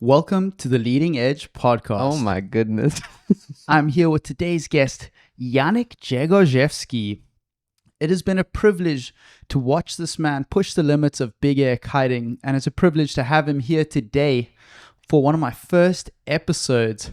Welcome to the Leading Edge podcast. Oh my goodness. I'm here with today's guest, Janek Grzegorzewski. It has been a privilege to watch this man push the limits of big air kiting, and it's a privilege to have him here today for one of my first episodes.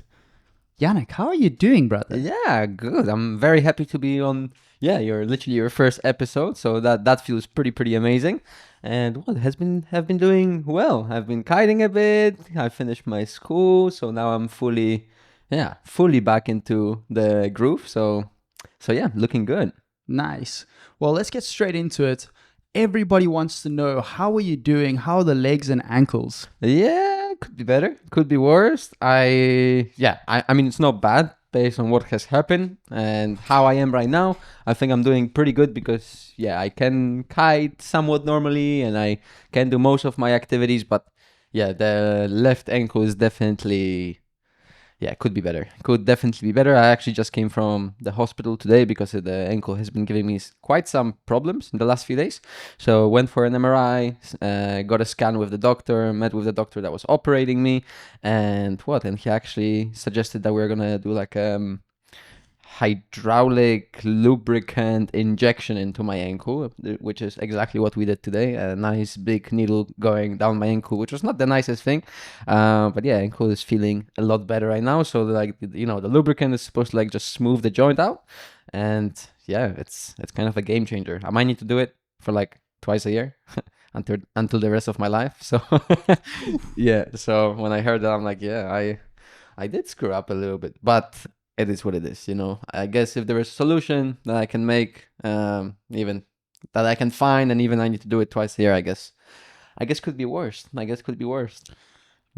Janek, how are you doing, brother? Yeah, good. I'm very happy to be on. Yeah, you're literally your first episode, so that feels pretty amazing. And what have been doing well. I've been kiting a bit. I finished my school, so now I'm fully back into the groove. So yeah, looking good. Nice. Well, let's get straight into it. Everybody wants to know, how are you doing? How are the legs and ankles? Yeah, could be better, could be worse. I mean, it's not bad based on what has happened and how I am right now. I think I'm doing pretty good because I can kite somewhat normally and I can do most of my activities, but the left ankle is definitely could be better. Could definitely be better. I actually just came from the hospital today because the ankle has been giving me quite some problems in the last few days. So went for an MRI, got a scan with the doctor, met with the doctor that was operating me, and he actually suggested that we're gonna do like hydraulic lubricant injection into my ankle, which is exactly what we did today. A nice big needle going down my ankle, which was not the nicest thing, but ankle is feeling a lot better right now. So the lubricant is supposed to just smooth the joint out, and it's kind of a game changer. I might need to do it for twice a year until the rest of my life. So so when I heard that, I'm like, I did screw up a little bit, but it is what it is, I guess if there is a solution that I can make, even that I can find, and even I need to do it twice a year, I guess could be worse.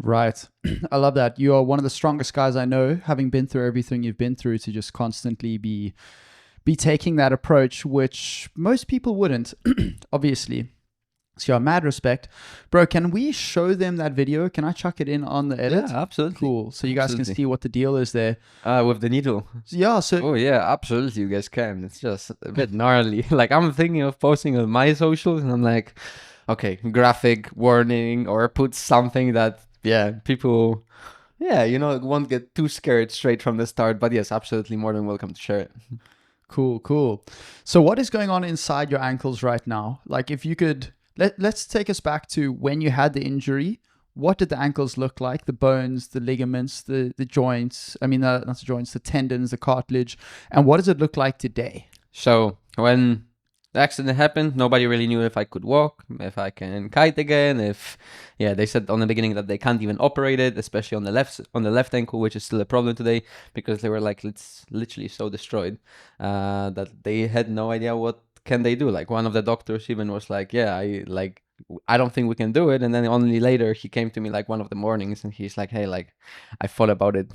Right. I love that. You are one of the strongest guys I know, having been through everything you've been through, to just constantly be taking that approach, which most people wouldn't, obviously. So mad respect. Bro, can we show them that video? Can I chuck it in on the edit? Yeah, absolutely. Cool. So you guys can see what the deal is there. With the needle. Yeah, so... Oh, yeah, absolutely. You guys can. It's just a bit gnarly. I'm thinking of posting on my socials, and I'm like, okay, graphic warning, or put something that, people, won't get too scared straight from the start. But yes, absolutely more than welcome to share it. Cool. So what is going on inside your ankles right now? If you could... Let's take us back to when you had the injury. What did the ankles look like? The bones, the ligaments, the joints. I mean, not the joints, the tendons, the cartilage. And what does it look like today? So when the accident happened, nobody really knew if I could walk, if I can kite again. They said on the beginning that they can't even operate it, especially on the left ankle, which is still a problem today because they were it's literally so destroyed that they had no idea what can they do. One of the doctors even was like, I don't think we can do it. And then only later he came to me one of the mornings, and he's like, hey, I thought about it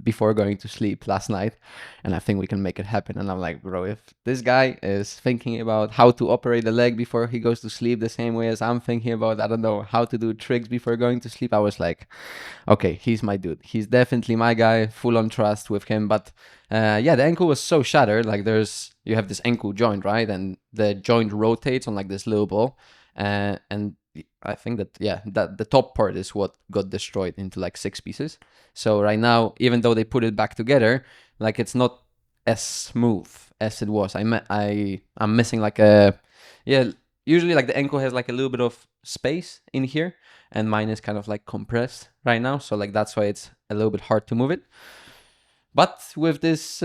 before going to sleep last night, and I think we can make it happen. And I'm like, bro, if this guy is thinking about how to operate the leg before he goes to sleep the same way as I'm thinking about, I don't know, how to do tricks before going to sleep, I was like, okay, he's my dude. He's definitely my guy, full on trust with him. But the ankle was so shattered. You have this ankle joint, right? And the joint rotates on this little ball. And I think that that the top part is what got destroyed into 6 pieces. So right now, even though they put it back together, it's not as smooth as it was. I'm missing usually the ankle has a little bit of space in here, and mine is kind of compressed right now. So that's why it's a little bit hard to move it. But with this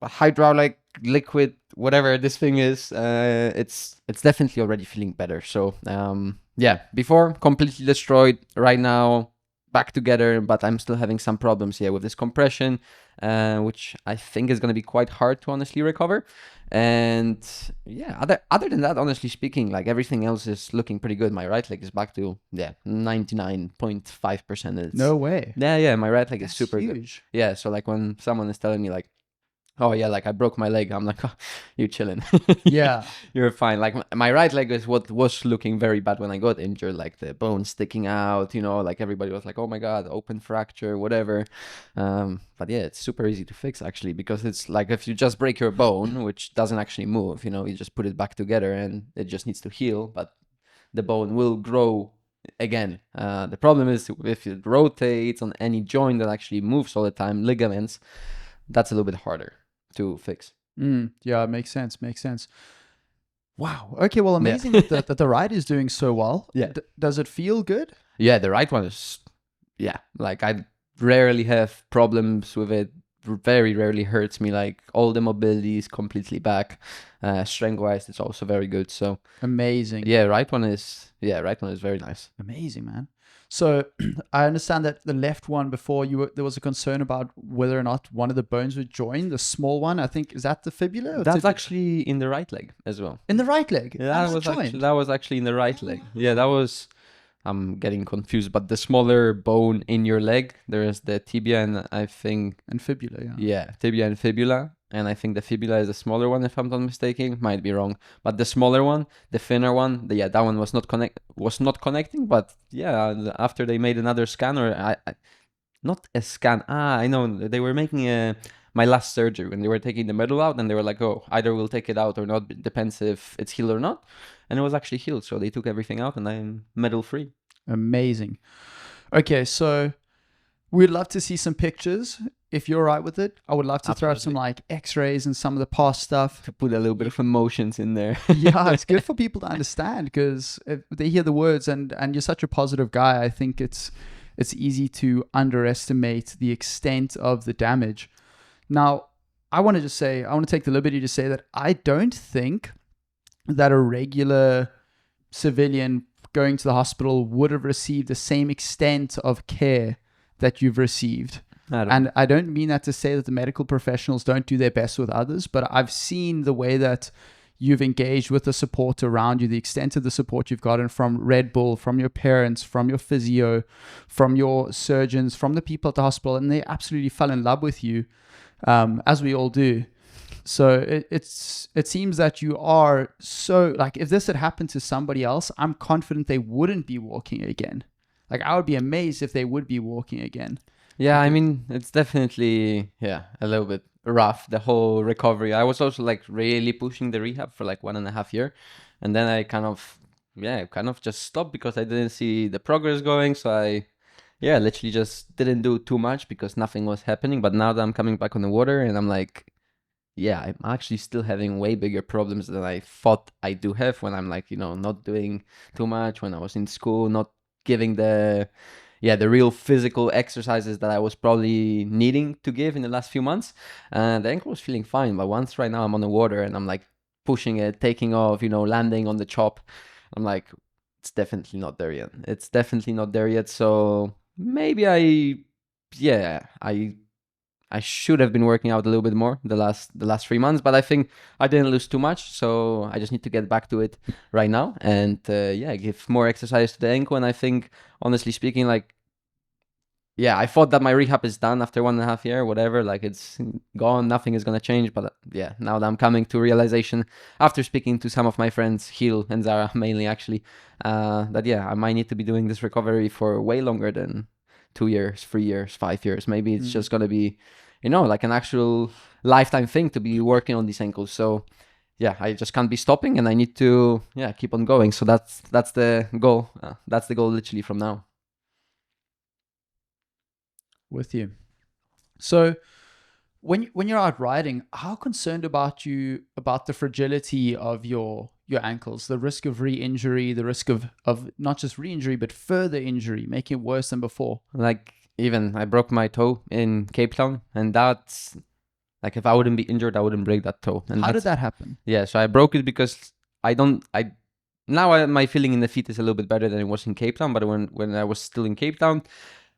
hydraulic liquid, whatever this thing is, it's definitely already feeling better. So before completely destroyed, right now back together, but I'm still having some problems with this compression, which I think is going to be quite hard to honestly recover. And other than that, honestly speaking, everything else is looking pretty good. My right leg is back to 99.5%. No way. My right leg is super huge. Good. So when someone is telling me oh yeah, I broke my leg, I'm like, oh, you chilling. Yeah. You're fine. My right leg is what was looking very bad when I got injured, the bone sticking out, everybody was like, oh my God, open fracture, whatever. But it's super easy to fix actually, because it's if you just break your bone, which doesn't actually move, you just put it back together and it just needs to heal, but the bone will grow again, the problem is if it rotates on any joint that actually moves all the time, ligaments, that's a little bit harder to fix. Yeah, makes sense. Makes sense. Wow. Okay. Well, amazing that the ride is doing so well. Yeah. Does it feel good? Yeah, the right one is, like I rarely have problems with it. Very rarely hurts me. Like all the mobility is completely back. Strength wise, it's also very good. So amazing. Yeah, right one is very nice. Amazing, man. So I understand that the left one before there was a concern about whether or not one of the bones would join. The small one, I think, is that the fibula? That's actually in the right leg as well. In the right leg. Yeah, that was actually in the right leg. Yeah, that was. I'm getting confused, but the smaller bone in your leg, there is the tibia and I think... And fibula, yeah. Yeah, tibia and fibula. And I think the fibula is the smaller one, if I'm not mistaken. Might be wrong. But the smaller one, the thinner one, that one was not connecting. But yeah, after they made another scan, or not a scan. I know. They were making my last surgery when they were taking the metal out, and they were like, oh, either we'll take it out or not. It depends if it's healed or not. And it was actually healed. So they took everything out and I'm metal free. Amazing. Okay, so we'd love to see some pictures. If you're all right with it, I would love to throw up some like x-rays and some of the past stuff. To put a little bit of emotions in there. Yeah, it's good for people to understand, because if they hear the words and you're such a positive guy, I think it's easy to underestimate the extent of the damage. Now, I want to take the liberty to say that I don't think that a regular civilian going to the hospital would have received the same extent of care that you've received. And I don't mean that to say that the medical professionals don't do their best with others, but I've seen the way that you've engaged with the support around you, the extent of the support you've gotten from Red Bull, from your parents, from your physio, from your surgeons, from the people at the hospital, and they absolutely fell in love with you, as we all do. So it seems that you are so, like, if this had happened to somebody else, I'm confident they wouldn't be walking again. Like, I would be amazed if they would be walking again. Yeah, I mean, it's definitely, a little bit rough, the whole recovery. I was also like really pushing the rehab for like 1.5 years. And then I kind of just stopped because I didn't see the progress going. So I literally just didn't do too much because nothing was happening. But now that I'm coming back on the water and I'm like, I'm actually still having way bigger problems than I thought I do have when I'm like, not doing too much, when I was in school, not giving the real physical exercises that I was probably needing to give in the last few months. The ankle was feeling fine, but once right now I'm on the water and I'm like pushing it, taking off, landing on the chop, I'm like, it's definitely not there yet. It's definitely not there yet. So maybe I should have been working out a little bit more the last 3 months, but I think I didn't lose too much, so I just need to get back to it right now and give more exercise to the ankle. And I think, honestly speaking, like, I thought that my rehab is done after 1.5 years, whatever, like it's gone, nothing is gonna change. But now that I'm coming to realization after speaking to some of my friends, Hill and Zara mainly actually, that I might need to be doing this recovery for way longer than 2 years, 3 years, 5 years. Maybe it's just going to be, like an actual lifetime thing to be working on these ankles. So I just can't be stopping and I need to, keep on going. So that's the goal. That's the goal literally from now. With you. So when you're out riding, how concerned about the fragility of your ankles, the risk of re-injury, the risk of not just re-injury, but further injury, making it worse than before? Like, even I broke my toe in Cape Town, and that's like, if I wouldn't be injured, I wouldn't break that toe. And how did that happen? Yeah, so I broke it because my feeling in the feet is a little bit better than it was in Cape Town, but when I was still in Cape Town,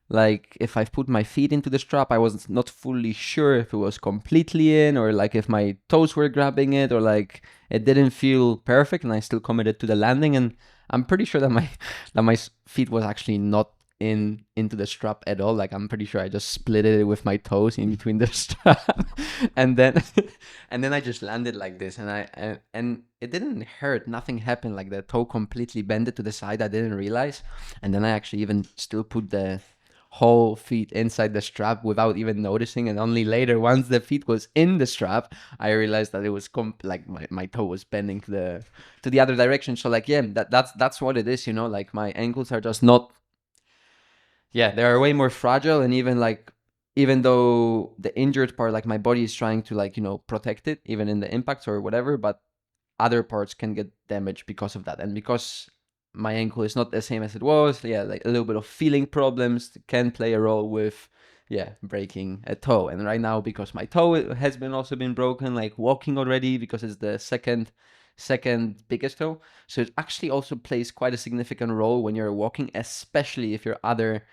like, if I put my feet into the strap, I was not fully sure if it was completely in, or like if my toes were grabbing it, or like it didn't feel perfect, and I still committed to the landing. And I'm pretty sure that my feet was actually not into the strap at all. Like, I'm pretty sure I just split it with my toes in between the strap, and then I just landed like this, and it didn't hurt. Nothing happened. Like, the toe completely bended to the side. I didn't realize, and then I actually even still put the whole feet inside the strap without even noticing. And only later, once the feet was in the strap, I realized that it was like my toe was bending to the other direction. So like, yeah, that's what it is, you know, like my ankles are just not, yeah, they are way more fragile. And even though the injured part, like my body is trying to like, you know, protect it even in the impacts or whatever, but other parts can get damaged because of that. And because my ankle is not the same as it was, yeah, like a little bit of feeling problems can play a role with, yeah, breaking a toe. And right now, because my toe has also been broken, like walking already, because it's the second biggest toe, so it actually also plays quite a significant role when you're walking, especially if your other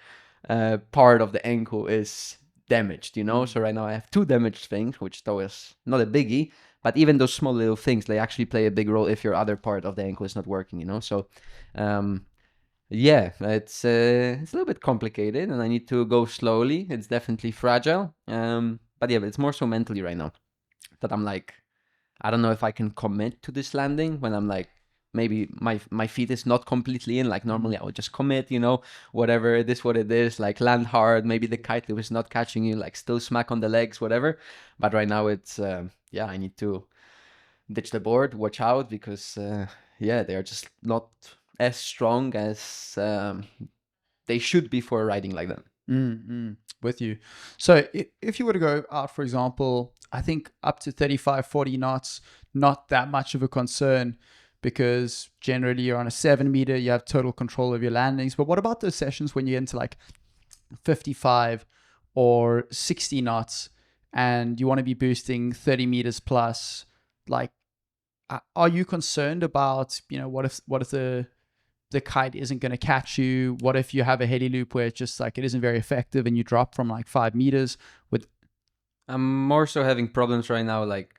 part of the ankle is damaged, you know. So right now I have 2 damaged things, which though is not a biggie, but even those small little things, they actually play a big role if your other part of the ankle is not working, you know. So yeah, it's a little bit complicated, and I need to go slowly. It's definitely fragile, but yeah, but it's more so mentally right now that I'm like, I don't know if I can commit to this landing when I'm like, maybe my feet is not completely in. Like normally I would just commit, you know, whatever it is, what it is, like land hard. Maybe the kite loop is not catching you, like still smack on the legs, whatever. But right now it's, yeah, I need to ditch the board, watch out, because yeah, they are just not as strong as they should be for riding like that. With you. So if you were to go out, for example, I think up to 35, 40 knots, not that much of a concern, because generally you're on a 7 meter, you have total control of your landings. But what about those sessions when you get into like 55 or 60 knots and you want to be boosting 30 meters plus? Like, are you concerned about, you know, what if the kite isn't going to catch you? What if you have a heli loop where it's just like it isn't very effective and you drop from like 5 meters? I'm more so having problems right now, like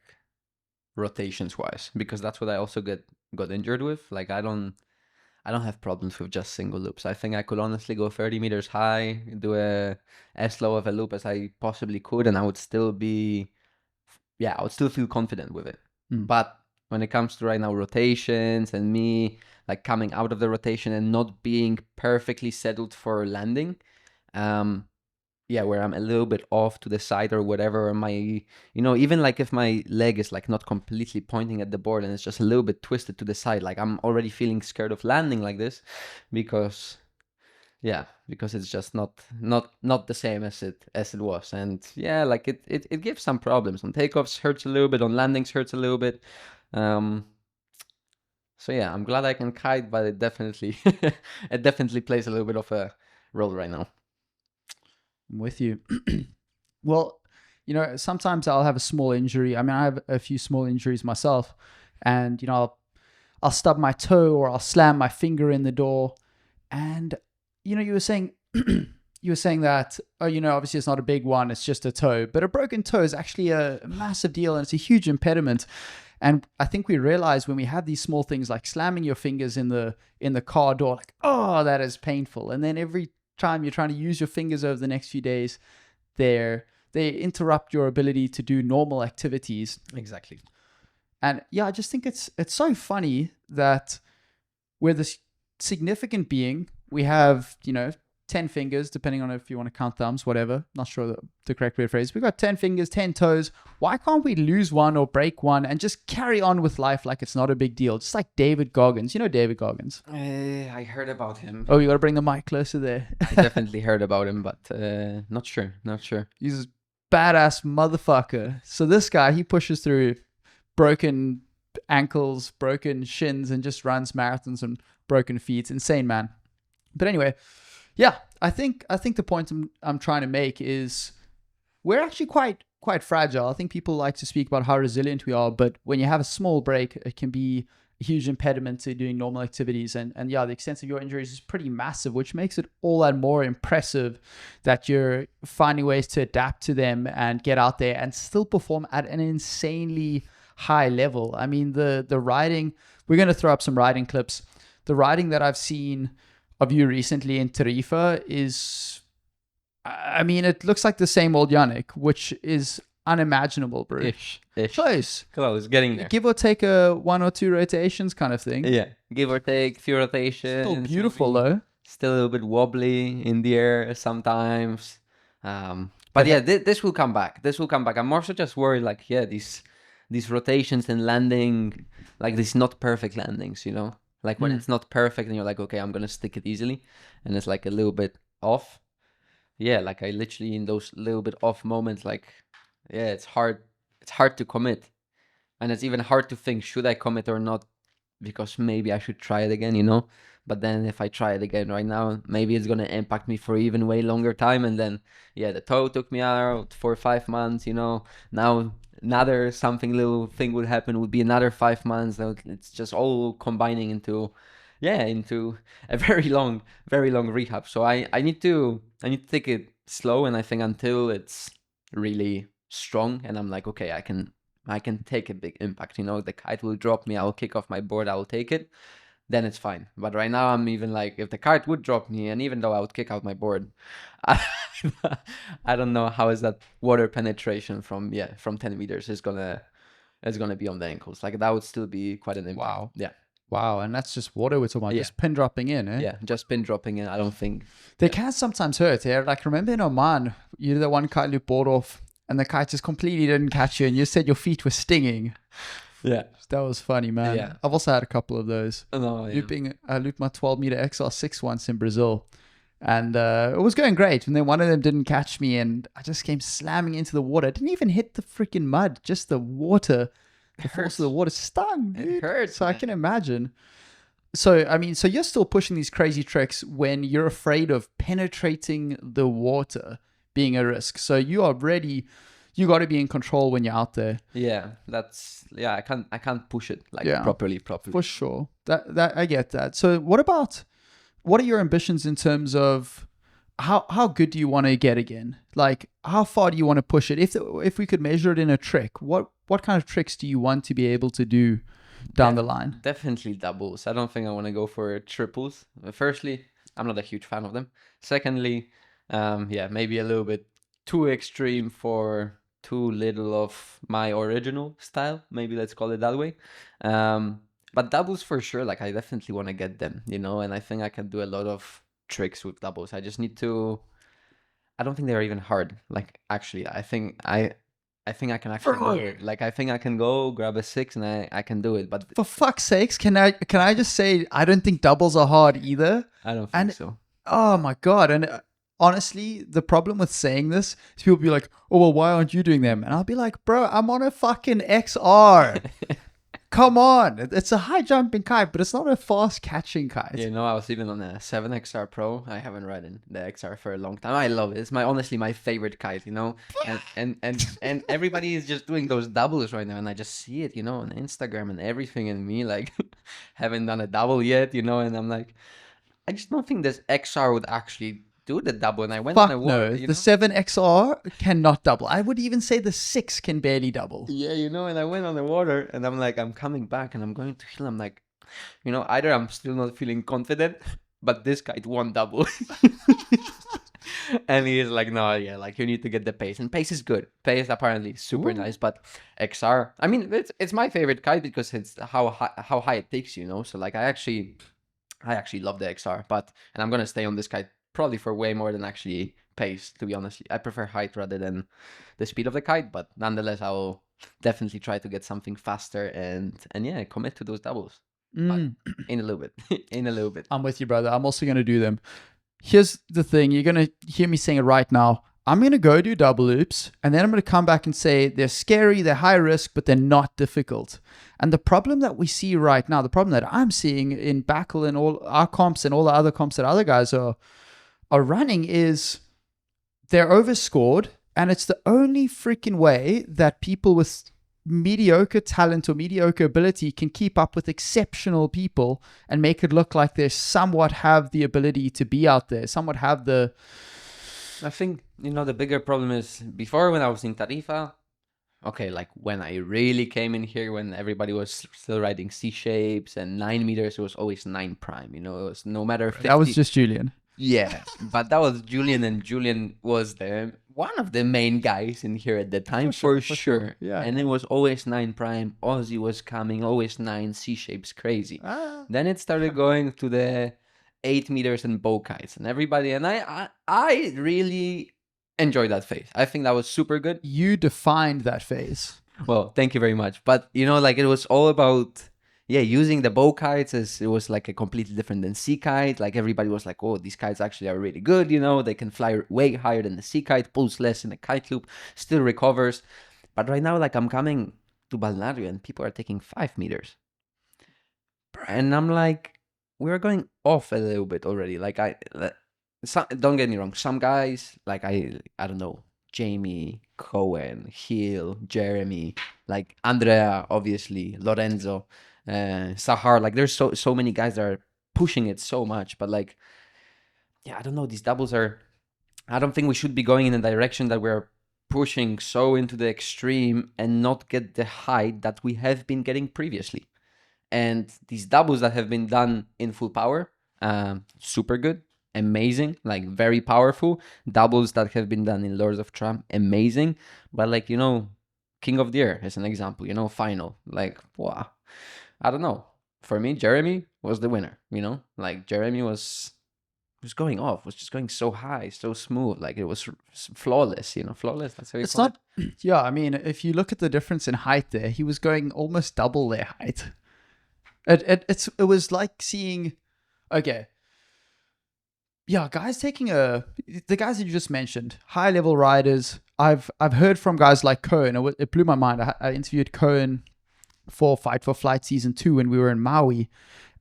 rotations wise, because that's what I also got injured with. Like I don't have problems with just single loops. I think I could honestly go 30 meters high, do as slow of a loop as I possibly could, and I would still feel confident with it. But when it comes to right now rotations and me like coming out of the rotation and not being perfectly settled for landing, yeah, where I'm a little bit off to the side or whatever, or my, you know, even like if my leg is like not completely pointing at the board and it's just a little bit twisted to the side, like I'm already feeling scared of landing like this, because it's just not the same as it was. And yeah, like it gives some problems. On takeoffs hurts a little bit, on landings hurts a little bit. So yeah, I'm glad I can kite, but it definitely plays a little bit of a role right now. I'm with you. Well, you know, sometimes I'll have a small injury. I mean, I have a few small injuries myself, and you know, I'll stub my toe or I'll slam my finger in the door. And you know, you were saying that, oh, you know, obviously it's not a big one, it's just a toe, but a broken toe is actually a massive deal, and it's a huge impediment. And I think we realize when we have these small things like slamming your fingers in the car door, like, oh, that is painful. And then every time you're trying to use your fingers over the next few days, they interrupt your ability to do normal activities. Exactly. And yeah, I just think it's so funny that we're this significant being. We have, you know, 10 fingers, depending on if you want to count thumbs, whatever. Not sure the correct way to phrase. We've got 10 fingers, 10 toes. Why can't we lose one or break one and just carry on with life like it's not a big deal? Just like David Goggins. You know David Goggins? I heard about him. Oh, you got to bring the mic closer there. I definitely heard about him, but not sure. He's a badass motherfucker. So this guy, he pushes through broken ankles, broken shins, and just runs marathons and broken feet. Insane, man. But anyway, yeah, I think the point I'm trying to make is we're actually quite fragile. I think people like to speak about how resilient we are, but when you have a small break, it can be a huge impediment to doing normal activities. And yeah, the extent of your injuries is pretty massive, which makes it all that more impressive that you're finding ways to adapt to them and get out there and still perform at an insanely high level. I mean, the riding, we're going to throw up some riding clips. The riding that I've seen of you recently in Tarifa is, I mean, it looks like the same old Janek, which is unimaginable, bro. Ish. Close, getting there. Give or take a 1 or 2 rotations kind of thing. Yeah, give or take few rotations. Still beautiful though. still a little bit wobbly in the air sometimes. But yeah, this will come back. This will come back. I'm more so just worried, like, yeah, these rotations and landing, like these not perfect landings, you know, like when it's not perfect and you're like, okay, I'm gonna stick it easily, and it's like a little bit off. Yeah, like I literally in those little bit off moments, like, yeah, it's hard to commit, and it's even hard to think, should I commit or not, because maybe I should try it again, you know. But then if I try it again right now, maybe it's gonna impact me for even way longer time, and then yeah, the toe took me out for 5 months, you know. Now another something little thing would happen, would be another 5 months. So it's just all combining into a very long rehab. So I need to take it slow, and I think until it's really strong and I'm like, okay, I can take a big impact, you know, the kite will drop me, I'll kick off my board, I'll take it, then it's fine. But right now I'm even like, if the kite would drop me, and even though I would kick out my board, I don't know how is that water penetration from 10 meters is gonna be on the ankles. Like that would still be quite an impact. Wow. Yeah. Wow, and that's just water we're talking about, Yeah. just pin dropping in, eh? Yeah, just pin dropping in. I don't think They can sometimes hurt, eh? Like, remember in Oman, you did that one kite loop board off, and the kite just completely didn't catch you, and you said your feet were stinging. Yeah. That was funny, man. Yeah. I've also had a couple of those. No, yeah. I looped my 12-meter XR6 once in Brazil, and it was going great. And then one of them didn't catch me, and I just came slamming into the water. I didn't even hit the freaking mud, just the water. The force of the water stung, dude. It hurts. So I can imagine. So, I mean, so you're still pushing these crazy tricks when you're afraid of penetrating the water being a risk. So you are ready. You got to be in control when you're out there. Yeah, I can't push it like Yeah. properly. For sure. That I get that. So what are your ambitions in terms of how good do you want to get again? Like, how far do you want to push it? If we could measure it in a trick, what kind of tricks do you want to be able to do down the line? Definitely doubles. I don't think I want to go for triples. Firstly, I'm not a huge fan of them. Secondly, maybe a little bit too extreme for too little of my original style. Maybe let's call it that way. But doubles for sure. Like I definitely want to get them, you know, and I think I can do a lot of tricks with doubles. I just need to. I don't think they're even hard. Like actually, I think I can actually do it. Like I think I can go grab a 6 and I can do it. But For fuck's sakes, can I just say I don't think doubles are hard either. I don't think so. Oh my god! And honestly, the problem with saying this is people be like, "Oh well, why aren't you doing them?" And I'll be like, "Bro, I'm on a fucking XR. Come on, it's a high jumping kite, but it's not a fast catching kite." You know, I was even on a 7XR Pro. I haven't ridden the XR for a long time. I love it. It's honestly my favorite kite, you know. And everybody is just doing those doubles right now, and I just see it, you know, on Instagram and everything, and me like haven't done a double yet, you know, and I'm like, I just don't think this XR would actually do the double. And I went on a Fuck walk, no, you the know? 7XR cannot double. I would even say the 6 can barely double. Yeah, you know, and I went on the water and I'm like, I'm coming back and I'm going to hill. I'm like, you know, either I'm still not feeling confident, but this kite won't double. And he's like, no, yeah, like you need to get the pace. And pace is good. Pace apparently is super nice, but XR, I mean, it's my favorite kite because it's how high it takes you, you know? So like I actually love the XR, and I'm gonna stay on this kite probably for way more than actually pace, to be honest. I prefer height rather than the speed of the kite, but nonetheless, I will definitely try to get something faster and yeah, commit to those doubles. But in a little bit. I'm with you, brother. I'm also going to do them. Here's the thing. You're going to hear me saying it right now. I'm going to go do double loops, and then I'm going to come back and say they're scary, they're high risk, but they're not difficult. And the problem that we see right now, the problem that I'm seeing in Backle and all our comps and all the other comps that other guys are running is they're overscored, and it's the only freaking way that people with mediocre talent or mediocre ability can keep up with exceptional people and make it look like they somewhat have the ability to be out there, somewhat have the... I think, you know, the bigger problem is before when I was in Tarifa, okay, like when I really came in here, when everybody was still riding C-shapes and 9 meters, it was always 9 prime, you know, it was no matter 50. That was just Julian. Yeah, but that was Julian, and Julian was one of the main guys in here at the time, for sure. Yeah. And it was always 9 prime, Aussie was coming, always 9 C-shapes, crazy. Then it started going to the 8 meters and bow kites and everybody. And I really enjoyed that phase. I think that was super good. You defined that phase. Well, thank you very much. But like it was all about using the bow kites as it was like a completely different than sea kite. Like everybody was like, oh, these kites actually are really good. They can fly way higher than the sea kite, pulls less in the kite loop, still recovers. But right now, like I'm coming to Balneario and people are taking 5 meters. And I'm like, we're going off a little bit already. Like don't get me wrong. Some guys, like I don't know, Jamie, Cohen, Hill, Jeremy, like Andrea, obviously, Lorenzo, Sahar. Like there's so many guys that are pushing it so much. But like, I don't know. These doubles are. I don't think we should be going in a direction that we're pushing so into the extreme and not get the height that we have been getting previously. And these doubles that have been done in full power, super good, amazing, like very powerful. Doubles that have been done in Lords of Trump, amazing. But like, King of the Air as an example, final. Like, wow. I don't know. For me, Jeremy was the winner, Like Jeremy was going off, was just going so high, so smooth. Like it was flawless, flawless. That's how you call it. Yeah, I mean, if you look at the difference in height there, he was going almost double their height. It was like seeing, okay. Yeah, guys taking the guys that you just mentioned, high level riders. I've heard from guys like Cohen. It blew my mind. I interviewed Cohen for Fight for Flight season 2 when we were in Maui.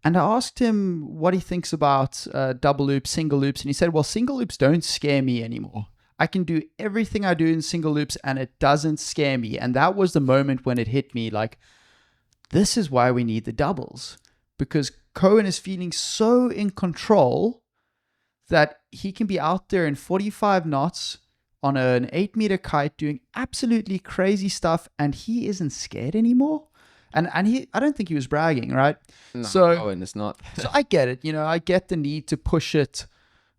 And I asked him what he thinks about double loops, single loops. And he said, well, single loops don't scare me anymore. I can do everything I do in single loops and it doesn't scare me. And that was the moment when it hit me like, this is why we need the doubles. Because Cohen is feeling so in control that he can be out there in 45 knots on an 8-meter kite doing absolutely crazy stuff and he isn't scared anymore. And I don't think he was bragging, right? No, so Cohen is not. So I get it. I get the need to push it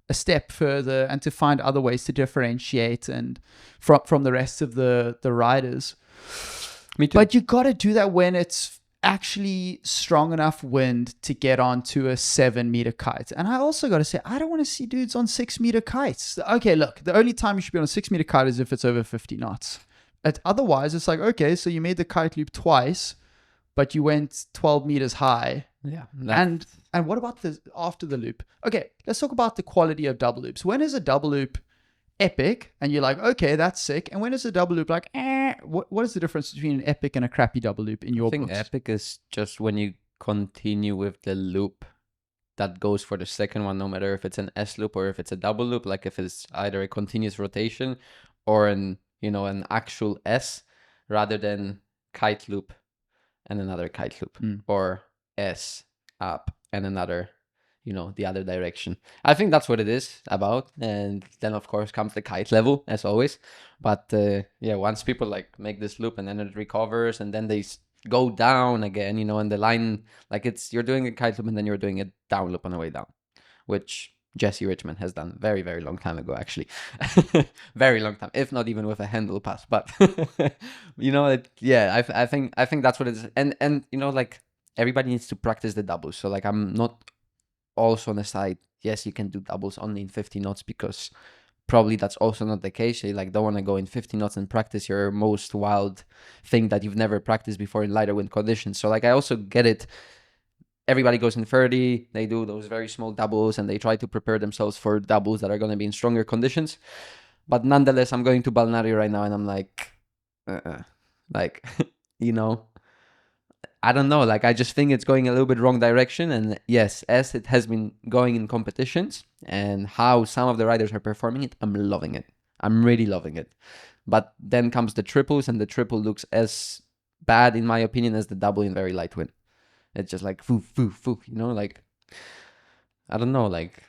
a step further and to find other ways to differentiate and from the rest of the riders. Me too. But you got to do that when it's actually strong enough wind to get onto a 7-meter kite. And I also got to say, I don't want to see dudes on 6-meter kites. Okay, look, the only time you should be on a 6-meter kite is if it's over 50 knots. Otherwise, it's like, okay, so you made the kite loop twice, but you went 12 meters high. Yeah. And what about after the loop? Okay, let's talk about the quality of double loops. When is a double loop epic and you're like, okay, that's sick? And when is a double loop like, what is the difference between an epic and a crappy double loop in your books? I think epic is just when you continue with the loop that goes for the second one, no matter if it's an S loop or if it's a double loop, like if it's either a continuous rotation or an actual S rather than kite loop and another kite loop or S up and another, the other direction. I think that's what it is about. And then of course comes the kite level as always. But once people like make this loop and then it recovers and then they go down again, and the line, like you're doing a kite loop and then you're doing a down loop on the way down, which Jesse Richmond has done very, very long time ago, actually. Very long time, if not even with a handle pass. But I think that's what it is. And like everybody needs to practice the doubles. So like I'm not also on the side, yes, you can do doubles only in 50 knots because probably that's also not the case. You like don't want to go in 50 knots and practice your most wild thing that you've never practiced before in lighter wind conditions. So like I also get it. Everybody goes in 30, they do those very small doubles and they try to prepare themselves for doubles that are going to be in stronger conditions. But nonetheless, I'm going to Balneario right now and I'm like, like, I don't know. Like, I just think it's going a little bit wrong direction. And yes, as it has been going in competitions and how some of the riders are performing it, I'm loving it. I'm really loving it. But then comes the triples and the triple looks as bad, in my opinion, as the double in very light wind. It's just like, foo, foo, foo, like, I don't know, like,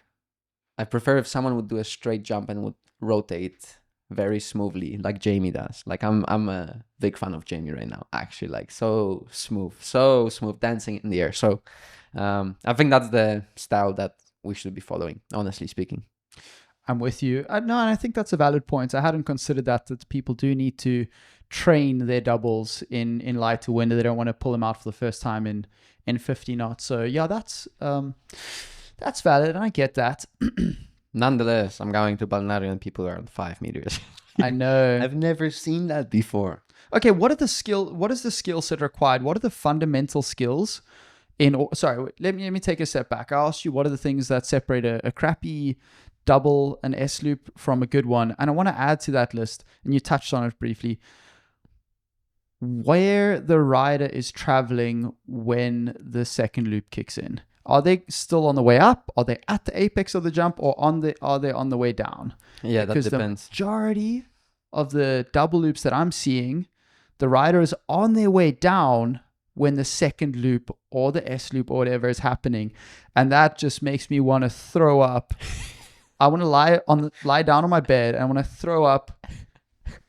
I prefer if someone would do a straight jump and would rotate very smoothly, like Jamie does. Like, I'm a big fan of Jamie right now, actually, like, so smooth, dancing in the air. So, I think that's the style that we should be following, honestly speaking. I'm with you. No, and I think that's a valid point. I hadn't considered that people do need to train their doubles in lighter wind. They don't want to pull them out for the first time in 50 knots. So yeah, that's That's valid, and I get that. Nonetheless, I'm going to Balneario and people are on 5 meters. I know. I've never seen that before. Okay, what is the skill set required? What are the fundamental skills sorry, let me take a step back. I asked you what are the things that separate a crappy double, an S loop from a good one, and I want to add to that list, and you touched on it briefly, where the rider is traveling when the second loop kicks in. Are they still on the way up? Are they at the apex of the jump, or are they on the way down? Yeah, Because that depends. the majority of the double loops that I'm seeing, the rider is on their way down when the second loop or the S loop or whatever is happening, and that just makes me want to throw up. I want to lie down on my bed and I want to throw up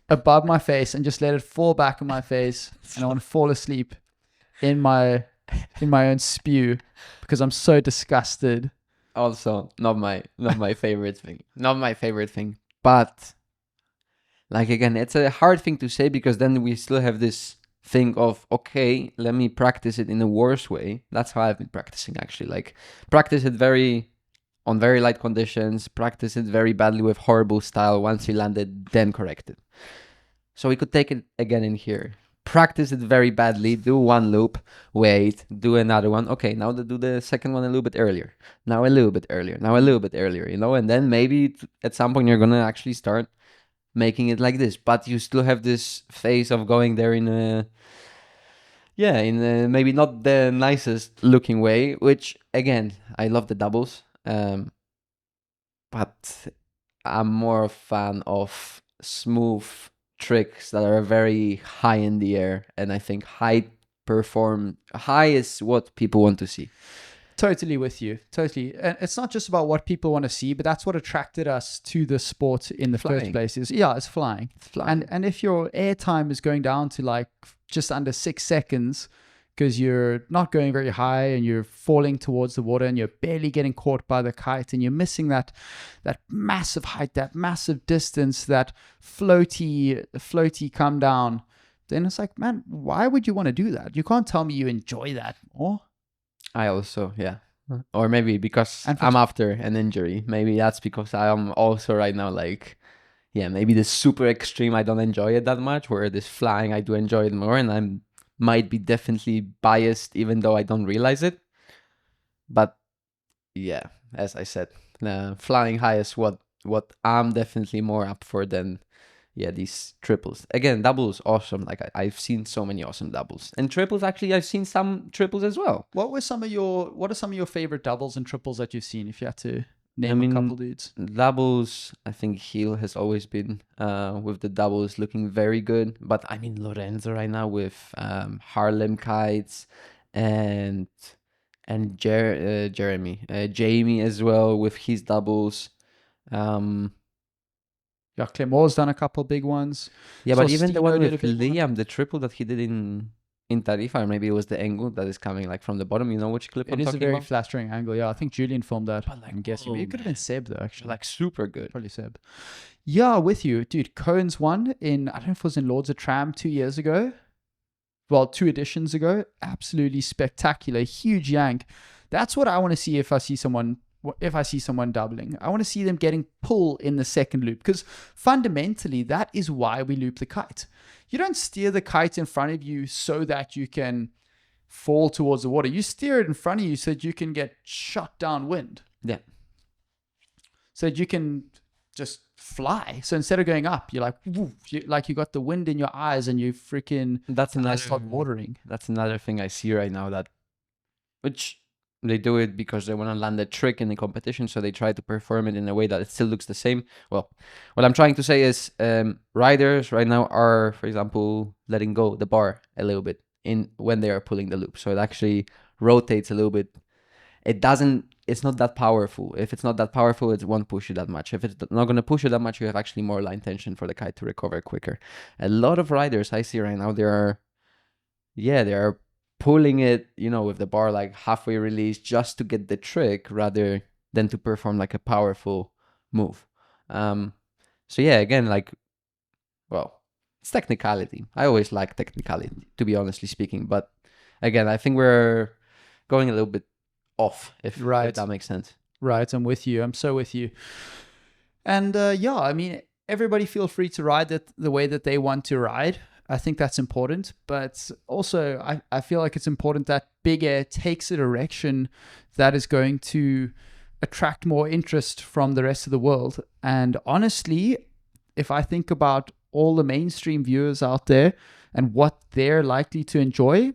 above my face and just let it fall back in my face, and I want to fall asleep in my own spew because I'm so disgusted. Also, not my favorite thing. Not my favorite thing. But like again, it's a hard thing to say because then we still have this thing of, okay, let me practice it in a worse way. That's how I've been practicing actually. Like practice it on very light conditions, practice it very badly with horrible style. Once you land it, then correct it. So we could take it again in here. Practice it very badly, do one loop, wait, do another one. Okay, now do the second one a little bit earlier. Now a little bit earlier. Now a little bit earlier, and then maybe at some point you're going to actually start making it like this. But you still have this phase of going there in a maybe not the nicest looking way, which again, I love the doubles. But I'm more a fan of smooth tricks that are very high in the air, and I think high is what people want to see. Totally with you. Totally. And it's not just about what people want to see, but that's what attracted us to the sport in the first place. It's flying. And if your air time is going down to like just under 6 seconds because you're not going very high and you're falling towards the water and you're barely getting caught by the kite and you're missing that massive height, that massive distance, that floaty come down, then it's like, man, why would you want to do that? You can't tell me you enjoy that more. I also, yeah. Or maybe because I'm after an injury. Maybe that's because I'm also right now like, yeah, maybe this super extreme, I don't enjoy it that much, where this flying, I do enjoy it more, and I might be definitely biased even though I don't realize it. But yeah, as I said, flying high is what I'm definitely more up for than these triples. Again, doubles awesome. Like I've seen so many awesome doubles, and triples actually I've seen some triples as well. What are some of your favorite doubles and triples that you've seen, if you had to name a couple dudes? Doubles, I think Heel has always been with the doubles looking very good, but I mean Lorenzo right now with Harlem Kites and Jamie as well with his doubles. Yeah, Clemore's done a couple big ones. Yeah, but even the one with Liam, the triple that he did in Tarifa, or maybe it was the angle that is coming like from the bottom. You know which clip I'm talking about? It is a very flattering angle. Yeah, I think Julian filmed that. But like, I'm guessing it could have been Seb though. Actually, like super good. Probably Seb. Yeah, with you, dude. Cohen's one in, I don't know if it was in Lords of Tram 2 years ago. Well, 2 editions ago. Absolutely spectacular, huge yank. That's what I want to see if I see someone doubling. I want to see them getting pull in the second loop, because fundamentally that is why we loop the kite. You don't steer the kite in front of you so that you can fall towards the water. You steer it in front of you so that you can get shot downwind. Yeah. So that you can just fly. So instead of going up, you're like, woof, you got the wind in your eyes and you freaking start watering. That's another thing I see right now, which they do it because they want to land a trick in the competition, so they try to perform it in a way that it still looks the same. Well, what I'm trying to say is riders right now are, for example, letting go the bar a little bit when they are pulling the loop. So it actually rotates a little bit. It's not that powerful. If it's not that powerful, it won't push you that much. If it's not going to push you that much, you have actually more line tension for the kite to recover quicker. A lot of riders I see right now, they are pulling it, with the bar like halfway released just to get the trick rather than to perform like a powerful move. So yeah, again, it's technicality. I always like technicality, to be honestly speaking. But again, I think we're going a little bit off, if that makes sense. Right, I'm with you. I'm so with you. And yeah, I mean, everybody feel free to ride it the way that they want to ride. I think that's important. But also, I feel like it's important that Big Air takes a direction that is going to attract more interest from the rest of the world. And honestly, if I think about all the mainstream viewers out there and what they're likely to enjoy,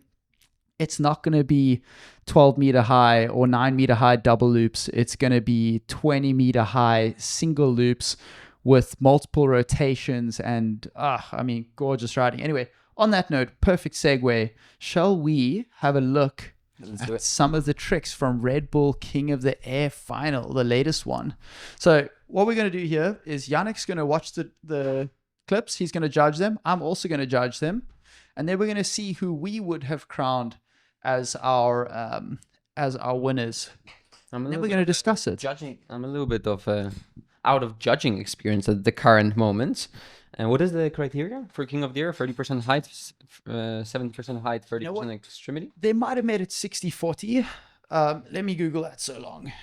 it's not going to be 12-meter high or 9-meter high double loops. It's going to be 20-meter high single loops with multiple rotations and, I mean, gorgeous riding. Anyway, on that note, perfect segue. Shall we have a look at some of the tricks from Red Bull King of the Air Final, the latest one? So what we're going to do here is Janek's going to watch the clips. He's going to judge them. I'm also going to judge them. And then we're going to see who we would have crowned as our winners. And then we're going to discuss it. I'm a little bit of out of judging experience at the current moment. And what is the criteria for King of the Year? 30% height, 70% height, 30% extremity? They might have made it 60-40. Let me Google that so long.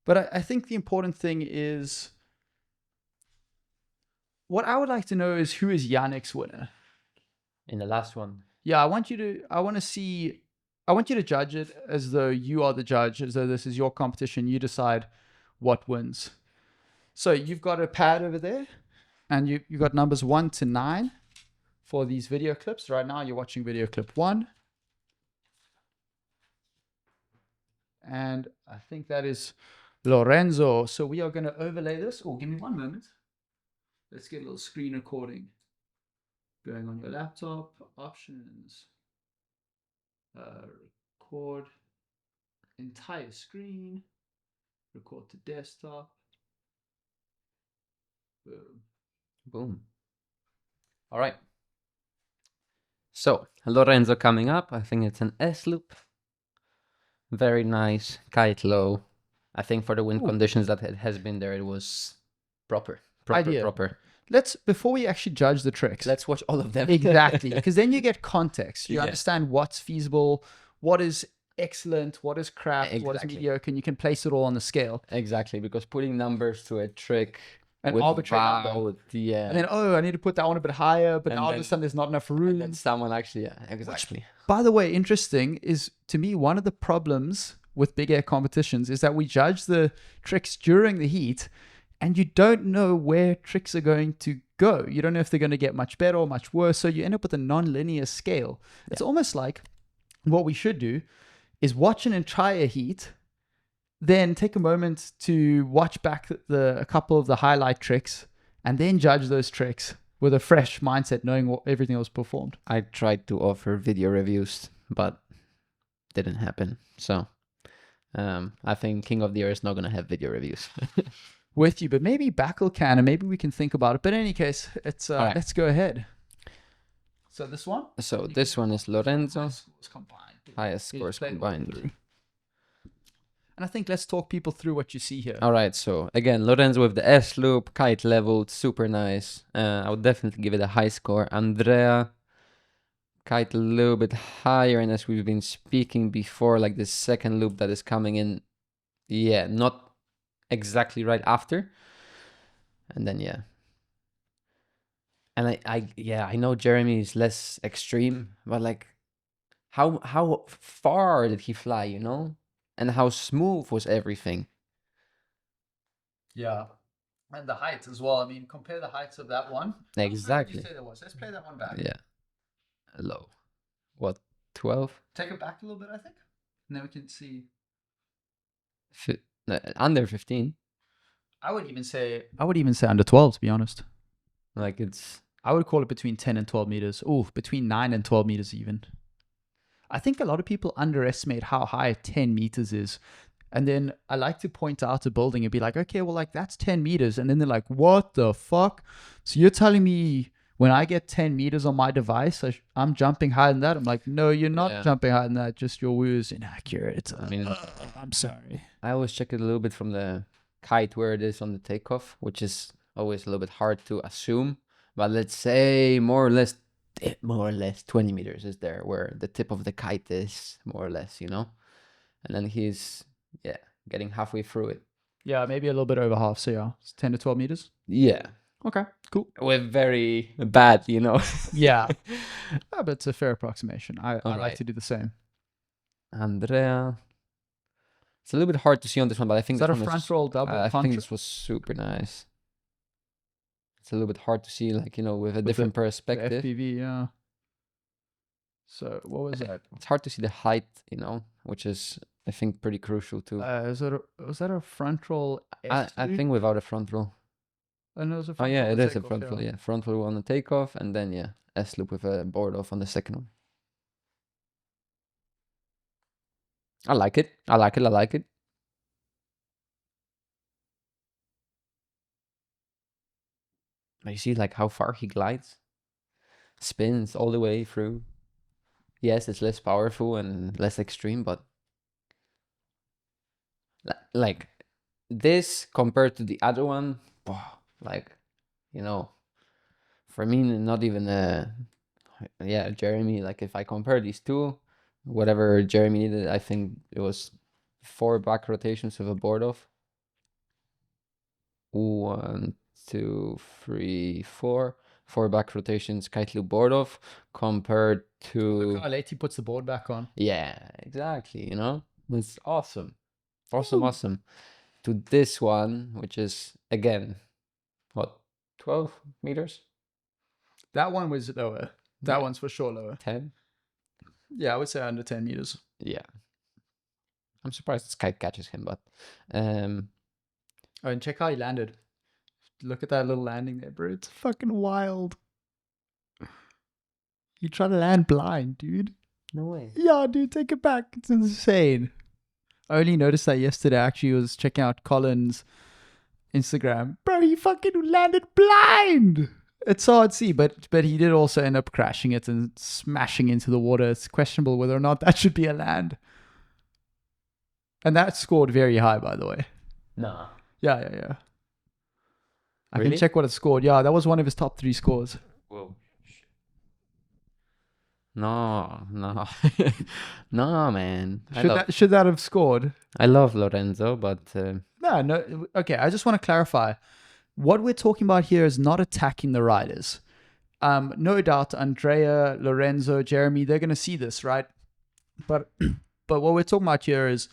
But I think the important thing is, what I would like to know is who is Janek's winner? In the last one. Yeah, I want you to judge it as though you are the judge, as though this is your competition. You decide what wins. So you've got a pad over there, and you've got numbers 1 to 9 for these video clips. Right now, you're watching video clip 1. And I think that is Lorenzo. So we are going to overlay this. Oh, give me one moment. Let's get a little screen recording going on your laptop. Options. Record entire screen. Record to desktop. Boom. Boom. All right. So Lorenzo coming up. I think it's an S loop. Very nice. Kite low. I think for the wind conditions that it has been there, it was proper. Before we actually judge the tricks, let's watch all of them. Exactly, because then you get context. You understand what's feasible, what is excellent, what is crap, what is mediocre, and you can place it all on the scale. Exactly, because putting numbers to a trick an arbitrary number. Yeah. And then, I need to put that one a bit higher, but now all of a sudden there's not enough room. And someone actually, exactly. Which, by the way, interesting is, to me, one of the problems with big air competitions is that we judge the tricks during the heat, and you don't know where tricks are going to go. You don't know if they're going to get much better or much worse. So you end up with a non-linear scale. Yeah. It's almost like what we should do is watch an entire heat, then take a moment to watch back a couple of the highlight tricks, and then judge those tricks with a fresh mindset, knowing everything that was performed. I tried to offer video reviews, but didn't happen. So I think King of the Year is not going to have video reviews. With you, but maybe Backle can, and maybe we can think about it. But in any case, it's right. Let's go ahead. So this one? So this one is Lorenzo. Highest scores combined. And I think let's talk people through what you see here. All right. So again, Lorenzo with the S loop, kite leveled, super nice. I would definitely give it a high score. Andrea, kite a little bit higher, and as we've been speaking before, like the second loop that is coming in, not exactly right after. And then and I know Jeremy is less extreme, but like how far did he fly, and how smooth was everything? Yeah, and the height as well. I mean, compare the heights of that one. Exactly. What did you say there was? Let's play that one back. Yeah, low. What, 12? Take it back a little bit, I think, and then we can see. Under 15. I would even say under 12, to be honest. Like I would call it between 10 and 12 meters. Oh, between 9 and 12 meters even. I think a lot of people underestimate how high 10 meters is. And then I like to point out a building and be like, okay, well, like that's 10 meters. And then they're like, what the fuck? So you're telling me when I get 10 meters on my device, I'm jumping higher than that? I'm like, no, you're not jumping higher than that. Just your woo is inaccurate. I'm sorry. I always check it a little bit from the kite where it is on the takeoff, which is always a little bit hard to assume. But let's say more or less 20 meters is there where the tip of the kite is, more or less, And then he's getting halfway through it. Yeah, maybe a little bit over half. So yeah, it's 10 to 12 meters. Yeah. Okay, cool. With very bad, Yeah. But it's a fair approximation. I like Alright. to do the same. Andrea. It's a little bit hard to see on this one, but I think Is that a this one front roll double? I think contra? this was super nice. It's a little bit hard to see, like, with a different The perspective. FPV, yeah. So what was that? It's hard to see the height, which is, I think, pretty crucial too. Was that a front roll? I think without a front roll. And it was a Oh front yeah, roll it is a takeoff, front roll. Yeah, front roll on the takeoff, and then S loop with a board off on the second one. I like it. I like it. You see, like, how far he glides, spins all the way through. Yes, it's less powerful and less extreme, but like this compared to the other one, like, for me, not even Jeremy. Like, if I compare these two, whatever Jeremy needed, I think it was 4 back rotations with a board off. 1, 2, 3, 4. 4 back rotations, kite loop board off, compared to... Look how late he puts the board back on. Yeah, exactly, It's awesome. Awesome. To this one, which is, again, what, 12 meters? That one was lower. That one's for sure lower. 10? Yeah, I would say under 10 meters. Yeah. I'm surprised this kite catches him, but... Oh, and check how he landed. Look at that little landing there, bro. It's fucking wild. You try to land blind, dude. No way. Yeah, dude, take it back. It's insane. I only noticed that yesterday. Actually, was checking out Colin's Instagram. Bro, he fucking landed blind. It's so hard to see, but he did also end up crashing it and smashing into the water. It's questionable whether or not that should be a land. And that scored very high, by the way. Nah. Yeah. I Really? can check what it scored. Yeah, that was one of his top 3 scores. Whoa. No. No, man. Should that have scored? I love Lorenzo, but... No. Okay, I just want to clarify. What we're talking about here is not attacking the riders. No doubt, Andrea, Lorenzo, Jeremy, they're going to see this, right? But what we're talking about here is,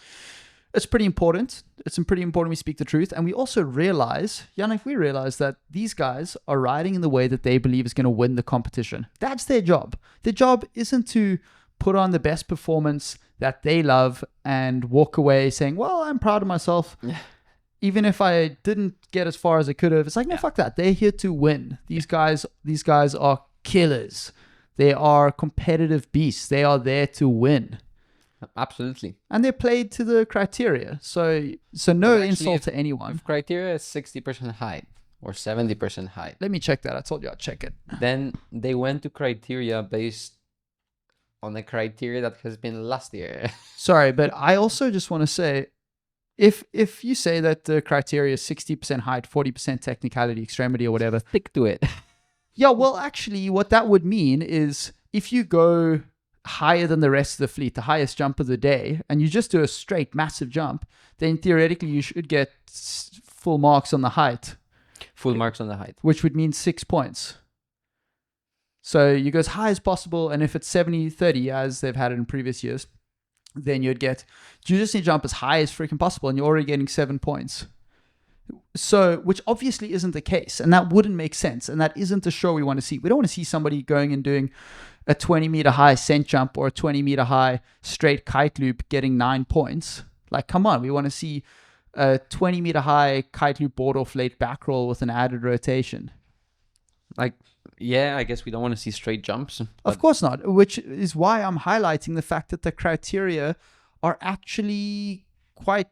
it's pretty important. It's pretty important we speak the truth. And we also realize, Janek, we realize that these guys are riding in the way that they believe is going to win the competition. That's their job. Their job isn't to put on the best performance that they love and walk away saying, well, I'm proud of myself. Yeah. Even if I didn't get as far as I could have. It's like, no, fuck that. They're here to win. These guys are killers. They are competitive beasts. They are there to win. Absolutely. And they're played to the criteria. So no insult to anyone. If criteria is 60% height or 70% height. Let me check that. I told you I'd check it. Then they went to criteria based on the criteria that has been last year. Sorry, but I also just want to say, if you say that the criteria is 60% height, 40% technicality, extremity, or whatever, stick to it. Yeah, well, actually, what that would mean is if you go higher than the rest of the fleet, the highest jump of the day, and you just do a straight massive jump, then theoretically you should get full marks on the height. Full marks on the height. Which would mean 6 points. So you go as high as possible, and if it's 70-30, as they've had it in previous years, then you just need to jump as high as freaking possible, and you're already getting 7 points. So, which obviously isn't the case, and that wouldn't make sense, and that isn't the show we want to see. We don't want to see somebody going and doing a 20-meter high scent jump or a 20-meter high straight kite loop getting 9 points. Like, come on, we want to see a 20-meter high kite loop board off late back roll with an added rotation. Like, yeah, I guess we don't want to see straight jumps. Of course not, which is why I'm highlighting the fact that the criteria are actually quite...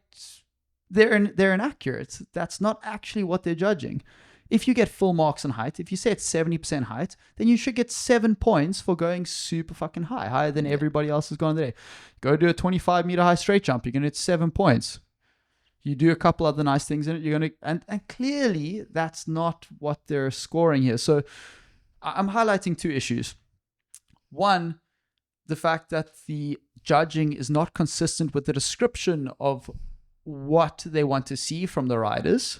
They're inaccurate. That's not actually what they're judging. If you get full marks on height, if you say it's 70% height, then you should get 7 points for going super fucking high, higher than everybody else has gone today. Go do a 25-meter high straight jump, you're going to get 7 points. You do a couple other nice things in it, you're going to... And clearly, that's not what they're scoring here. So I'm highlighting 2 issues. One, the fact that the judging is not consistent with the description of what they want to see from the riders.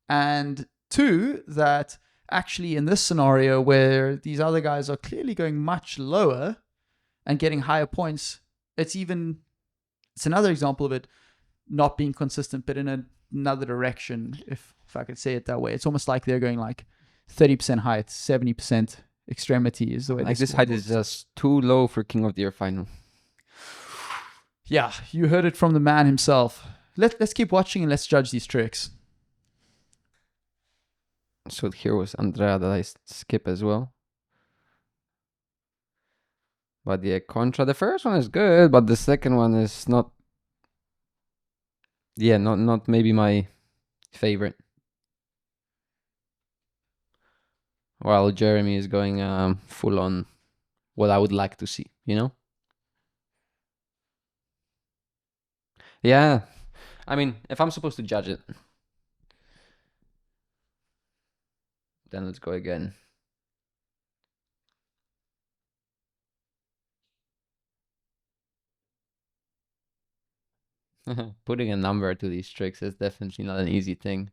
And two, that actually in this scenario where these other guys are clearly going much lower and getting higher points, it's another example of it not being consistent, but in another direction, if I could say it that way. It's almost like they're going like 30% height, 70% extremity is the way. Like this height is just too low for King of the Year final. Yeah, you heard it from the man himself. Let's keep watching and let's judge these tricks. So here was Andrea that I skip as well. But the contra, the first one is good, but the second one is not. Yeah, not maybe my favorite. While Jeremy is going full on what I would like to see, you know? Yeah. I mean, if I'm supposed to judge it, then let's go again. Putting a number to these tricks is definitely not an easy thing.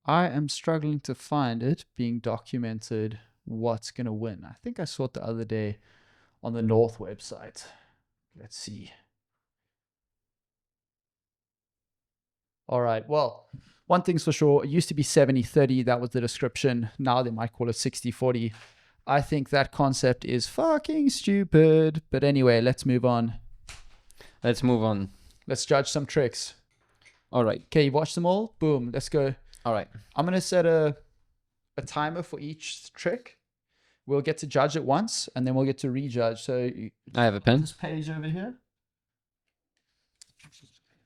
I am struggling to find it being documented what's going to win. I think I saw it the other day on the North website. Let's see. All right. Well, one thing's for sure. It used to be 70-30. That was the description. Now they might call it 60-40. I think that concept is fucking stupid. But anyway, let's move on. Let's move on. Let's judge some tricks. All right. Okay, you watched them all? Boom. Let's go. All right. I'm going to set a timer for each trick. We'll get to judge it once, and then we'll get to rejudge. So I have a pen. this page over here.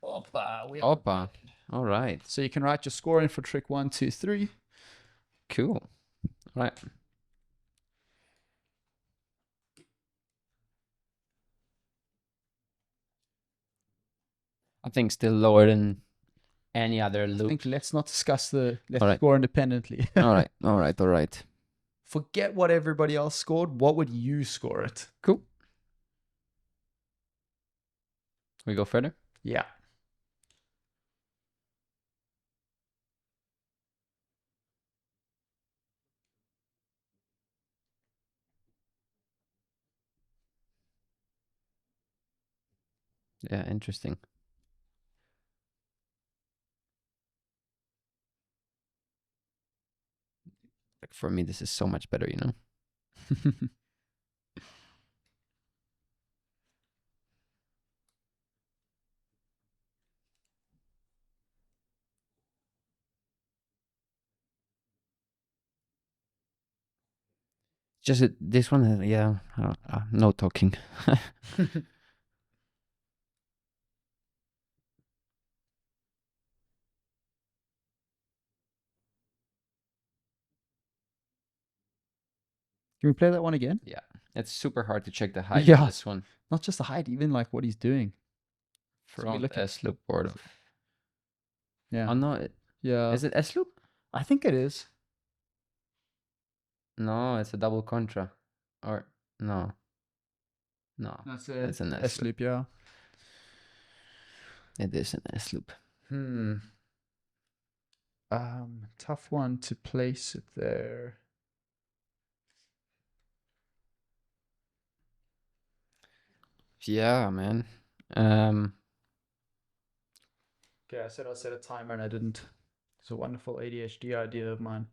Opa. Opa. All right. So you can write your score in for trick 1, 2, 3. Cool. All right. I think still lower than any other loop. I think let's not discuss let's Alright. score independently. All right. Forget what everybody else scored. What would you score it? Cool. We go further? Yeah. Yeah, interesting. Like for me, this is so much better, you know? Just this one, yeah, no talking. Can we play that one again? Yeah, it's super hard to check the height Yeah. of this one. Not just the height, even like what he's doing. Front look at- S-loop board. Yeah. Oh, no. Yeah. Is it S-loop? I think it is. No, it's a double contra. Or, no. No, That's it's an S-loop. S-loop, yeah. It is an S-loop. Tough one to place it there. Yeah, man. Okay, I said I'll set a timer and I didn't. It's a wonderful ADHD idea of mine.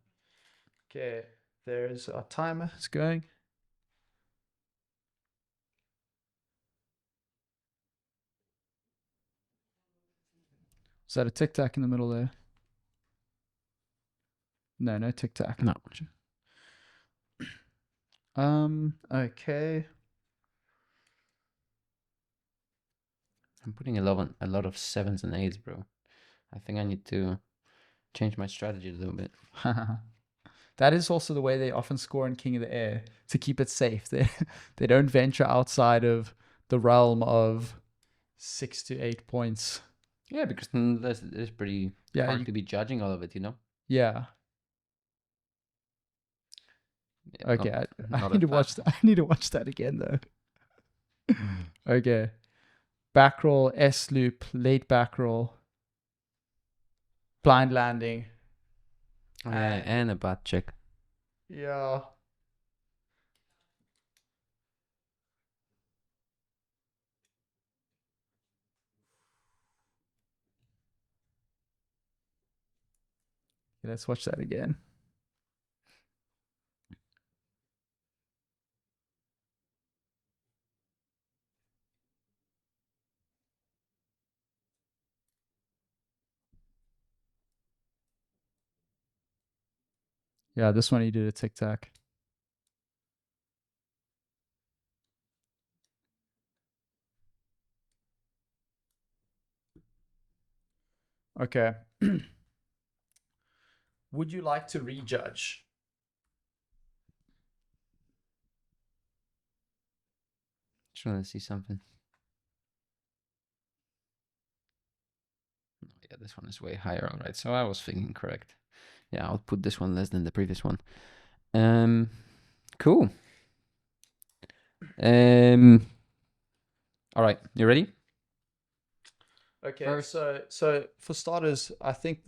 Okay, there's our timer. It's going. Is that a tic-tac in the middle there? No tic-tac. No. Okay. I'm putting a lot of 7s and 8s, bro. I think I need to change my strategy a little bit. That is also the way they often score in King of the Air, to keep it safe. They don't venture outside of the realm of 6 to 8 points. Yeah, because it's pretty hard to be judging all of it, you know? Yeah. Yeah, Okay, I not need to as watch bad. that. I need to watch that again though. Okay, back roll, S loop, late back roll, blind landing. Yeah, and a butt check. Yeah. Let's watch that again. Yeah, this one he did a tic tac. Okay. Would you like to rejudge? Trying to see something. Yeah, this one is way higher. All right, so I was thinking correct. Yeah, I'll put this one less than the previous one. Cool. All right, you ready? Okay, First- so for starters, I think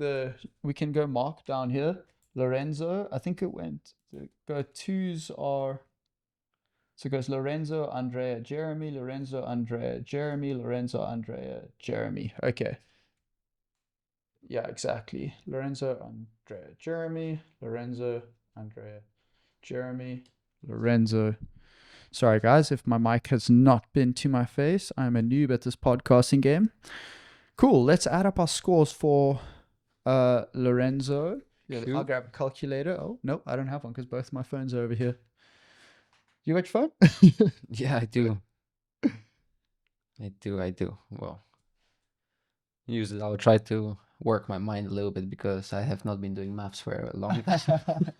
we can go mark down here. Lorenzo, I think it went. The go twos are. So it goes Lorenzo, Andrea, Jeremy, Lorenzo, Andrea, Jeremy, Lorenzo, Andrea, Jeremy. Okay. Yeah, exactly. Lorenzo, Andrea, Jeremy, Lorenzo, Andrea, Jeremy, Lorenzo. Sorry, guys, if my mic has not been to my face. I'm a noob at this podcasting game. Cool. Let's add up our scores for Lorenzo. Yeah, Cool. I'll grab a calculator. Oh, no, I don't have one because both my phones are over here. You got your phone? Yeah, I do. I do. Well, usually I'll try to work my mind a little bit because I have not been doing maths for a long time.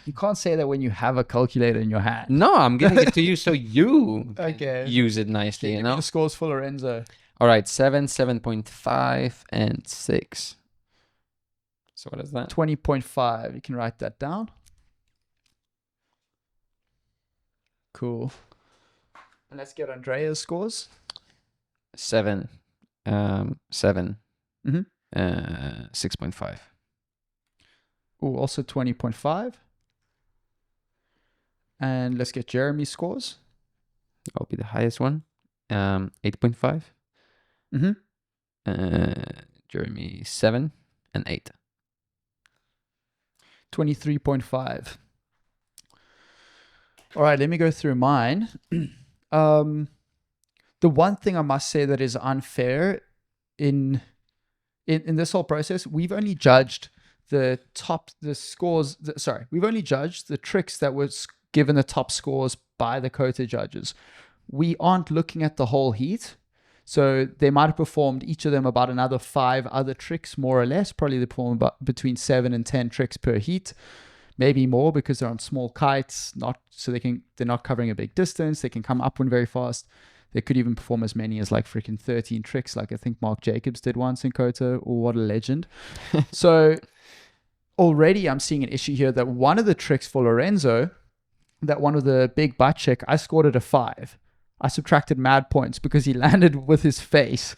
You can't say that when you have a calculator in your hand. No, I'm giving it to you so you can Okay. use it nicely, Okay, you give me know? the scores for Lorenzo. All right, 7, 7.5, and 6. So what is that? 20.5. You can write that down. Cool. And let's get Andrea's scores. 7, 7, Mhm. 6.5. Oh, also 20.5. And let's get Jeremy's scores. That'll be the highest one. 8.5. Mm-hmm. Jeremy 7 and 8. 23.5. All right, let me go through mine. The one thing I must say that is unfair in this whole process, we've only judged we've only judged the tricks that was given the top scores by the quota judges. We aren't looking at the whole heat. So they might have performed each of them about another 5 other tricks, more or less. Probably they perform about between 7 and 10 tricks per heat, maybe more because they're on small kites. They're not covering a big distance. They can come upwind very fast. They could even perform as many as like freaking 13 tricks, like I think Mark Jacobs did once in Kota. Oh, what a legend! So already I'm seeing an issue here that one of the tricks for Lorenzo, that one of the big butt check, I scored it a 5. I subtracted mad points because he landed with his face.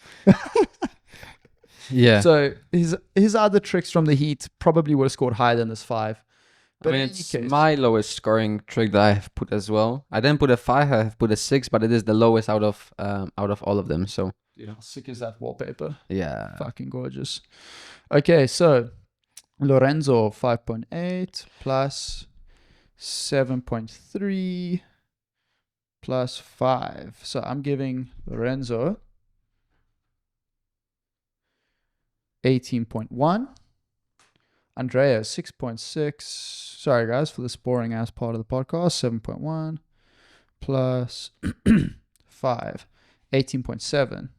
Yeah. So his other tricks from the heat probably would have scored higher than this 5. I mean, it's my lowest scoring trick that I have put as well. I didn't put a 5, I have put a 6, but it is the lowest out of all of them. So Dude, how sick is that wallpaper? yeah. Fucking gorgeous. Okay, so Lorenzo 5.8 plus 7.3 plus 5. So I'm giving Lorenzo 18.1. Andrea 6.6. Sorry guys for this boring ass part of the podcast. 7.1 plus 5. 18.7.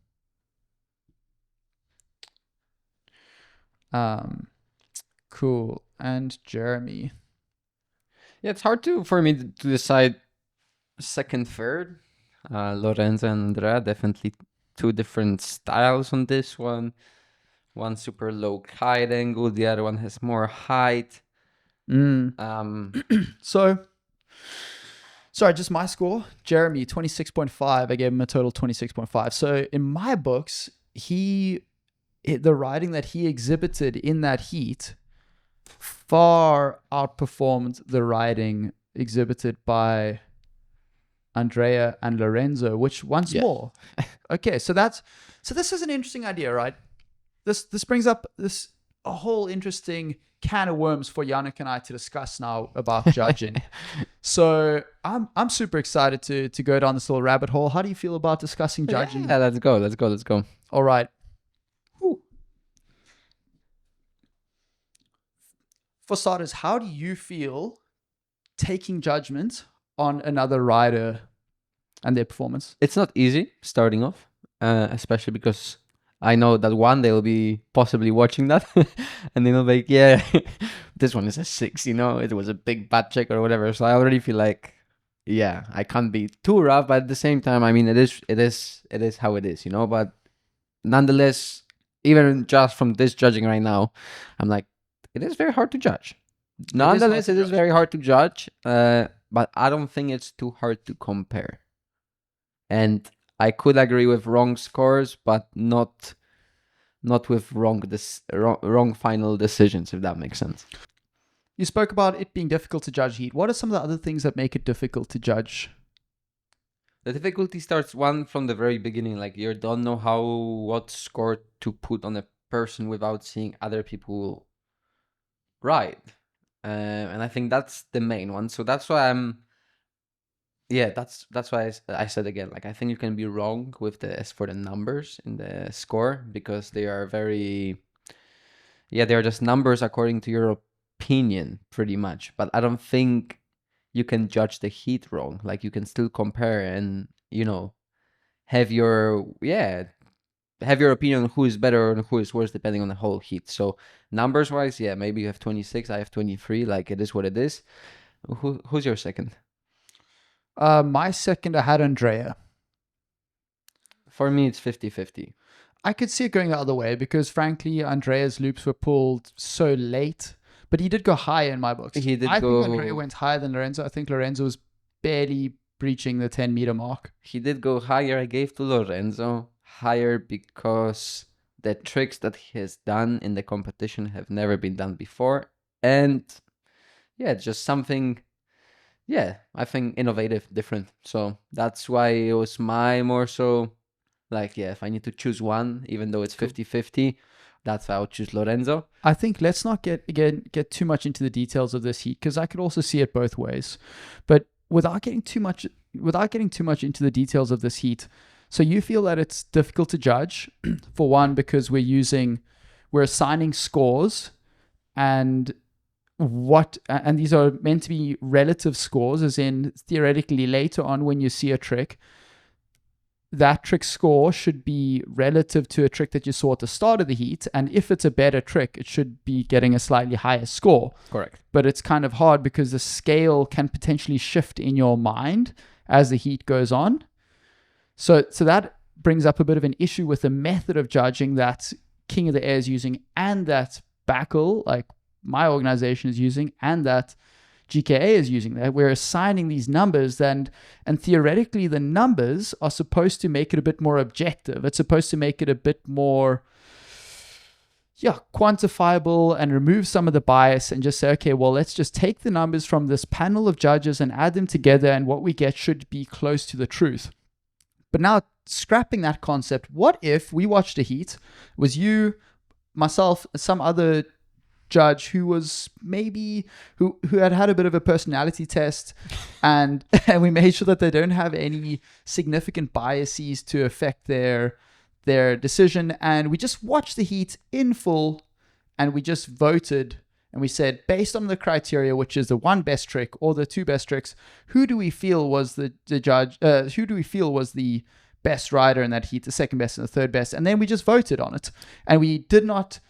Cool. And Jeremy. Yeah, it's hard for me to decide second, third. Lorenzo and Andrea, definitely 2 different styles on this one. One super low kite angle, the other one has more height. So, sorry, just my score. Jeremy, 26.5. I gave him a total 26.5. So in my books, the riding that he exhibited in that heat far outperformed the riding exhibited by Andrea and Lorenzo, which once more. Okay, so this is an interesting idea, right? This brings up a whole interesting can of worms for Janek and I to discuss now about judging. So I'm super excited to go down this little rabbit hole. How do you feel about discussing judging? Yeah, let's go. All right. Whew. For starters, how do you feel taking judgment on another rider and their performance? It's not easy starting off, especially because I know that one day they'll be possibly watching that and they'll be like, yeah, this one is a 6, it was a big bad check or whatever. So I already feel like, yeah, I can't be too rough, but at the same time, I mean, it is how it is, but nonetheless, even just from this judging right now, I'm like, it is very hard to judge. Nonetheless, it is very hard to judge, but I don't think it's too hard to compare. And I could agree with wrong scores, but not with wrong final decisions, if that makes sense. You spoke about it being difficult to judge heat. What are some of the other things that make it difficult to judge? The difficulty starts from the very beginning. Like, you don't know what score to put on a person without seeing other people ride. And I think that's the main one. So that's why that's why I said again, like, I think you can be wrong with for the numbers in the score, because they are they are just numbers according to your opinion, pretty much. But I don't think you can judge the heat wrong. Like, you can still compare and, have your opinion on who is better and who is worse, depending on the whole heat. So numbers wise, maybe you have 26, I have 23, like, it is what it is. Who's your second? My second, I had Andrea. For me, it's 50-50. I could see it going the other way because, frankly, Andrea's loops were pulled so late, but he did go higher in my books. I think Andrea went higher than Lorenzo. I think Lorenzo was barely breaching the 10-meter mark. He did go higher. I gave to Lorenzo higher because the tricks that he has done in the competition have never been done before. And just something, I think innovative, different. So that's why it was my more so like, if I need to choose one, even though it's 50-50, that's why I would choose Lorenzo. I think let's not get too much into the details of this heat, because I could also see it both ways. But without getting too much into the details of this heat, so you feel that it's difficult to judge, for one, because we're assigning scores, and these are meant to be relative scores, as in theoretically later on when you see a trick, that trick score should be relative to a trick that you saw at the start of the heat. And if it's a better trick, it should be getting a slightly higher score. Correct. But it's kind of hard because the scale can potentially shift in your mind as the heat goes on. So that brings up a bit of an issue with the method of judging that King of the Air is using, and that Backle, like my organization, is using, and that GKA is using. That we're assigning these numbers, and theoretically the numbers are supposed to make it a bit more objective. It's supposed to make it a bit more quantifiable and remove some of the bias and just say, okay, well, let's just take the numbers from this panel of judges and add them together, and what we get should be close to the truth. But now, scrapping that concept, what if we watched a heat, it was you, myself, some other judge who was maybe who had a bit of a personality test, and we made sure that they don't have any significant biases to affect their decision, and we just watched the heat in full, and we just voted, and we said, based on the criteria, which is the one best trick or the two best tricks, who do we feel was the judge? Who do we feel was the best rider in that heat, the second best and the third best? And then we just voted on it, and we did not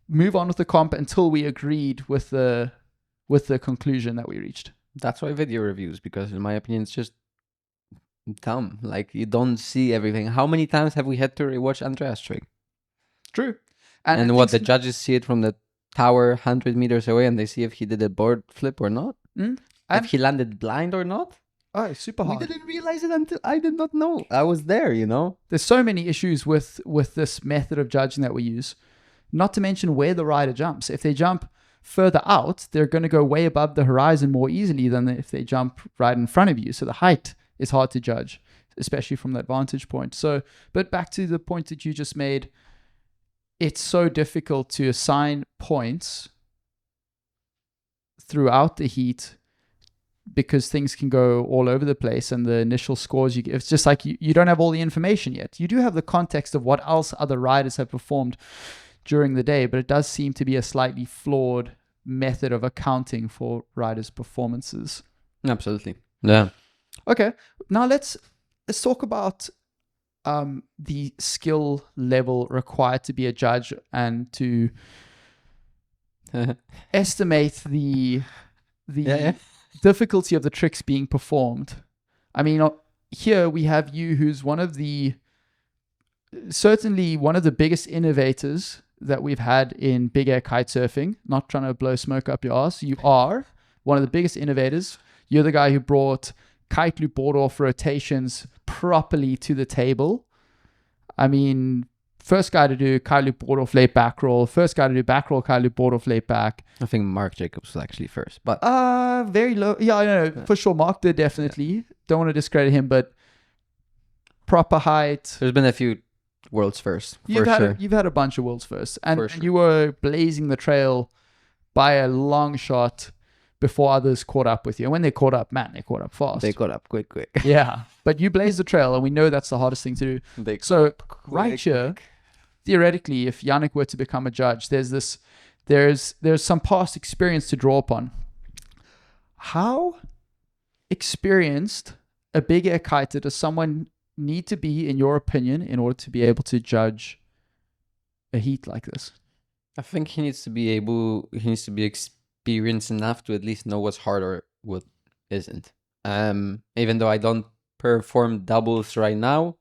move on with the comp until we agreed with the conclusion that we reached. That's why video reviews, because in my opinion, it's just dumb. Like, you don't see everything. How many times have we had to rewatch Andreas trick? True. And what, the judges see it from the tower 100 meters away and they see if he did a board flip or not. And If he landed blind or not. oh, super We hard. didn't realize it until I did not know. I was there, you know? There's so many issues with this method of judging that we use. Not to mention where the rider jumps. If they jump further out, they're going to go way above the horizon more easily than if they jump right in front of you. So the height is hard to judge, especially from that vantage point. So, but back to the point that you just made, it's so difficult to assign points throughout the heat because things can go all over the place, and the initial scores you get, it's just like you don't have all the information yet. You do have the context of what else other riders have performed during the day, but it does seem to be a slightly flawed method of accounting for riders' performances. Absolutely. Yeah. Okay, now let's talk about the skill level required to be a judge and to estimate the difficulty of the tricks being performed. I mean, here we have you, who's certainly one of the biggest innovators that we've had in big air kite surfing. Not trying to blow smoke up your ass. You are one of the biggest innovators. You're the guy who brought kite loop board off rotations properly to the table. I mean, first guy to do kite loop board off late back roll. First guy to do back roll kite loop board off late back. I think Mark Jacobs was actually first, but very low. Yeah, I know for sure. Mark did definitely. Don't want to discredit him, but proper height. There's been a few world's first. You've had a bunch of world's firsts, and you were blazing the trail by a long shot before others caught up with you. And when they caught up, man, they caught up fast. They caught up quick. Yeah, but you blazed the trail, and we know that's the hardest thing to do. So right here, theoretically, if Janek were to become a judge, there's some past experience to draw upon. How experienced a big air kiter does someone need to be, in your opinion, in order to be able to judge a heat like this? I think he needs to be experienced enough to at least know what's hard or what isn't. Even though I don't perform doubles right now,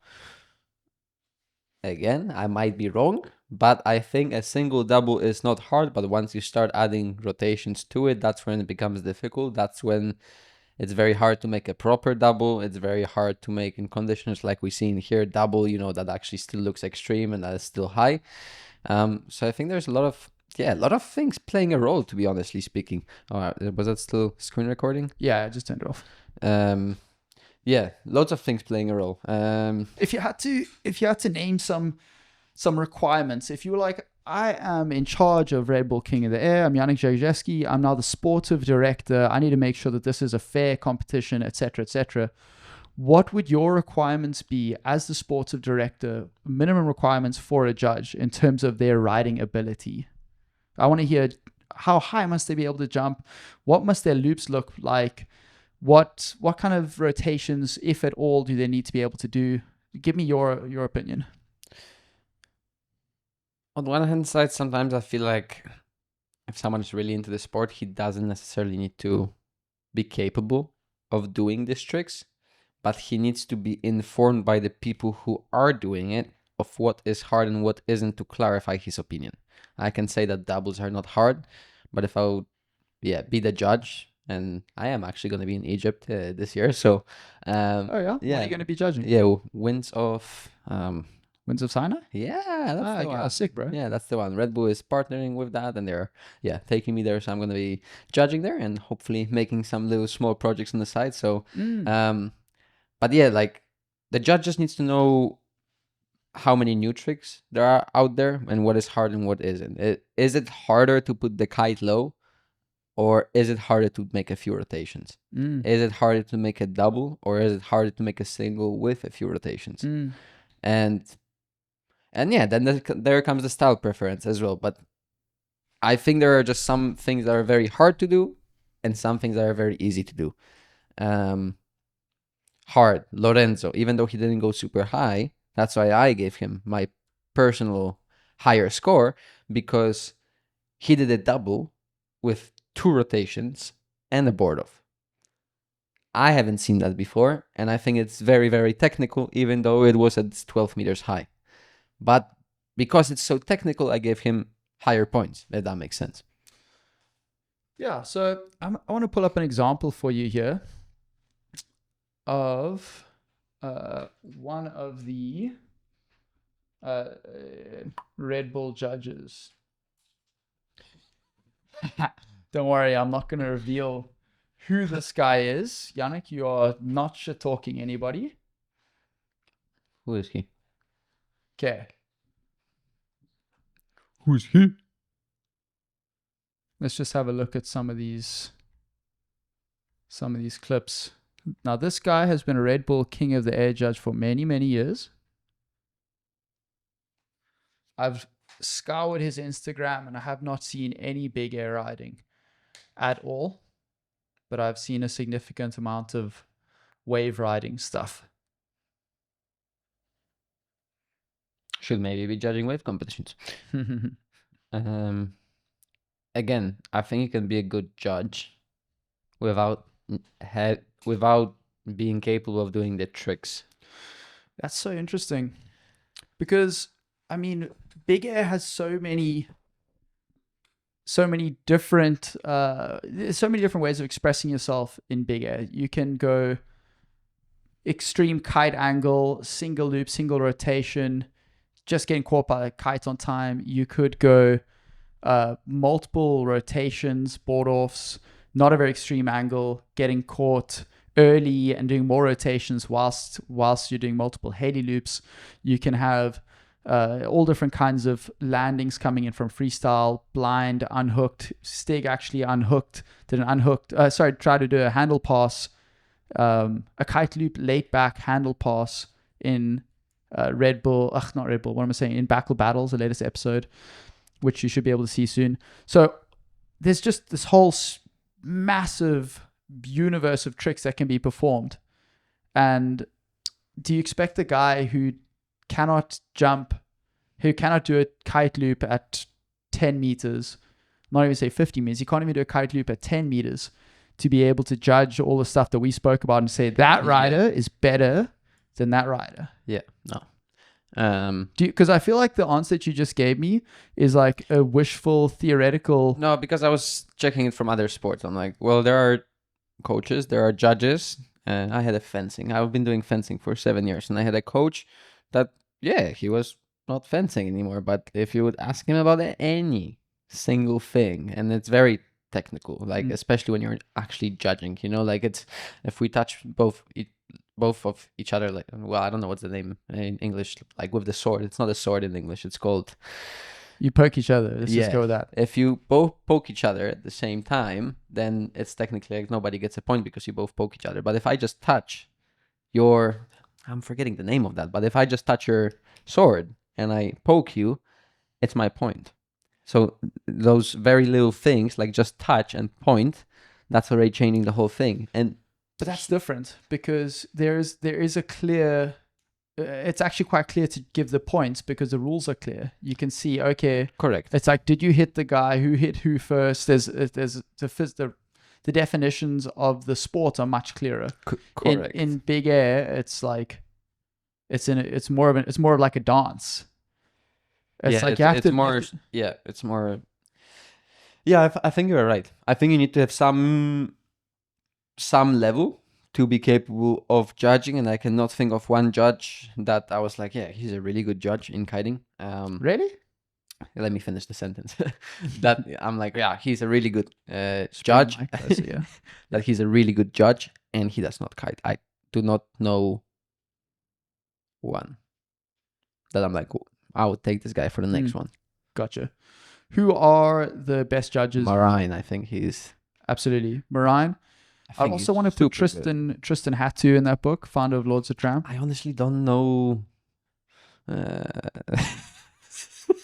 again, I might be wrong, but I think a single double is not hard, but once you start adding rotations to it, that's when it becomes difficult. That's when it's very hard to make a proper double. It's very hard to make in conditions like we see in here, double, that actually still looks extreme and that is still high. So I think there's a lot of things playing a role, to be honestly speaking. Was that still screen recording? Yeah, I just turned it off. Loads of things playing a role. If you had to name some requirements, if you were like, I am in charge of Red Bull King of the Air, I'm Janek Grzegorzewski, I'm now the sportive director, I need to make sure that this is a fair competition, etc., etc. What would your requirements be as the sportive director, minimum requirements for a judge in terms of their riding ability? I want to hear, how high must they be able to jump? What must their loops look like? What kind of rotations, if at all, do they need to be able to do? Give me your opinion. On one hand side, sometimes I feel like if someone is really into the sport, he doesn't necessarily need to be capable of doing these tricks, but he needs to be informed by the people who are doing it of what is hard and what isn't, to clarify his opinion. I can say that doubles are not hard, but if I would be the judge, and I am actually going to be in Egypt this year, so What are you going to be judging? Winds of Sinai? Yeah, that's the one. Sick, bro. Yeah, that's the one. Red Bull is partnering with that, and they're taking me there, so I'm going to be judging there and hopefully making some little small projects on the side. So but like the judge just needs to know how many new tricks there are out there and what is hard and what isn't. Is it harder to put the kite low, or is it harder to make a few rotations? Is it harder to make a double, or is it harder to make a single with a few rotations? And then there comes the style preference as well. But I think there are just some things that are very hard to do and some things that are very easy to do. Hard, Lorenzo, even though he didn't go super high, that's why I gave him my personal higher score, because he did a double with 2 rotations and a board off. I haven't seen that before, and I think it's very, very technical, even though it was at 12 meters high. But because it's so technical, I gave him higher points, if that makes sense. Yeah, so I want to pull up an example for you here of one of the Red Bull judges. Don't worry, I'm not going to reveal who this guy is. Janek, you are not shit-talking anybody. Who is he? Okay. Who's he? Let's just have a look at some of these clips. Now, this guy has been a Red Bull King of the Air judge for many, many years. I've scoured his Instagram and I have not seen any big air riding at all, but I've seen a significant amount of wave riding stuff. Should maybe be judging wave competitions. Again, I think you can be a good judge without being capable of doing the tricks. That's so interesting, because I mean, big air has so many different ways of expressing yourself in big air. You can go extreme kite angle, single loop, single rotation, just getting caught by a kite on time. You could go multiple rotations, board offs, not a very extreme angle, getting caught early and doing more rotations whilst you're doing multiple Haley loops. You can have all different kinds of landings coming in from freestyle, blind, unhooked. Stig actually tried to do a handle pass, a kite loop late back handle pass in in Backle Battles, the latest episode, which you should be able to see soon. So there's just this whole massive universe of tricks that can be performed. And do you expect a guy who cannot do a kite loop at 10 meters, not even say 50 meters, he can't even do a kite loop at 10 meters, to be able to judge all the stuff that we spoke about and say that rider is better than that rider? Yeah, no. Because I feel like the answer that you just gave me is like a wishful theoretical. No, because I was checking it from other sports. I'm like, well, there are coaches, there are judges. I had a fencing. I've been doing fencing for 7 years, and I had a coach that, he was not fencing anymore. But if you would ask him about any single thing, and it's very technical, like especially when you're actually judging, like it's, if we touch both of each other, like, well, I don't know what's the name in English, like with the sword. It's not a sword in English. It's called... You poke each other. Let's just go with that. If you both poke each other at the same time, then it's technically like nobody gets a point because you both poke each other. But if I just touch your... I'm forgetting the name of that. But if I just touch your sword and I poke you, it's my point. So those very little things, like just touch and point, that's already changing the whole thing. But that's different, because there is a clear... it's actually quite clear to give the points because the rules are clear. You can see, okay, correct. It's like, did you hit the guy who hit who first? There's the definitions of the sport are much clearer. Correct. In big air, it's like it's more of like a dance. It's like it's more. Yeah, I think you're right. I think you need to have some level to be capable of judging, and I cannot think of one judge that I was like, he's a really good judge in kiting. Really? Let me finish the sentence. That I'm like, he's a really good judge. That he's a really good judge, and he does not kite. I do not know one that I'm like, I would take this guy for the next one. Gotcha. Who are the best judges? Marine, I think he's... Absolutely. Marine. I also want to put Tristan Hattu in that book, founder of Lords of Tram. I honestly don't know.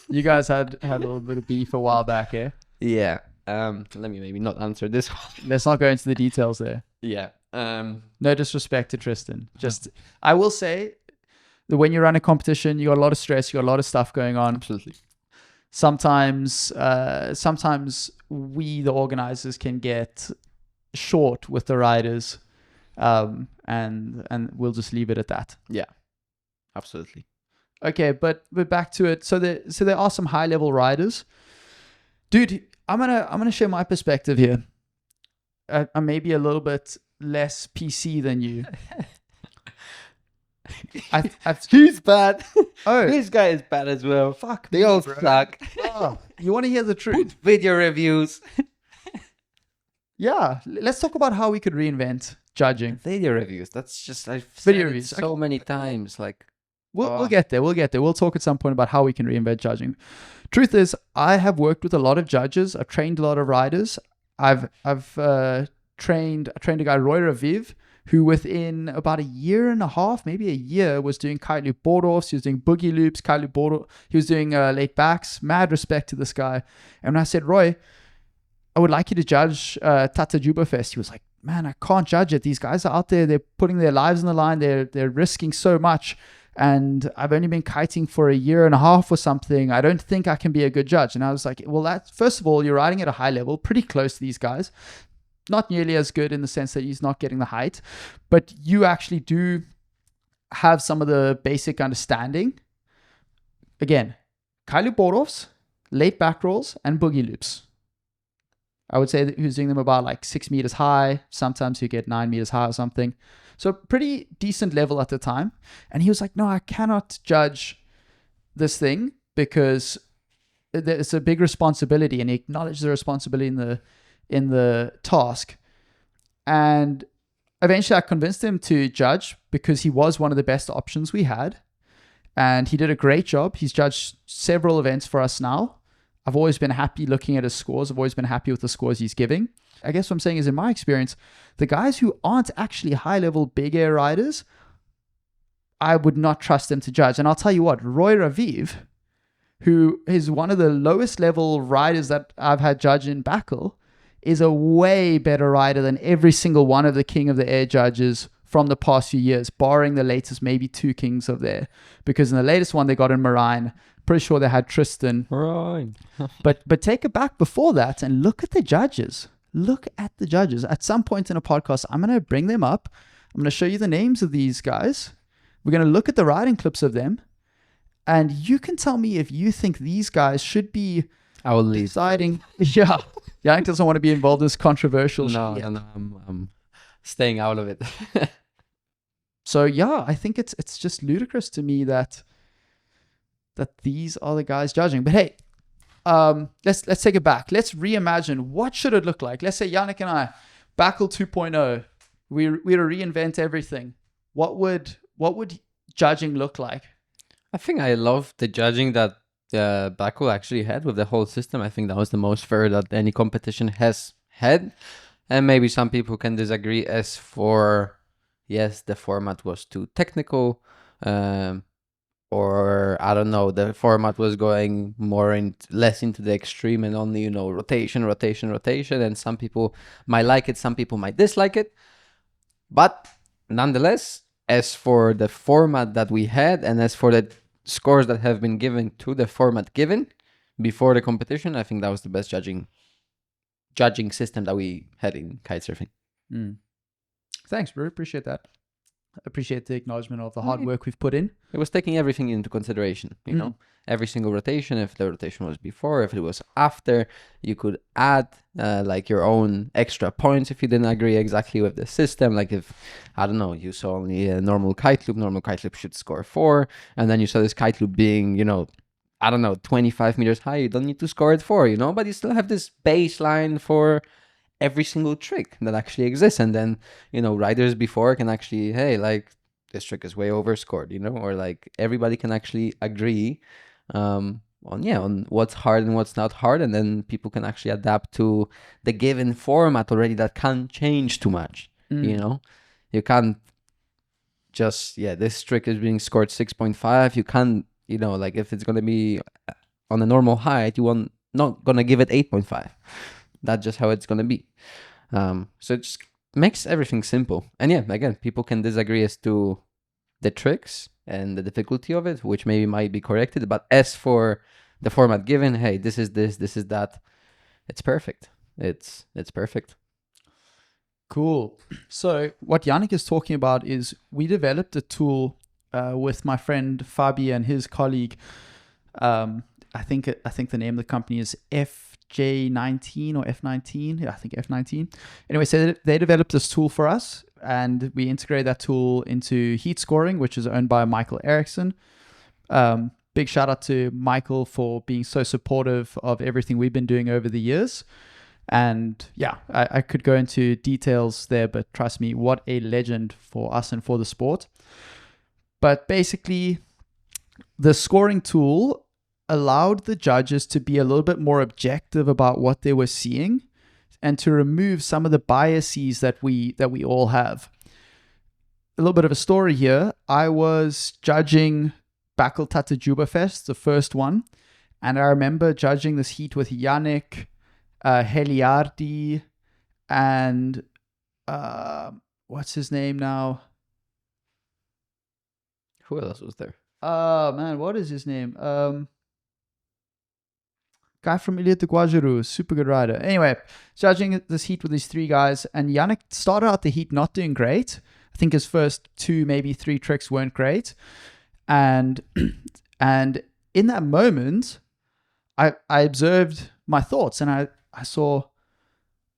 You guys had a little bit of beef a while back, eh? Yeah. Let me maybe not answer this one. Let's not go into the details there. Yeah. No disrespect to Tristan. Just, I will say that when you run a competition, you got a lot of stress, you got a lot of stuff going on. Absolutely. Sometimes we, the organizers, can get short with the riders, and we'll just leave it at that. Yeah, absolutely. Okay, but back to it. So there are some high level riders. Dude, I'm gonna share my perspective here. I'm maybe a little bit less PC than you. He's bad. Oh, This guy is bad as well. fuck. They all suck. Oh, you want to hear the truth? Video reviews. Yeah. Let's talk about how we could reinvent judging. Video reviews. That's just I've said Video it reviews. so many times. Like We'll get there. We'll get there. We'll talk at some point about how we can reinvent judging. Truth is, I have worked with a lot of judges. I've trained a lot of riders. I've trained a guy, Roy Raviv, who within about a year and a half, maybe a year, was doing kite loop board offs. He was doing boogie loops, kite loop board. He was doing late backs. Mad respect to this guy. And when I said, Roy, I would like you to judge Tata Juba Fest, he was like, man, I can't judge it. These guys are out there. They're putting their lives on the line. They're risking so much. And I've only been kiting for a year and a half or something. I don't think I can be a good judge. And I was like, well, first of all, you're riding at a high level, pretty close to these guys. Not nearly as good in the sense that he's not getting the height, but you actually do have some of the basic understanding. Again, kite loop board offs, late back rolls, and boogie loops. I would say that he was doing them about like 6 meters high. Sometimes you get 9 meters high or something. So pretty decent level at the time. And he was like, no, I cannot judge this thing because it's a big responsibility. And he acknowledged the responsibility in the task. And eventually I convinced him to judge because he was one of the best options we had. And he did a great job. He's judged several events for us now. I've always been happy looking at his scores. I've always been happy with the scores he's giving. I guess what I'm saying is, in my experience, the guys who aren't actually high-level big air riders, I would not trust them to judge. And I'll tell you what, Roy Raviv, who is one of the lowest level riders that I've had judge in Backle, is a way better rider than every single one of the King of the Air judges from the past few years, barring the latest maybe 2 Kings of the Air. Because in the latest one they got in Marine, pretty sure they had Tristan. Right. But take it back before that and look at the judges. Look at the judges. At some point in a podcast, I'm going to bring them up. I'm going to show you the names of these guys. We're going to look at the riding clips of them. And you can tell me if you think these guys should be I will leave. deciding. Yeah. Janek doesn't want to be involved in this controversial shit. No, I'm staying out of it. So yeah, I think it's just ludicrous to me that these are the guys judging. But hey, let's take it back. Let's reimagine what should it look like. Let's say Janek and I, Backle 2.0, we're to reinvent everything. What would judging look like? I think I love the judging that Backle actually had with the whole system. I think that was the most fair that any competition has had. And maybe some people can disagree as for, yes, the format was too technical, or I don't know, the format was going less into the extreme and only, rotation. And some people might like it, some people might dislike it. But nonetheless, as for the format that we had and as for the scores that have been given to the format given before the competition, I think that was the best judging system that we had in kitesurfing. Thanks, bro. Appreciate that. Appreciate the acknowledgement of the hard work we've put in. It was taking everything into consideration, you know, every single rotation. If the rotation was before, if it was after, you could add like your own extra points if you didn't agree exactly with the system. Like if, I don't know, you saw only a normal kite loop should score 4. And then you saw this kite loop being, 25 meters high. You don't need to score it 4, but you still have this baseline for every single trick that actually exists. And then, riders before can actually, hey, like this trick is way overscored, or like everybody can actually agree on what's hard and what's not hard. And then people can actually adapt to the given format already that can't change too much. You can't just, this trick is being scored 6.5. You can't, like if it's going to be on a normal height, not going to give it 8.5. That's just how it's going to be. So it just makes everything simple. And again, people can disagree as to the tricks and the difficulty of it, which maybe might be corrected. But as for the format given, hey, this is that, it's perfect. It's perfect. Cool. So what Janek is talking about is we developed a tool with my friend Fabi and his colleague. I think the name of the company is J19 or F19. Yeah, I think F19. Anyway, so they developed this tool for us, and we integrate that tool into heat scoring, which is owned by Michael Erickson. Big shout out to Michael for being so supportive of everything we've been doing over the years. And yeah, I could go into details there, but trust me, what a legend for us and for the sport. But basically, the scoring tool allowed the judges to be a little bit more objective about what they were seeing and to remove some of the biases that we all have. A little bit of a story here. I was judging Bakkel Tatajuba Fest, the first one, and I remember judging this heat with Janek Grzegorzewski and what's his name now? Who else was there? Man, what is his name? Guy from Iliad de Guajarú, super good rider. Anyway, judging this heat with these three guys, and Janek started out the heat not doing great. I think his first 2, maybe 3 tricks weren't great. And in that moment, I observed my thoughts, and I saw,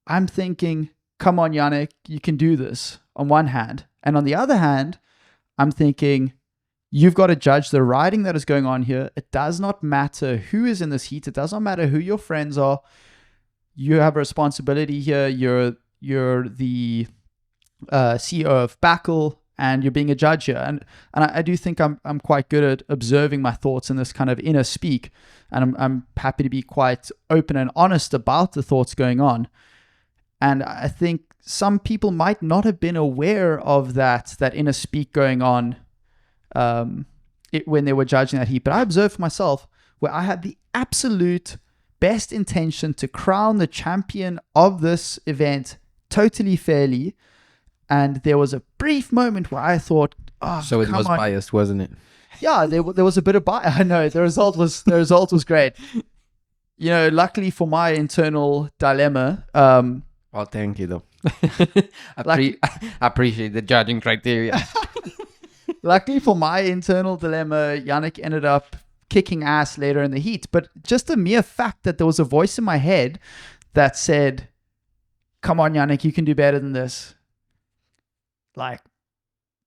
I'm thinking, come on, Janek, you can do this on one hand. And on the other hand, I'm thinking, you've got to judge the riding that is going on here. It does not matter who is in this heat. It does not matter who your friends are. You have a responsibility here. You're the CEO of Bakkel, and you're being a judge here. And I do think I'm quite good at observing my thoughts in this kind of inner speak. And I'm happy to be quite open and honest about the thoughts going on. And I think some people might not have been aware of that inner speak going on when they were judging that heat. But I observed for myself where I had the absolute best intention to crown the champion of this event totally fairly. And there was a brief moment where I thought, oh, so it was biased, wasn't it? Yeah, there was a bit of bias. I know the result was great. You know, luckily for my internal dilemma. Oh, thank you though. I appreciate the judging criteria. Luckily for my internal dilemma, Janek ended up kicking ass later in the heat. But just the mere fact that there was a voice in my head that said, come on, Janek, you can do better than this. Like,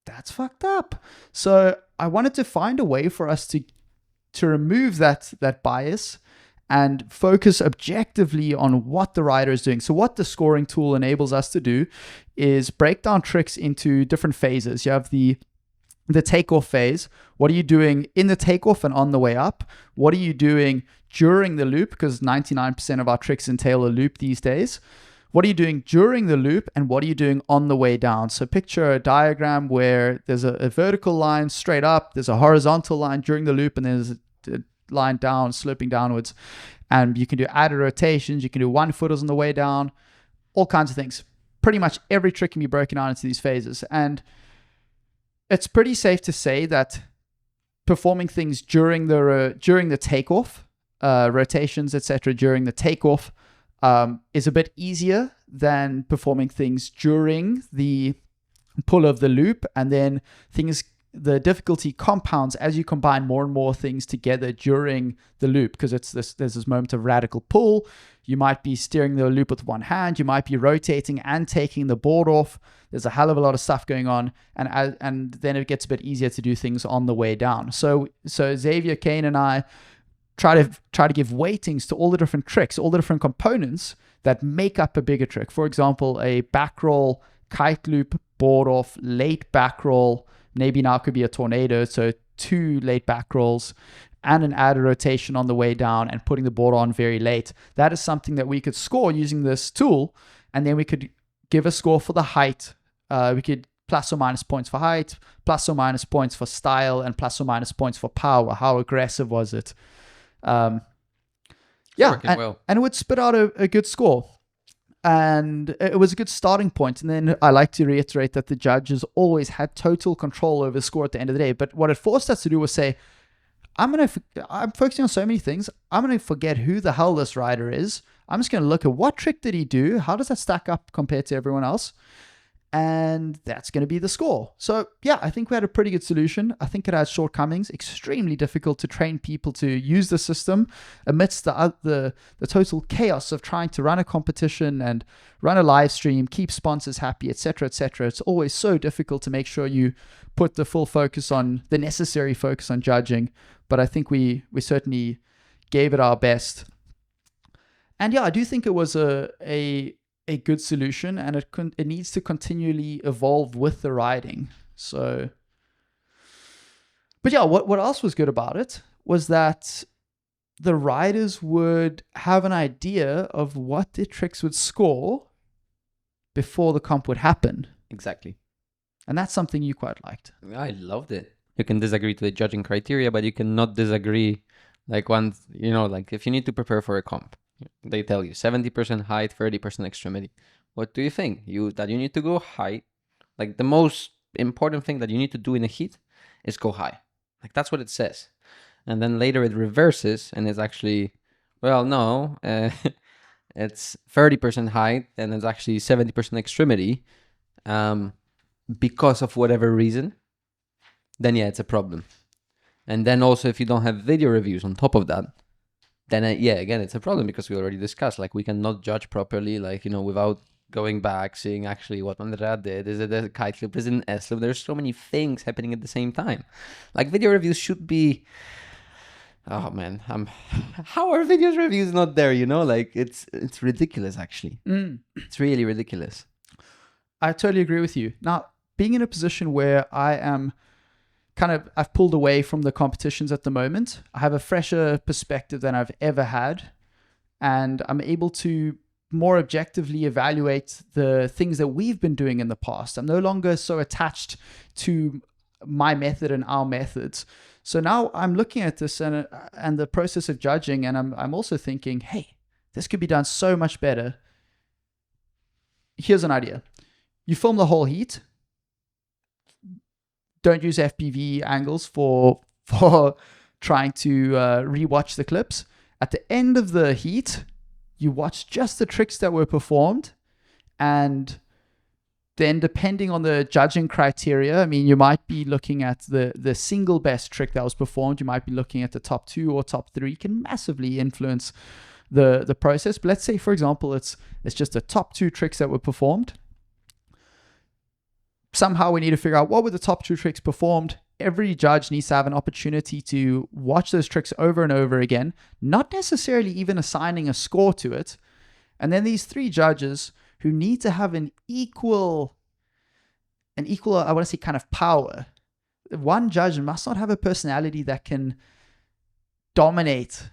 that's fucked up. So I wanted to find a way for us to remove that bias and focus objectively on what the rider is doing. So what the scoring tool enables us to do is break down tricks into different phases. You have the takeoff phase. What are you doing in the takeoff and on the way up? What are you doing during the loop? Because 99% of our tricks entail a loop these days. What are you doing during the loop, and what are you doing on the way down? So picture a diagram where there's a vertical line straight up, there's a horizontal line during the loop, and there's a line down, sloping downwards. And you can do added rotations, you can do 1-footers on the way down, all kinds of things. Pretty much every trick can be broken down into these phases. And it's pretty safe to say that performing things during the takeoff, rotations, etc., during the takeoff, is a bit easier than performing things during the pull of the loop, and then the difficulty compounds as you combine more and more things together during the loop, because there's this moment of radical pull. You might be steering the loop with one hand, you might be rotating and taking the board off. There's a hell of a lot of stuff going on, and then it gets a bit easier to do things on the way down. So Xavier, Kane, and I try to give weightings to all the different tricks, all the different components that make up a bigger trick. For example, a back roll, kite loop, board off, late back roll, maybe now it could be a tornado, so 2 late back rolls, and an added rotation on the way down, and putting the board on very late. That is something that we could score using this tool, and then we could give a score for the height. We could plus or minus points for height, plus or minus points for style, and plus or minus points for power. How aggressive was it? And it would spit out a good score, and it was a good starting point. And then I like to reiterate that the judges always had total control over the score at the end of the day. But what it forced us to do was say, I'm focusing on so many things. I'm going to forget who the hell this rider is. I'm just going to look at what trick did he do? How does that stack up compared to everyone else? and that's going to be the score. So yeah, I think we had a pretty good solution. I think it had shortcomings, extremely difficult to train people to use the system amidst the total chaos of trying to run a competition and run a live stream, keep sponsors happy, etc., etc. It's always so difficult to make sure you put the full focus on the necessary focus on judging. But I think we certainly gave it our best. And yeah, I do think it was a good solution, and it needs to continually evolve with the riding. So, but yeah, what else was good about it was that the riders would have an idea of what their tricks would score before the comp would happen. Exactly. And that's something you quite liked. I loved it. You can disagree to the judging criteria, but you cannot disagree. Like once, like if you need to prepare for a comp, they tell you 70% height, 30% extremity. What do you think? That you need to go high. Like the most important thing that you need to do in a heat is go high. Like that's what it says. And then later it reverses and it's actually, well, no, it's 30% height and it's actually 70% extremity because of whatever reason. Then yeah, it's a problem. And then also if you don't have video reviews on top of that, then again, it's a problem because we already discussed, like we cannot judge properly, like, without going back, seeing actually what Andrea did. Is it a kite loop? Is it an S loop? There's so many things happening at the same time. Like video reviews should be, oh man, how are video reviews not there? Like it's ridiculous actually. It's really ridiculous. I totally agree with you. Now, being in a position where I am I've pulled away from the competitions at the moment. I have a fresher perspective than I've ever had, and I'm able to more objectively evaluate the things that we've been doing in the past. I'm no longer so attached to my method and our methods. So now I'm looking at this and the process of judging, and I'm also thinking, hey, this could be done so much better. Here's an idea. You film the whole heat. Don't use FPV angles for trying to rewatch the clips. At the end of the heat, you watch just the tricks that were performed, and then depending on the judging criteria, I mean, you might be looking at the single best trick that was performed. You might be looking at the top 2 or top 3. Can massively influence the process. But let's say, for example, it's just the top 2 tricks that were performed. Somehow we need to figure out what were the top 2 tricks performed. Every judge needs to have an opportunity to watch those tricks over and over again, not necessarily even assigning a score to it. And then these 3 judges who need to have an equal, I want to say, kind of power. One judge must not have a personality that can dominate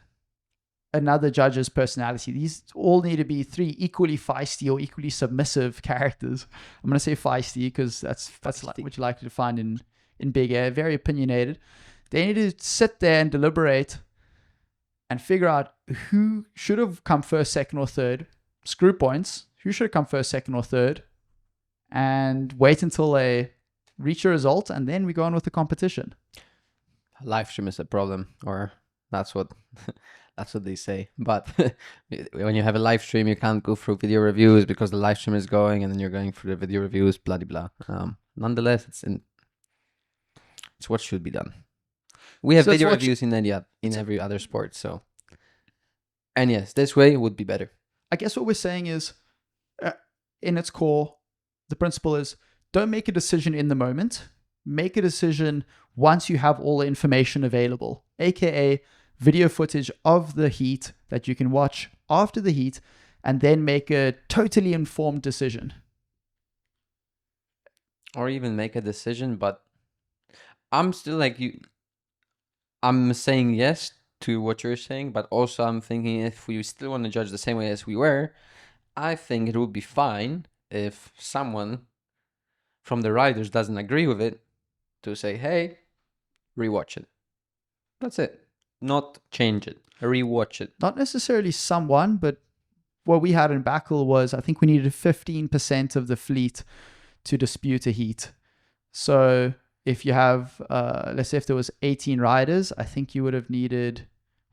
another judge's personality. These all need to be 3 equally feisty or equally submissive characters. I'm going to say feisty because that's like what you like to find in big air. Very opinionated. They need to sit there and deliberate and figure out who should have come first, second, or third. Screw points. Who should have come first, second, or third, and wait until they reach a result, and then we go on with the competition. Live stream is a problem, or that's what they say. But when you have a live stream, you can't go through video reviews because the live stream is going, and then you're going through the video reviews, blah blah blah. Nonetheless, it's what should be done. We have video reviews in every other sport, so. And yes, this way would be better. I guess what we're saying is, in its core, the principle is don't make a decision in the moment. Make a decision once you have all the information available, aka video footage of the heat that you can watch after the heat, and then make a totally informed decision. Or even make a decision, but I'm still like you. I'm saying yes to what you're saying, but also I'm thinking if we still want to judge the same way as we were, I think it would be fine if someone from the riders doesn't agree with it to say, hey, rewatch it. That's it. Not change it. Rewatch it. Not necessarily someone, but what we had in Backle was I think we needed 15% of the fleet to dispute a heat. So if you have, let's say if there was 18 riders, I think you would have needed,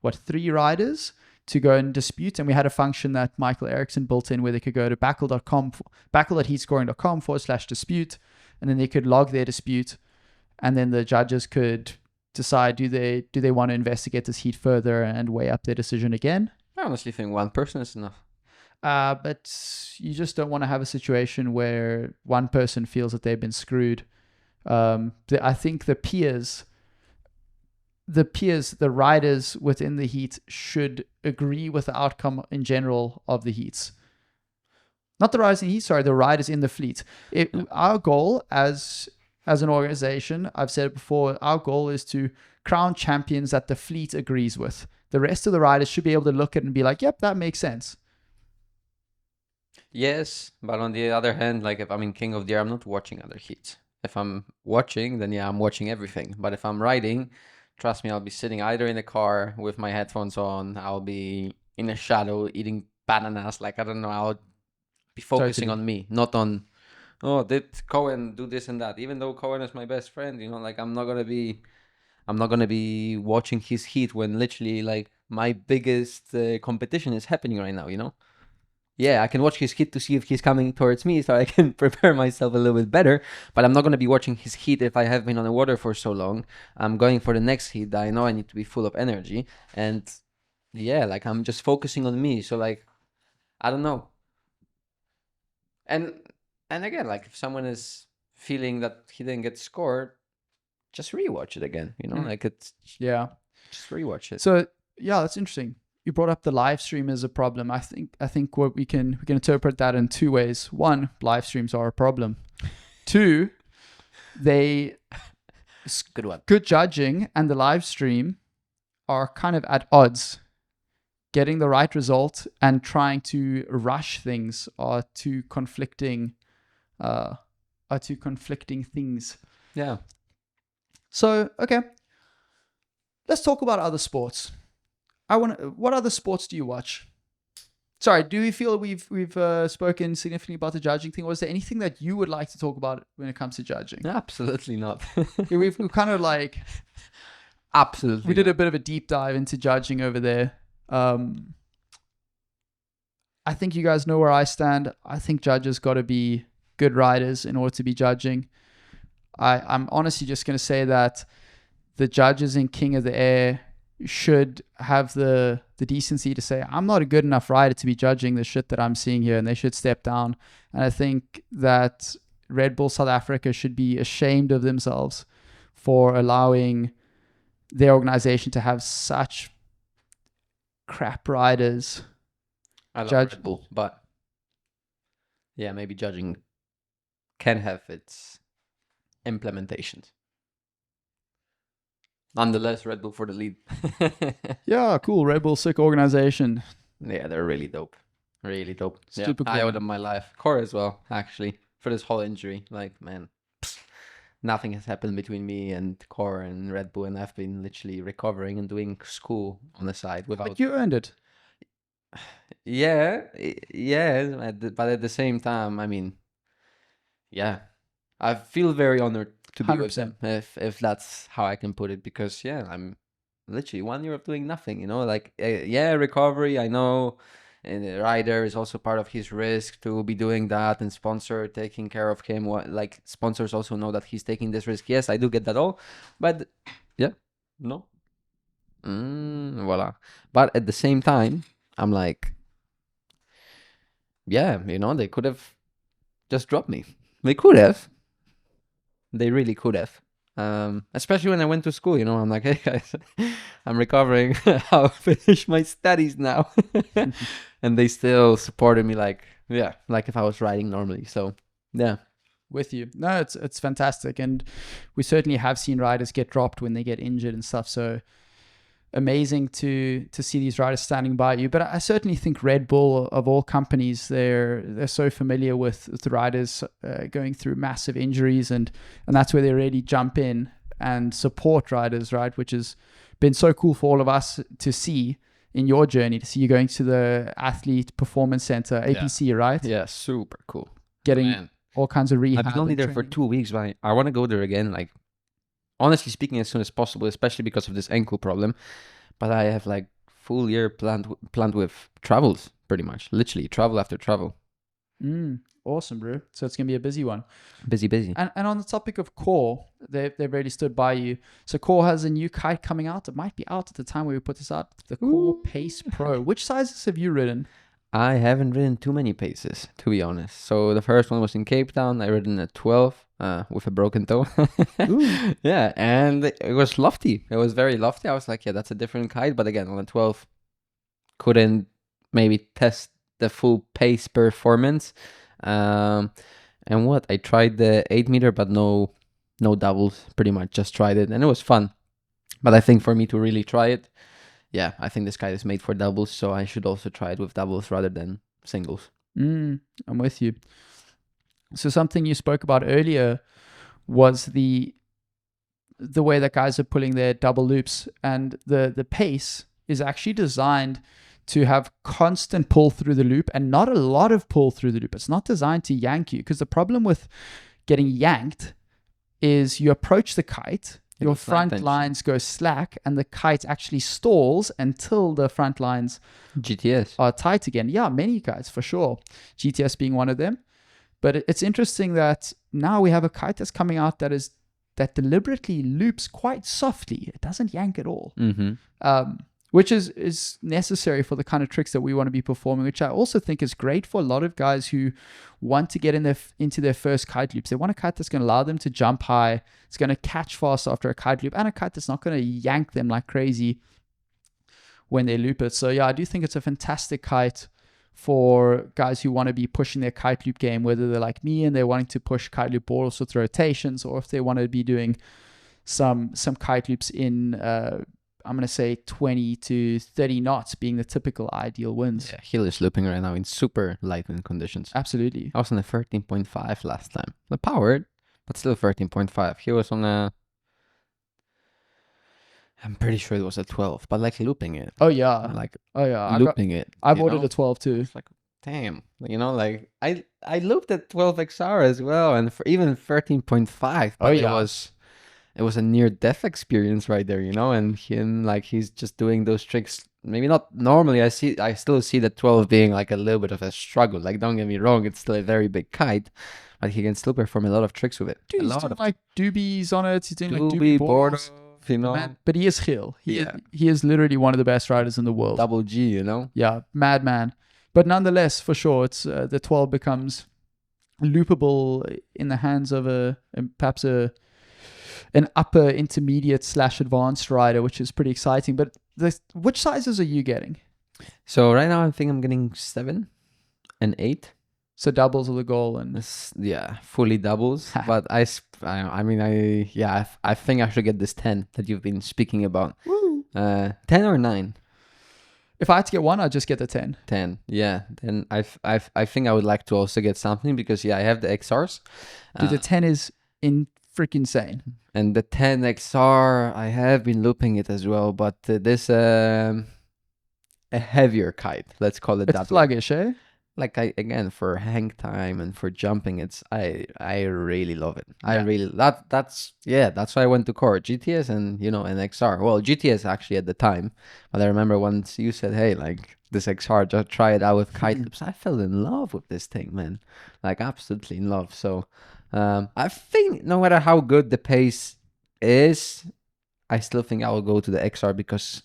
3 riders to go and dispute. And we had a function that Michael Erickson built in where they could go to backle.heatscoring.com/dispute, and then they could log their dispute, and then the judges could decide do they want to investigate this heat further and weigh up their decision again. I honestly think one person is enough. But you just don't want to have a situation where one person feels that they've been screwed. I think the riders within the heat should agree with the outcome in general of the heats. Not the riders in the heat, sorry, the riders in the fleet. Our goal as an organization, I've said it before, our goal is to crown champions that the fleet agrees with. The rest of the riders should be able to look at it and be like, yep, that makes sense. Yes, but on the other hand, like if I'm in King of the Air, I'm not watching other heats. If I'm watching, then yeah, I'm watching everything. But if I'm riding, trust me, I'll be sitting either in the car with my headphones on, I'll be in a shadow eating bananas. Like, I don't know, I'll be focusing on me, not on, oh, did Cohen do this and that? Even though Cohen is my best friend, you know, like I'm not gonna be watching his heat when literally like my biggest competition is happening right now, you know? Yeah, I can watch his heat to see if he's coming towards me so I can prepare myself a little bit better. But I'm not going to be watching his heat if I have been on the water for so long. I'm going for the next heat that I know I need to be full of energy. And yeah, like I'm just focusing on me. So like, I don't know. And again, like if someone is feeling that he didn't get scored, just rewatch it again. You know, like it's... Yeah. Just rewatch it. So yeah, that's interesting. You brought up the live stream as a problem. I think what we can interpret that in two ways. One, live streams are a problem. Two, good judging and the live stream are kind of at odds. Getting the right result and trying to rush things are two conflicting things. Yeah. So okay, let's talk about other sports. What other sports do you watch? Sorry, do we feel we've spoken significantly about the judging thing? Or is there anything that you would like to talk about when it comes to judging? Absolutely not. we've kind of like... Absolutely. We did a bit of a deep dive into judging over there. I think you guys know where I stand. I think judges got to be good riders in order to be judging. I'm honestly just going to say that the judges in King of the Air should have the decency to say, I'm not a good enough rider to be judging the shit that I'm seeing here, and they should step down. And I think that Red Bull South Africa should be ashamed of themselves for allowing their organization to have such crap riders. I love Red Bull, but yeah, maybe judging can have its implementations. Nonetheless, Red Bull for the lead. Yeah, cool. Red Bull, sick organization. Yeah, they're really dope. Really dope. Super cool. I owe them my life. Core as well, actually, for this whole injury. Like, man, nothing has happened between me and Core and Red Bull, and I've been literally recovering and doing school on the side without... But you earned it. Yeah, but at the same time, I mean, yeah, I feel very honored to be 100%. With them, if that's how I can put it, because yeah, I'm literally 1 year of doing nothing, you know, like recovery, I know, and the rider is also part of his risk to be doing that, and sponsor taking care of him, like sponsors also know that he's taking this risk. Yes, I do get that all, but yeah, no, voila. But at the same time, I'm like, yeah, you know, they could have just dropped me. They could have. They really could have. Especially when I went to school, you know, I'm like, hey guys, I'm recovering. I'll finish my studies now. And they still supported me like if I was riding normally. So yeah. With you. No, it's fantastic. And we certainly have seen riders get dropped when they get injured and stuff. So amazing to see these riders standing by you. But I certainly think Red Bull, of all companies, they're so familiar with the riders going through massive injuries, and that's where they really jump in and support riders, right? Which has been so cool for all of us to see in your journey, to see you going to the Athlete Performance Center, APC, right? Yeah, super cool. Getting all kinds of rehab. I've been only there for 2 weeks, but I want to go there again, like, honestly speaking, as soon as possible, especially because of this ankle problem. But I have like full year planned with travels, pretty much, literally travel after travel. Awesome, bro. So it's gonna be a busy one. Busy. And on the topic of Core, they've really stood by you. So Core has a new kite coming out. It might be out at the time where we put this out. The Core Pace Pro. Which sizes have you ridden? I haven't ridden too many paces, to be honest. So the first one was in Cape Town. I ridden a 12 with a broken toe. Yeah, and it was lofty. It was very lofty. I was like, yeah, that's a different kite. But again, on a 12, couldn't maybe test the full pace performance. And what? I tried the 8 meter, but no doubles. Pretty much just tried it, and it was fun. But I think for me to really try it, yeah, I think this kite is made for doubles, so I should also try it with doubles rather than singles. I'm with you. So something you spoke about earlier was the way that guys are pulling their double loops, and the pace is actually designed to have constant pull through the loop and not a lot of pull through the loop. It's not designed to yank you, because the problem with getting yanked is you approach the kite, your front lines go slack, and the kite actually stalls until the front lines GTS are tight again. Yeah, many kites for sure. GTS being one of them. But it's interesting that now we have a kite that's coming out that deliberately loops quite softly. It doesn't yank at all. Which is necessary for the kind of tricks that we want to be performing, which I also think is great for a lot of guys who want to get into their first kite loops. They want a kite that's going to allow them to jump high. It's going to catch fast after a kite loop, and a kite that's not going to yank them like crazy when they loop it. So yeah, I do think it's a fantastic kite for guys who want to be pushing their kite loop game, whether they're like me and they're wanting to push kite loop balls with rotations, or if they want to be doing some kite loops in I'm going to say 20 to 30 knots being the typical ideal winds. Yeah, Hill is looping right now in super light wind conditions. Absolutely. I was on a 13.5 last time. Not powered, but still 13.5. He was on a... I'm pretty sure it was a 12, but like looping it. Oh, yeah. Looping it. I've ordered a 12 too. It's like, damn. You know, like I looped at 12 XR as well, and for even 13.5. But it was a near-death experience right there, you know, and him, like, he's just doing those tricks. Maybe not normally. I still see the 12 being like a little bit of a struggle. Like, don't get me wrong, it's still a very big kite, but he can still perform a lot of tricks with it. Dude, he's doing like doobies on it. He's doing like doobie doobie boards. You know, Man, but he is Gil. He is literally one of the best riders in the world. Double G, you know. Yeah, madman. But nonetheless, for sure, it's the 12 becomes loopable in the hands of perhaps an upper intermediate / advanced rider, which is pretty exciting. But which sizes are you getting? So right now I think I'm getting 7 and 8. So doubles are the goal, and fully doubles. But I think I should get this 10 that you've been speaking about. 10 or 9. If I had to get one, I'd just get the 10. 10, yeah. Then I think I would like to also get something, because I have the XRs. Dude, the 10 is freaking insane. And the 10 XR, I have been looping it as well, but this a heavier kite. Let's call it that. It's sluggish, eh? Like again, for hang time and for jumping, I really love it. That's why I went to Core GTS and an XR. Well, GTS actually at the time, but I remember once you said, hey, like this XR, just try it out with kite loops. I fell in love with this thing, man. Like absolutely in love. So I think no matter how good the pace is, I still think I will go to the XR, because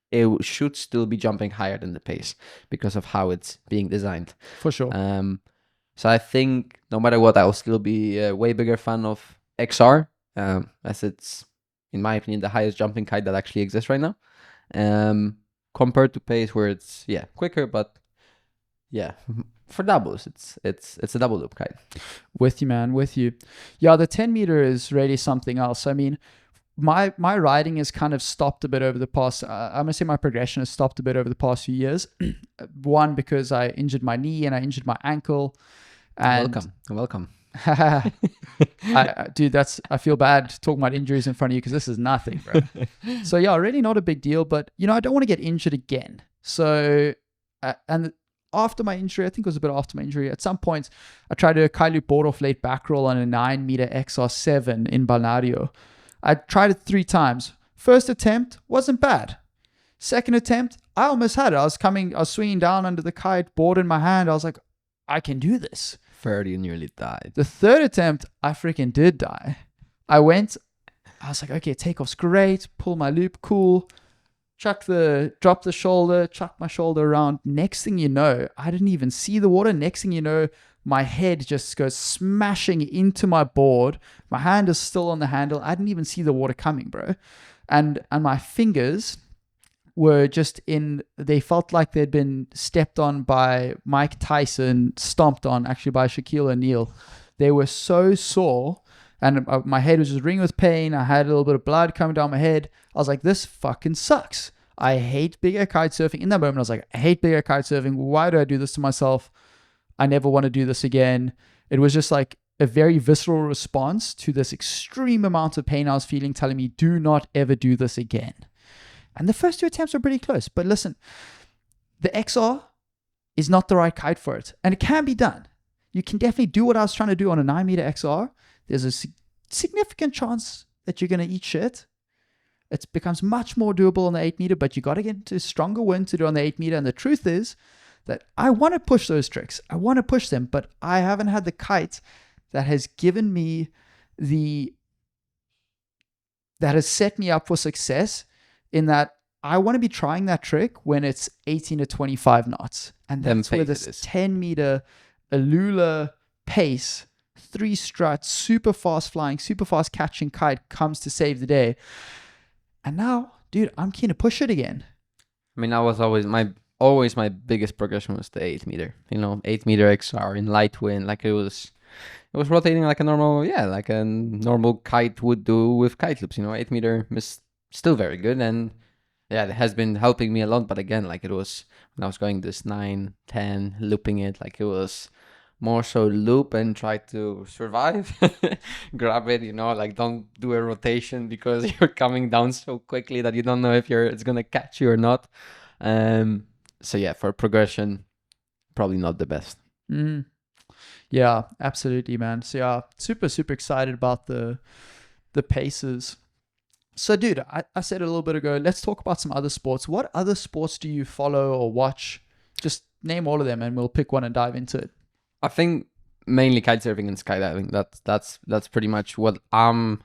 it should still be jumping higher than the pace because of how it's being designed. For sure. So I think no matter what, I'll still be a way bigger fan of XR, as it's, in my opinion, the highest jumping kite that actually exists right now. Compared to pace, where it's quicker, but for doubles, it's a double loop kite. With you, man, with you. Yeah, the 10 meter is really something else. I mean, my riding has kind of stopped a bit over the past, I'm going to say my progression has stopped a bit over the past few years. One, because I injured my knee and I injured my ankle. And Welcome. Dude, I feel bad talking about injuries in front of you, because this is nothing, bro. So yeah, really not a big deal, but I don't want to get injured again. So, and after my injury, I think it was a bit after my injury, at some point, I tried a kite loop board off late back roll on a 9 meter XR7 in Balneario. I tried it 3 times. First attempt wasn't bad. Second attempt, I almost had it. I was swinging down under the kite, board in my hand. I was like, I can do this. 30 nearly died. The third attempt, I freaking did die. I was like, okay, takeoff's great. Pull my loop, cool. Drop the shoulder, chuck my shoulder around. Next thing you know, I didn't even see the water. Next thing you know, my head just goes smashing into my board. My hand is still on the handle. I didn't even see the water coming, bro. And my fingers were just they felt like they'd been stepped on by Mike Tyson, stomped on actually by Shaquille O'Neal. They were so sore. And my head was just ringing with pain. I had a little bit of blood coming down my head. I was like, this fucking sucks. I hate big air kite surfing. In that moment, I was like, I hate big air kite surfing. Why do I do this to myself? I never want to do this again. It was just like a very visceral response to this extreme amount of pain I was feeling, telling me, do not ever do this again. And the first 2 attempts were pretty close. But listen, the XR is not the right kite for it. And it can be done. You can definitely do what I was trying to do on a 9-meter XR. There's a significant chance that you're going to eat shit. It becomes much more doable on the 8-meter, but you got to get into stronger wind to do on the 8-meter. And the truth is that I want to push those tricks. I want to push them, but I haven't had the kite that has given me that has set me up for success, in that I want to be trying that trick when it's 18 to 25 knots. And that's where this 10-meter Alula pace, 3 struts, super fast flying, super fast catching kite comes to save the day. And now, dude, I'm keen to push it again. I mean, I was always my biggest progression was the 8-meter. 8-meter XR in light wind, like it was rotating like a normal kite would do with kite loops. 8-meter is still very good, and yeah, it has been helping me a lot. But again, like it was when I was going this 9, 10, looping it, like it was more so loop and try to survive, grab it, like don't do a rotation because you're coming down so quickly that you don't know if it's gonna catch you or not. So yeah, for progression, probably not the best. Yeah, absolutely, man. So yeah, super excited about the paces. So dude, I said a little bit ago, let's talk about some other sports. What other sports do you follow or watch? Just name all of them and we'll pick one and dive into it. I think mainly kitesurfing and skydiving. That's pretty much what I'm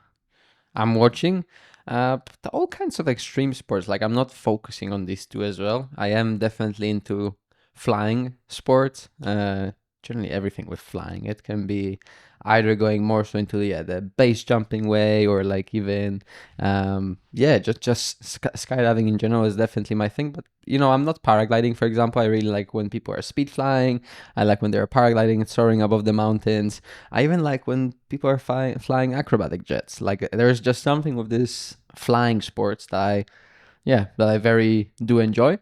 watching. All kinds of extreme sports. Like I'm not focusing on these two as well. I am definitely into flying sports. Generally everything with flying. It can be either going more so into the base jumping way, or like even just skydiving in general is definitely my thing. But I'm not paragliding, for example. I really like when people are speed flying. I like when they're paragliding and soaring above the mountains. I even like when people are flying acrobatic jets. Like there's just something with this flying sports that I very do enjoy.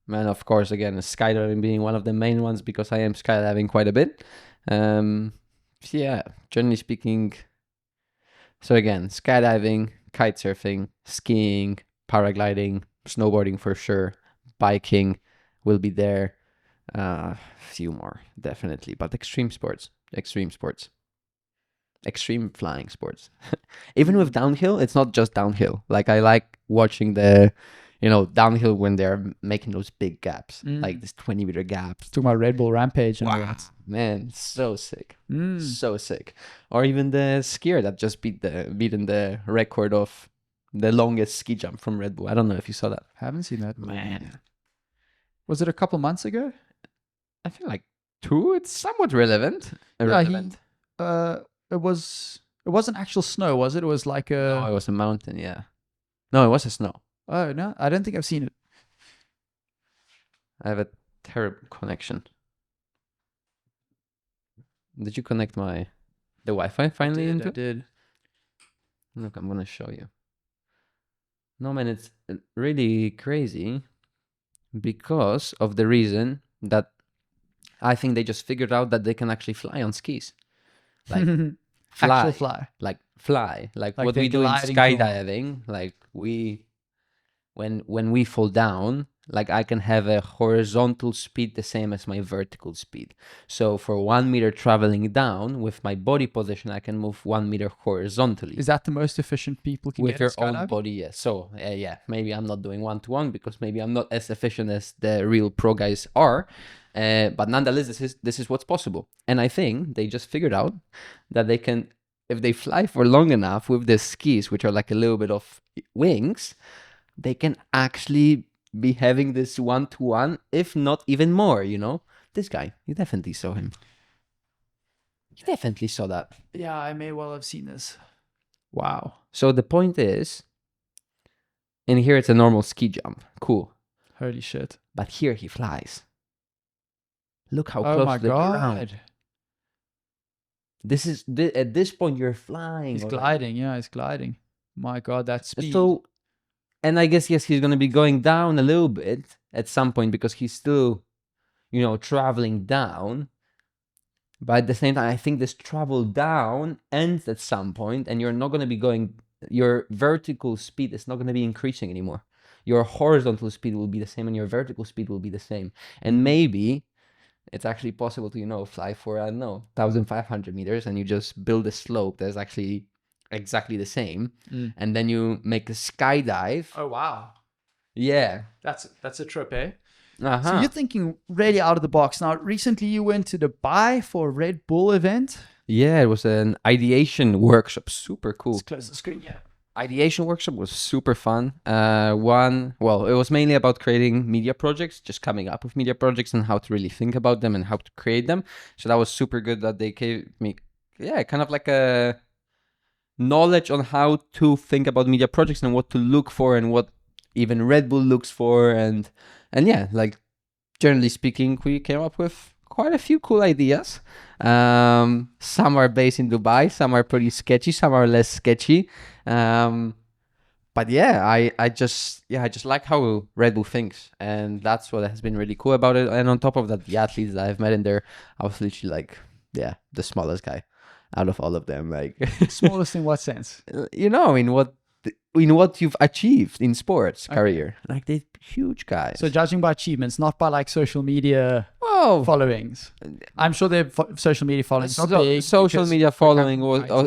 And of course, again, skydiving being one of the main ones because I am skydiving quite a bit. Generally speaking. So again, skydiving, kite surfing, skiing, paragliding, snowboarding for sure, biking will be there. A few more, definitely. But extreme flying sports. Even with downhill, it's not just downhill. Like I like watching the downhill when they're making those big gaps, like this 20-meter gaps. Talking about Red Bull Rampage and all that. Man, so sick. So sick. Or even the skier that just beaten the record of the longest ski jump from Red Bull. I don't know if you saw that. Haven't seen that. Man. Was it a couple months ago? I feel like 2. It's somewhat relevant. It wasn't actual snow, was it? It was like a... No, it was a mountain, yeah. No, it was a snow. Oh, no, I don't think I've seen it. I have a terrible connection. Did you connect the Wi-Fi finally? I did. Look, I'm going to show you. No, man, it's really crazy because of the reason that I think they just figured out that they can actually fly on skis. Like fly. Actual fly. Like fly. Like what we do in skydiving, like when we fall down, like I can have a horizontal speed the same as my vertical speed. So for 1 meter traveling down with my body position, I can move 1 meter horizontally. Is that the most efficient people can With get your at own skydiving? body, yes. So yeah, maybe I'm not doing 1-to-1 because maybe I'm not as efficient as the real pro guys are. But nonetheless, this is what's possible. And I think they just figured out that they can, if they fly for long enough with the skis, which are like a little bit of wings, they can actually be having this 1-to-1, if not even more, you know? This guy, you definitely saw him. You definitely saw that. Yeah, I may well have seen this. Wow. So the point is, in here it's a normal ski jump. Cool. Holy shit. But here he flies. Look how Oh close my to the ground. God. This is, at this point, you're flying. He's already. gliding. Yeah, he's gliding. My God, that speed. So, and I guess, yes, he's going to be going down a little bit at some point because he's still, traveling down. But at the same time, I think this travel down ends at some point and you're not going to be going, your vertical speed is not going to be increasing anymore. Your horizontal speed will be the same and your vertical speed will be the same. And maybe it's actually possible to, fly for, 1,500 meters and you just build a slope that's actually exactly the same. And then you make a skydive. Oh, wow. Yeah. That's a trip, eh? Uh-huh. So you're thinking really out of the box. Now, recently you went to Dubai for a Red Bull event. Yeah, it was an ideation workshop. Super cool. Let's close the screen, yeah. Ideation workshop was super fun. It was mainly about creating media projects, just coming up with media projects and how to really think about them and how to create them. So that was super good that they gave me, kind of like a knowledge on how to think about media projects and what to look for and what even Red Bull looks for. And yeah, like generally speaking, we came up with quite a few cool ideas. Some are based in Dubai, some are pretty sketchy, some are less sketchy. But yeah, I just like how Red Bull thinks, and that's what has been really cool about it. And on top of that, the athletes that I've met in there, I was literally like, the smallest guy out of all of them. Like Smallest in what sense? In what you've achieved in sports career, like they're huge guys. So judging by achievements, not by like social media followings. I'm sure their social media followings not big. Social media following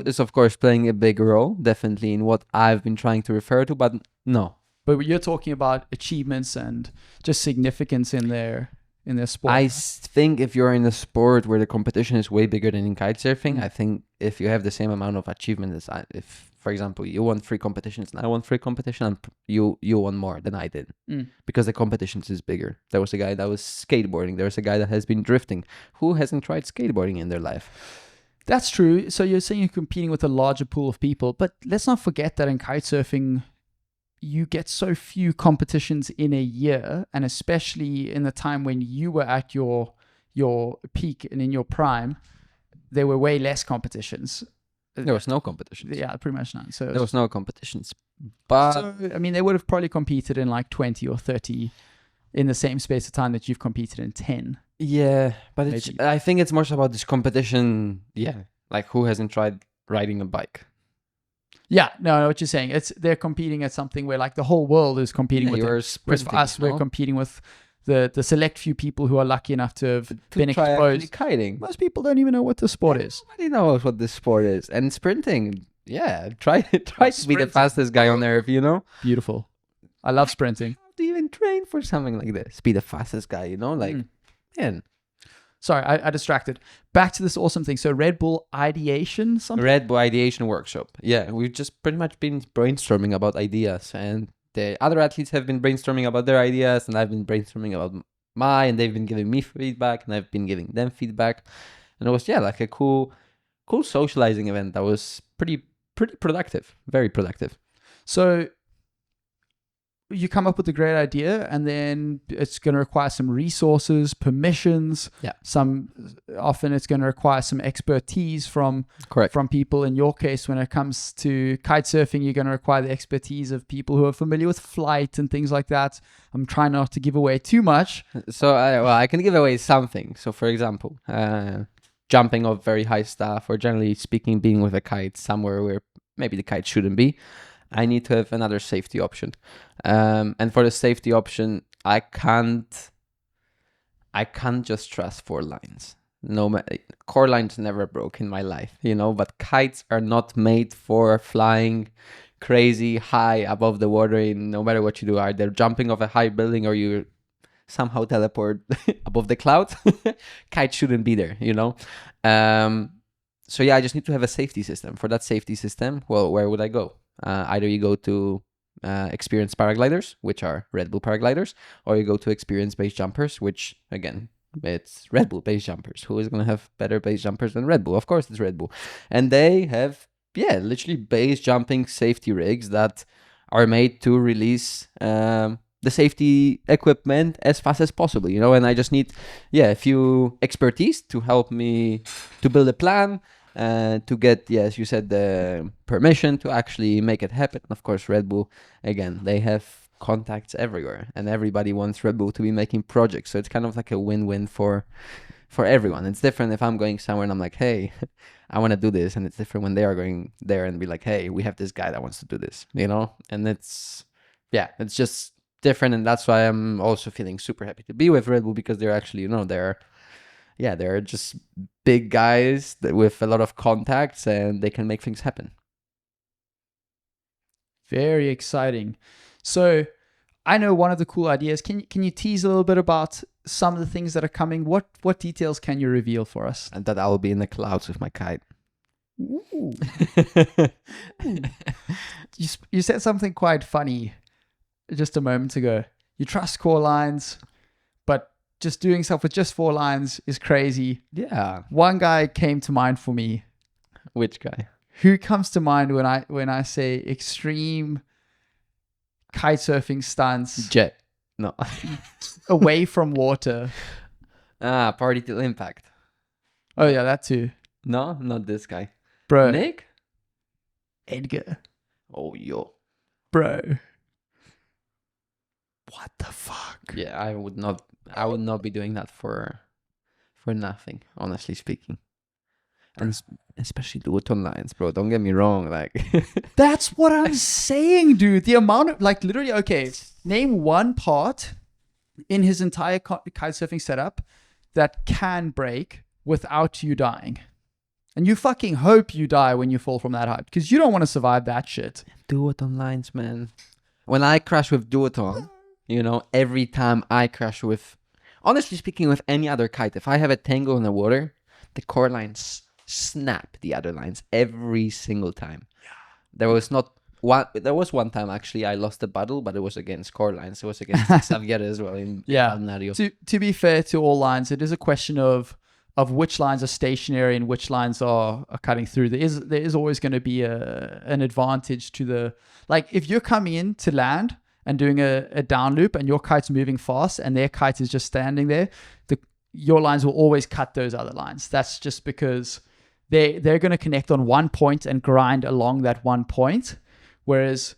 is of course playing a big role, definitely in what I've been trying to refer to, but no. But you're talking about achievements and just significance in their sport. I think if you're in a sport where the competition is way bigger than in kitesurfing, I think if you have the same amount of achievement as if, for example, you won 3 competitions and I won 3 competitions, and you won more than I did because the competitions is bigger. There was a guy that was skateboarding. There was a guy that has been drifting. Who hasn't tried skateboarding in their life? That's true. So you're saying you're competing with a larger pool of people, but let's not forget that in kitesurfing, you get so few competitions in a year, and especially in the time when you were at your peak and in your prime, there were way less competitions. There was no competitions. Yeah, pretty much none. So there was no competitions. But they would have probably competed in like 20 or 30 in the same space of time that you've competed in 10. Yeah, but I think it's more so about this competition. Yeah, like who hasn't tried riding a bike? Yeah, no, I know what you're saying. They're competing at something where like the whole world is competing with it. Whereas for us, we're competing with the select few people who are lucky enough to have been exposed. Kiting. Most people don't even know what the sport is. Nobody knows what this sport is. And sprinting, try to be the fastest guy on earth, Beautiful. I love sprinting. How do you even train for something like this? Be the fastest guy, man. Sorry, I distracted. Back to this awesome thing. So Red Bull ideation, something? Red Bull ideation workshop. Yeah, we've just pretty much been brainstorming about ideas, and the other athletes have been brainstorming about their ideas, and I've been brainstorming about mine, and they've been giving me feedback, and I've been giving them feedback. And it was, like a cool socializing event that was pretty productive, very productive. So you come up with a great idea, and then it's going to require some resources, permissions. Yeah. Often it's going to require some expertise from people. In your case, when it comes to kite surfing, you're going to require the expertise of people who are familiar with flight and things like that. I'm trying not to give away too much. So I can give away something. So for example, jumping off very high stuff, or generally speaking, being with a kite somewhere where maybe the kite shouldn't be, I need to have another safety option. And for the safety option, I can't just trust 4 lines. No, core lines never broke in my life, but kites are not made for flying crazy high above the water. No matter what you do, either jumping off a high building or you somehow teleport above the clouds. Kite shouldn't be there, so yeah, I just need to have a safety system. For that safety system, well, where would I go? Either you go to experienced paragliders, which are Red Bull paragliders, or you go to experienced base jumpers, which again, it's Red Bull base jumpers. Who is going to have better base jumpers than Red Bull? Of course, it's Red Bull. And they have, literally base jumping safety rigs that are made to release the safety equipment as fast as possible, and I just need, a few expertise to help me to build a plan, to get, as you said, the permission to actually make it happen. Of course, Red Bull, again, they have contacts everywhere and everybody wants Red Bull to be making projects. So it's kind of like a win-win for everyone. It's different if I'm going somewhere and I'm like, hey, I want to do this. And it's different when they are going there and be like, hey, we have this guy that wants to do this, and it's just different. And that's why I'm also feeling super happy to be with Red Bull, because they're actually, they're just big guys with a lot of contacts and they can make things happen. Very exciting. So I know one of the cool ideas. Can you tease a little bit about some of the things that are coming? What details can you reveal for us? And that I will be in the clouds with my kite. Ooh. You said something quite funny just a moment ago. You trust core lines, but just doing stuff with just 4 lines is crazy. Yeah. One guy came to mind for me. Which guy? Who comes to mind when I say extreme kite surfing stunts? Jet. No. Away from water. Party till impact. Oh yeah, that too. No, not this guy. Bro. Nick? Edgar. Oh, yo. Bro. What the fuck? Yeah, I would not be doing that for nothing, honestly speaking. And especially duotone lines, bro. Don't get me wrong. Like, that's what I'm saying, dude. The amount of, like, literally, okay, name one part in his entire kite surfing setup that can break without you dying. And you fucking hope you die when you fall from that height, because you don't want to survive that shit. Duotone lines, man. When I crash with duotone, every time I crash with, honestly speaking, with any other kite, if I have a tangle in the water, the core lines snap the other lines every single time. Yeah. There was one time actually I lost the battle, but it was against core lines. It was against Xavier as well in Balneario. To be fair to all lines, it is a question of which lines are stationary and which lines are cutting through. There is always going to be an advantage to the, like, if you're coming in to land and doing a down loop and your kite's moving fast and their kite is just standing there, your lines will always cut those other lines. That's just because they're going to connect on one point and grind along that one point. Whereas,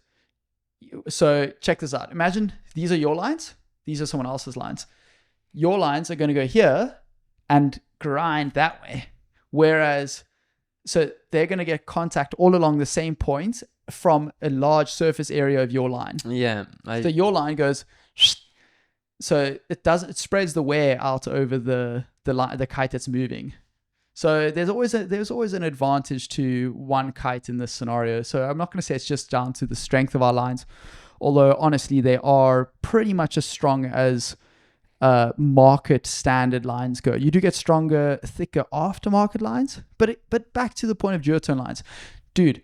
so check this out. Imagine these are your lines. These are someone else's lines. Your lines are going to go here and grind that way. Whereas, so they're going to get contact all along the same point from a large surface area of your line. Yeah. So your line goes, so it spreads the wear out over the kite that's moving. So there's always an advantage to one kite in this scenario. So I'm not going to say it's just down to the strength of our lines, although honestly they are pretty much as strong as market standard lines go. You do get stronger, thicker aftermarket lines, but back to the point of duotone lines, dude.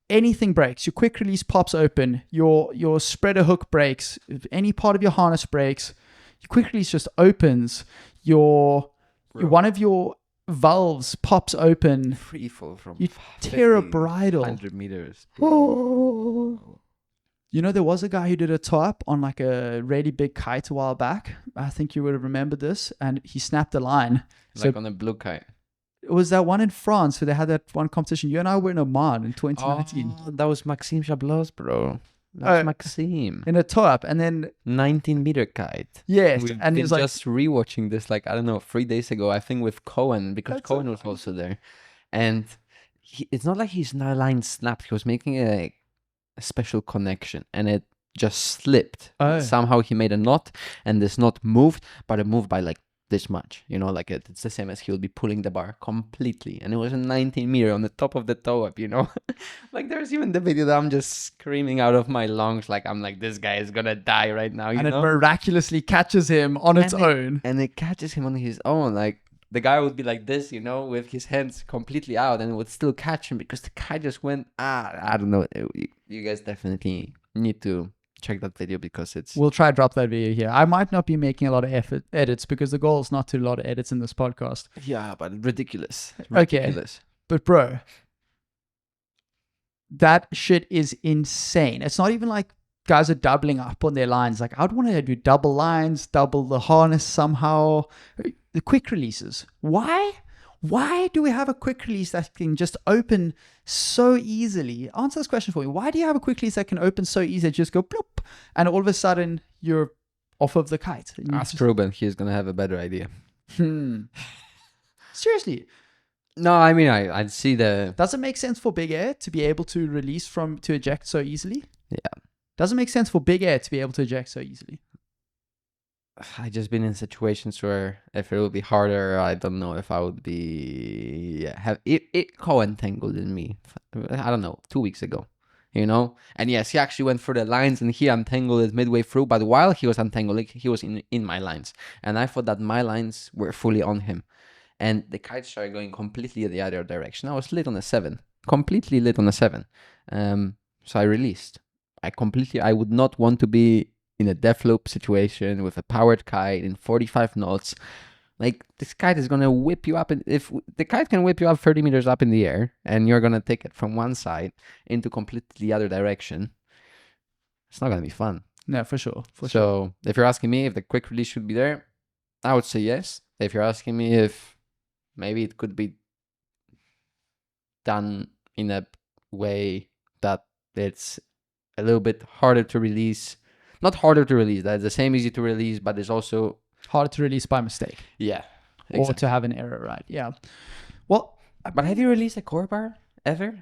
Anything breaks, your quick release pops open, your spreader hook breaks, if any part of your harness breaks, your quick release just opens, one of your valves pops open, free fall from you tear a bridle 100 meters. There was a guy who did a top on like a really big kite a while back. I think you would have remembered this, and he snapped a line. Like on a blue kite. It was that one in France where they had that one competition. You and I were in Oman in 2019. Oh, that was Maxime Chablos, bro. That's Maxime. In a toe-up, and then 19-meter kite. Yes, We've and been he's like, just rewatching this, 3 days ago. I think with Cohen, because That's Cohen was also there, and it's not like his line snapped. He was making a special connection, and it just slipped. Oh. Somehow he made a knot, and this knot moved, but it moved by like this much, you know, like it's the same as he would be pulling the bar completely, and it was a 19-meter on the top of the toe up, you know. Like there's even the video that I'm just screaming out of my lungs, like I'm like, this guy is gonna die right now, you and know? it miraculously catches him on its own. And it catches him on his own. Like the guy would be like this, you know, with his hands completely out, and it would still catch him because the guy just went, I don't know. You guys definitely need to check that video because it's... We'll try to drop that video here. I might not be making a lot of edits because the goal is not to do a lot of edits in this podcast. Yeah, but ridiculous. Okay. But bro, that shit is insane. It's not even like guys are doubling up on their lines. Like I'd want to do double lines, double the harness somehow. The quick releases. Why? Why do we have a quick release that can just open so easily? Answer this question for me. Why do you have a quick release that can open so easily? Just go bloop, and all of a sudden you're off of the kite. Ask Ruben. He's going to have a better idea. Seriously. No, I mean, I'd see the... Does it make sense for Big Air to be able to release to eject so easily? Yeah. Does it make sense for Big Air to be able to eject so easily? I just been in situations where if it would be harder, I don't know if I would be have it co-entangled in me. I don't know, 2 weeks ago, you know. And yes, he actually went through the lines and he untangled it midway through. But while he was untangling, he was in my lines, and I thought that my lines were fully on him, and the kite started going completely the other direction. I was lit on a 7, completely lit on a 7. So I released. I would not want to be in a death loop situation with a powered kite in 45 knots. Like this kite is gonna whip you up, and if the kite can whip you up 30 meters up in the air, and you're gonna take it from one side into completely the other direction, it's not gonna be fun. No, for sure. So if you're asking me if the quick release should be there, I would say yes. If you're asking me if maybe it could be done in a way that it's a little bit harder to release. Not harder to release, that's the same easy to release, but it's also harder to release by mistake. Yeah. Exactly. Or to have an error, right? Yeah. Well, but have you released a core bar ever?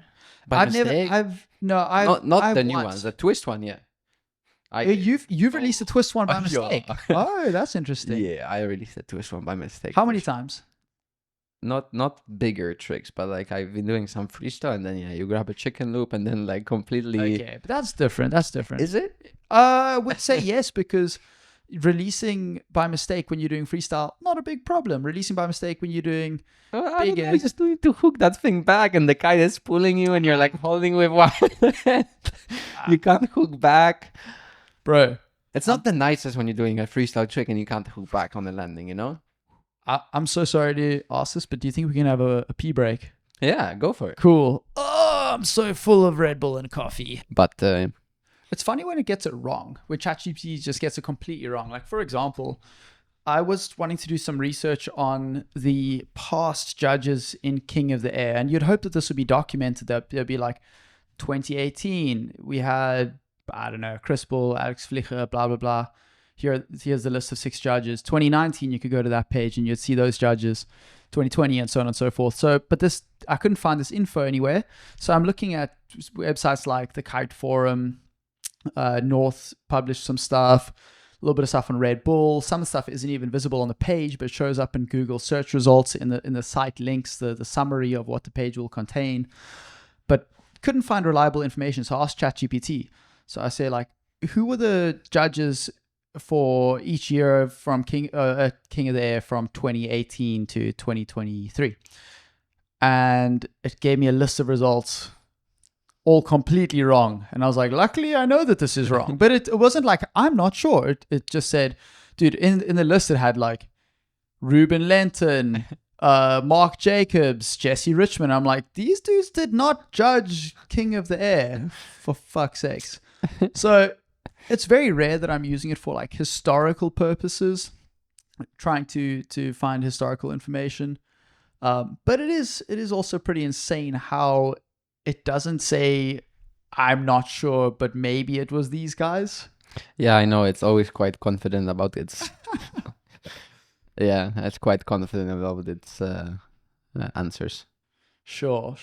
Not the new ones, the twist one, yeah. You've released a twist one by mistake. Oh, that's interesting. Yeah, I released a twist one by mistake. How many times? Not bigger tricks, but like I've been doing some freestyle, and then you grab a chicken loop and then like completely... Okay, but that's different. Is it? I would say yes, because releasing by mistake when you're doing freestyle, not a big problem. Releasing by mistake when you're doing bigger... You just need to hook that thing back, and the kite is pulling you, and you're like holding with one hand. You can't hook back. Bro. It's not the nicest when you're doing a freestyle trick and you can't hook back on the landing, you know? I'm so sorry to ask this, but do you think we can have a pee break? Yeah, go for it. Cool. Oh, I'm so full of Red Bull and coffee. But it's funny when it gets it wrong, when ChatGPT just gets it completely wrong. Like, for example, I was wanting to do some research on the past judges in King of the Air, and you'd hope that this would be documented, that there'd be like 2018, we had, I don't know, Chris Bull, Alex Vlicher, blah, blah, blah. Here's the list of 6 judges. 2019, you could go to that page and you'd see those judges. 2020 and so on and so forth. So, but this, I couldn't find this info anywhere. So I'm looking at websites like the Kite Forum. North published some stuff, a little bit of stuff on Red Bull. Some of the stuff isn't even visible on the page, but it shows up in Google search results in the site links, the summary of what the page will contain. But couldn't find reliable information. So I asked ChatGPT. So I say, like, who were the judges for each year from King of the Air from 2018 to 2023, and it gave me a list of results, all completely wrong. And I was like, luckily I know that this is wrong. But it wasn't like I'm not sure. It just said, dude, in the list it had like Ruben Lenton, Mark Jacobs, Jesse Richmond. I'm like, these dudes did not judge King of the Air, for fuck's sakes. So it's very rare that I'm using it for like historical purposes, trying to find historical information. But it is also pretty insane how it doesn't say, I'm not sure, but maybe it was these guys. Yeah, I know. It's always quite confident about its... Yeah, it's quite confident about its answers. Sure.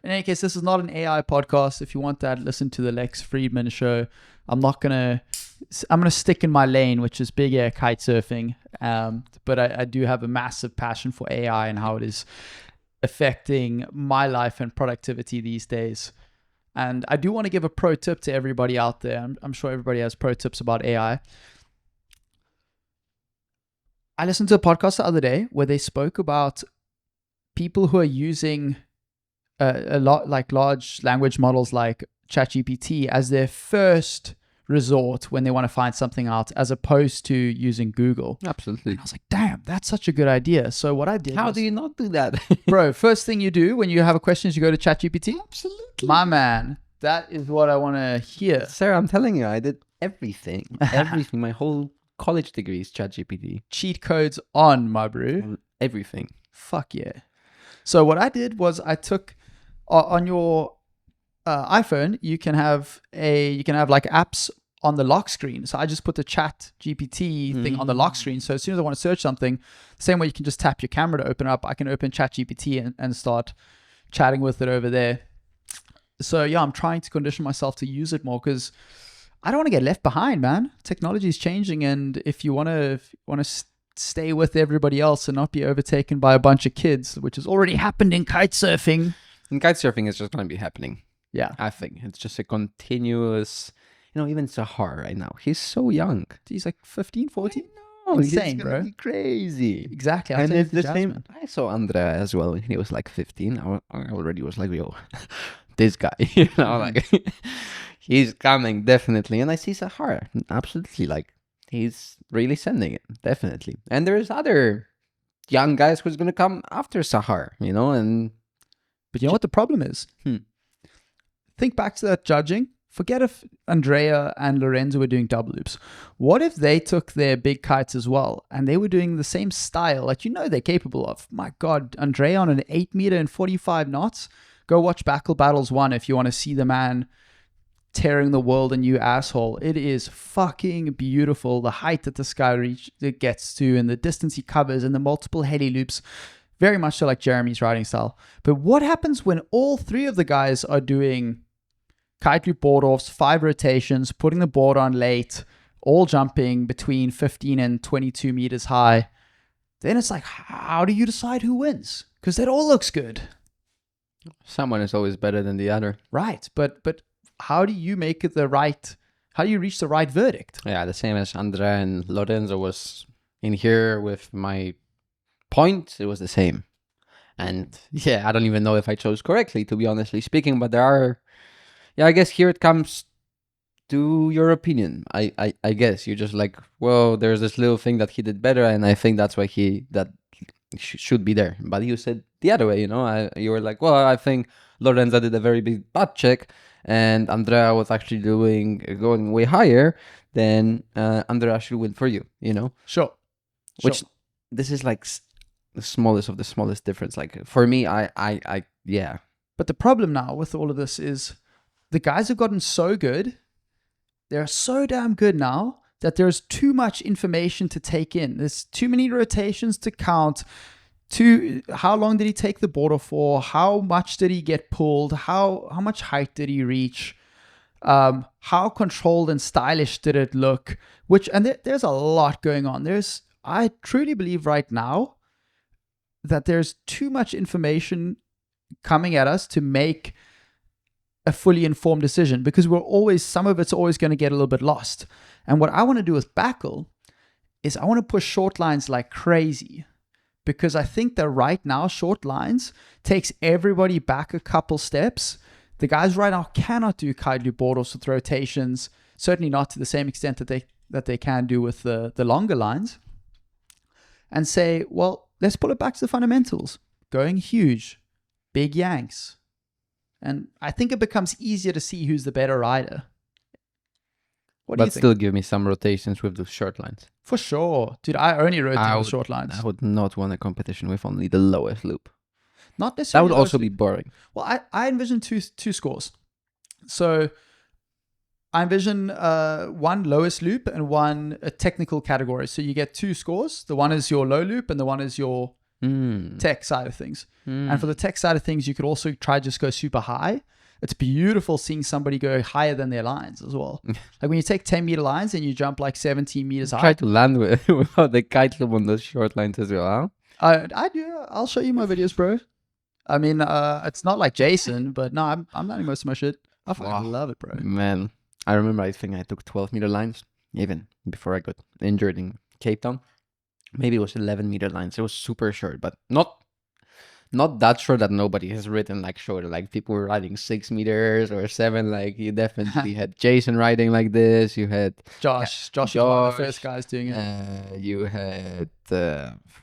In any case, this is not an AI podcast. If you want that, listen to the Lex Friedman show. I'm gonna stick in my lane, which is big air kite surfing. But I do have a massive passion for AI and how it is affecting my life and productivity these days. And I do want to give a pro tip to everybody out there. I'm sure everybody has pro tips about AI. I listened to a podcast the other day where they spoke about people who are using a lot like large language models like ChatGPT as their first resort when they want to find something out, as opposed to using Google. Absolutely. And I was like, damn, that's such a good idea. So what I did How do you not do that? bro, first thing you do when you have a question is you go to ChatGPT. Absolutely. My man, that is what I want to hear. Sarah, I'm telling you, I did everything. Everything. My whole college degree is ChatGPT. Cheat codes on, my bro. Everything. Fuck yeah. So what I did was I took on your iPhone, you can have like apps on the lock screen. So I just put the Chat GPT thing on the lock screen. So as soon as I want to search something, same way you can just tap your camera to open it up, I can open Chat GPT and start chatting with it over there. So yeah, I'm trying to condition myself to use it more because I don't want to get left behind, man. Technology is changing, and if you want to stay with everybody else and not be overtaken by a bunch of kids, which has already happened in kite surfing. And kite surfing is just going to be happening. Yeah. I think it's just a continuous, even Sahar right now, he's so young. He's like 15, 14. No, Insane, he's bro. Be crazy. Exactly. And it's the same. I saw Andrea as well when he was like 15. I already was like, yo, this guy, like he's coming definitely. And I see Sahar absolutely, like he's really sending it, definitely. And there's other young guys who's going to come after Sahar, and. But you know what the problem is? Think back to that judging. Forget if Andrea and Lorenzo were doing double loops. What if they took their big kites as well and they were doing the same style that they're capable of? My God, Andrea on an 8 meter and 45 knots. Go watch Backle Battles 1 if you want to see the man tearing the world a new asshole. It is fucking beautiful. The height that the sky gets to and the distance he covers and the multiple heli loops. Very much so like Jeremy's riding style. But what happens when all three of the guys are doing kite loop board offs, 5 rotations, putting the board on late, all jumping between 15 and 22 meters high? Then it's like, how do you decide who wins? Because that all looks good. Someone is always better than the other. Right. But how do you make it how do you reach the right verdict? Yeah, the same as Andrea and Lorenzo was in here with my point. It was the same. And yeah, I don't even know if I chose correctly, to be honestly speaking, but there are, I guess here it comes to your opinion. I guess you're just like, well, there's this little thing that he did better, and I think that's why that should be there. But you said the other way, you were like, well, I think Lorenzo did a very big butt check, and Andrea was actually going way higher, then Andrea should win for you, Sure. Which this is like the smallest of the smallest difference. Like for me, yeah. But the problem now with all of this is the guys have gotten so good. They're so damn good now that there's too much information to take in. There's too many rotations to count. How long did he take the board off for? How much did he get pulled? How much height did he reach? How controlled and stylish did it look? There's a lot going on. I truly believe right now that there's too much information coming at us to make a fully informed decision, because some of it's always going to get a little bit lost. And what I want to do with Backle is I want to push short lines like crazy, because I think that right now short lines takes everybody back a couple steps. The guys right now cannot do kite loop board offs with rotations, certainly not to the same extent that they can do with the longer lines. And say, well, let's pull it back to the fundamentals. Going huge, big yanks. And I think it becomes easier to see who's the better rider. What do you think? But still give me some rotations with those short lines. For sure. Dude, I only rotate with short lines. I would not want a competition with only the lowest loop. Not necessarily. That would also be boring. Well, I envision two scores. So I envision one lowest loop and one a technical category. So you get 2 scores. The one is your low loop and the one is your tech side of things. And for the tech side of things, you could also try just go super high. It's beautiful seeing somebody go higher than their lines as well. Like when you take 10 meter lines and you jump like 17 meters high. Try to land without the kite loop on those short lines as well, huh? I do. I'll show you my videos, bro. I mean, it's not like Jason, but no, I'm landing most of my shit. I fucking love it, bro. Man, I remember I think I took 12 meter lines even before I got injured in Cape Town. Maybe it was 11 meter lines. It was super short, but not that short that nobody has ridden like shorter. Like people were riding 6 meters or 7. Like you definitely had Jason riding like this. You had Josh was one of the first guys doing it. You had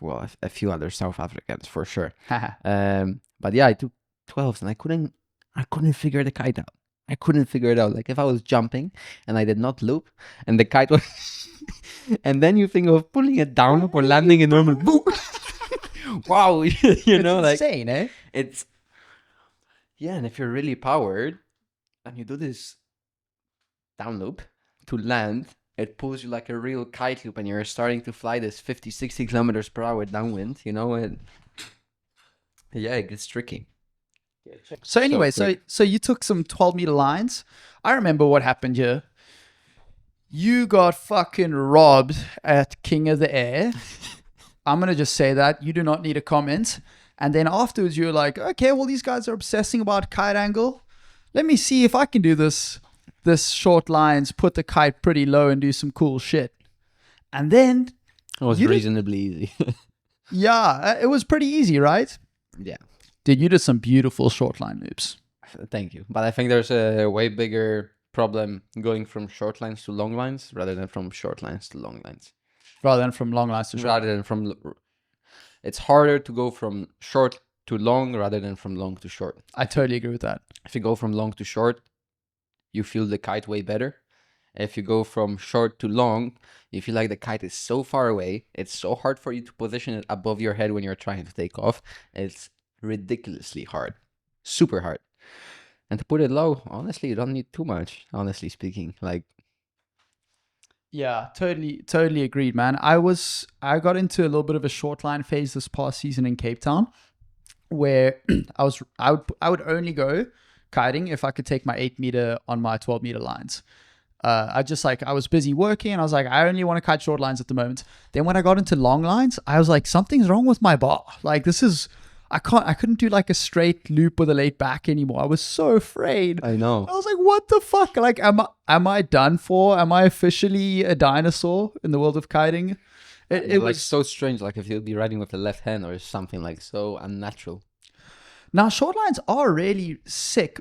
well, a few other South Africans for sure. But yeah, I took 12s and I couldn't figure the kite out. I couldn't figure it out. Like if I was jumping and I did not loop and the kite was and then you think of pulling it down or landing in normal boom. Wow, you know, like insane, eh? It's and if you're really powered and you do this down loop to land, it pulls you like a real kite loop and you're starting to fly this 50-60 kilometers per hour downwind, you know, and it gets tricky. So anyway, so you took some 12 meter lines. I remember what happened here. You got fucking robbed at King of the Air. I'm going to just say that. You do not need a comment. And then afterwards, you're like, okay, well, these guys are obsessing about kite angle. Let me see if I can do this short lines, put the kite pretty low and do some cool shit. And then... It was reasonably easy. Yeah, it was pretty easy, right? Yeah. Dude, you did some beautiful short line loops. Thank you. But I think there's a way bigger problem going from short lines to long lines rather than from short lines to long lines. Rather than from long lines to short. It's harder to go from short to long rather than from long to short. I totally agree with that. If you go from long to short, you feel the kite way better. If you go from short to long, you feel like the kite is so far away. It's so hard for you to position it above your head when you're trying to take off. It's ridiculously hard. Super hard. And to put it low, honestly, you don't need too much, honestly speaking. Like, yeah, totally agreed, man. I got into a little bit of a short line phase this past season in Cape Town, where I would only go kiting if I could take my 8 meter on my 12 meter lines. I was busy working and I was like, I only want to kite short lines at the moment. Then when I got into long lines, I was like, something's wrong with my bar. Like I couldn't do like a straight loop with a laid back anymore. I was so afraid. I know. I was like, what the fuck? Like, am I done for? Am I officially a dinosaur in the world of kiting? It was was so strange. Like if you'd be riding with the left hand or something, like so unnatural. Now, short lines are really sick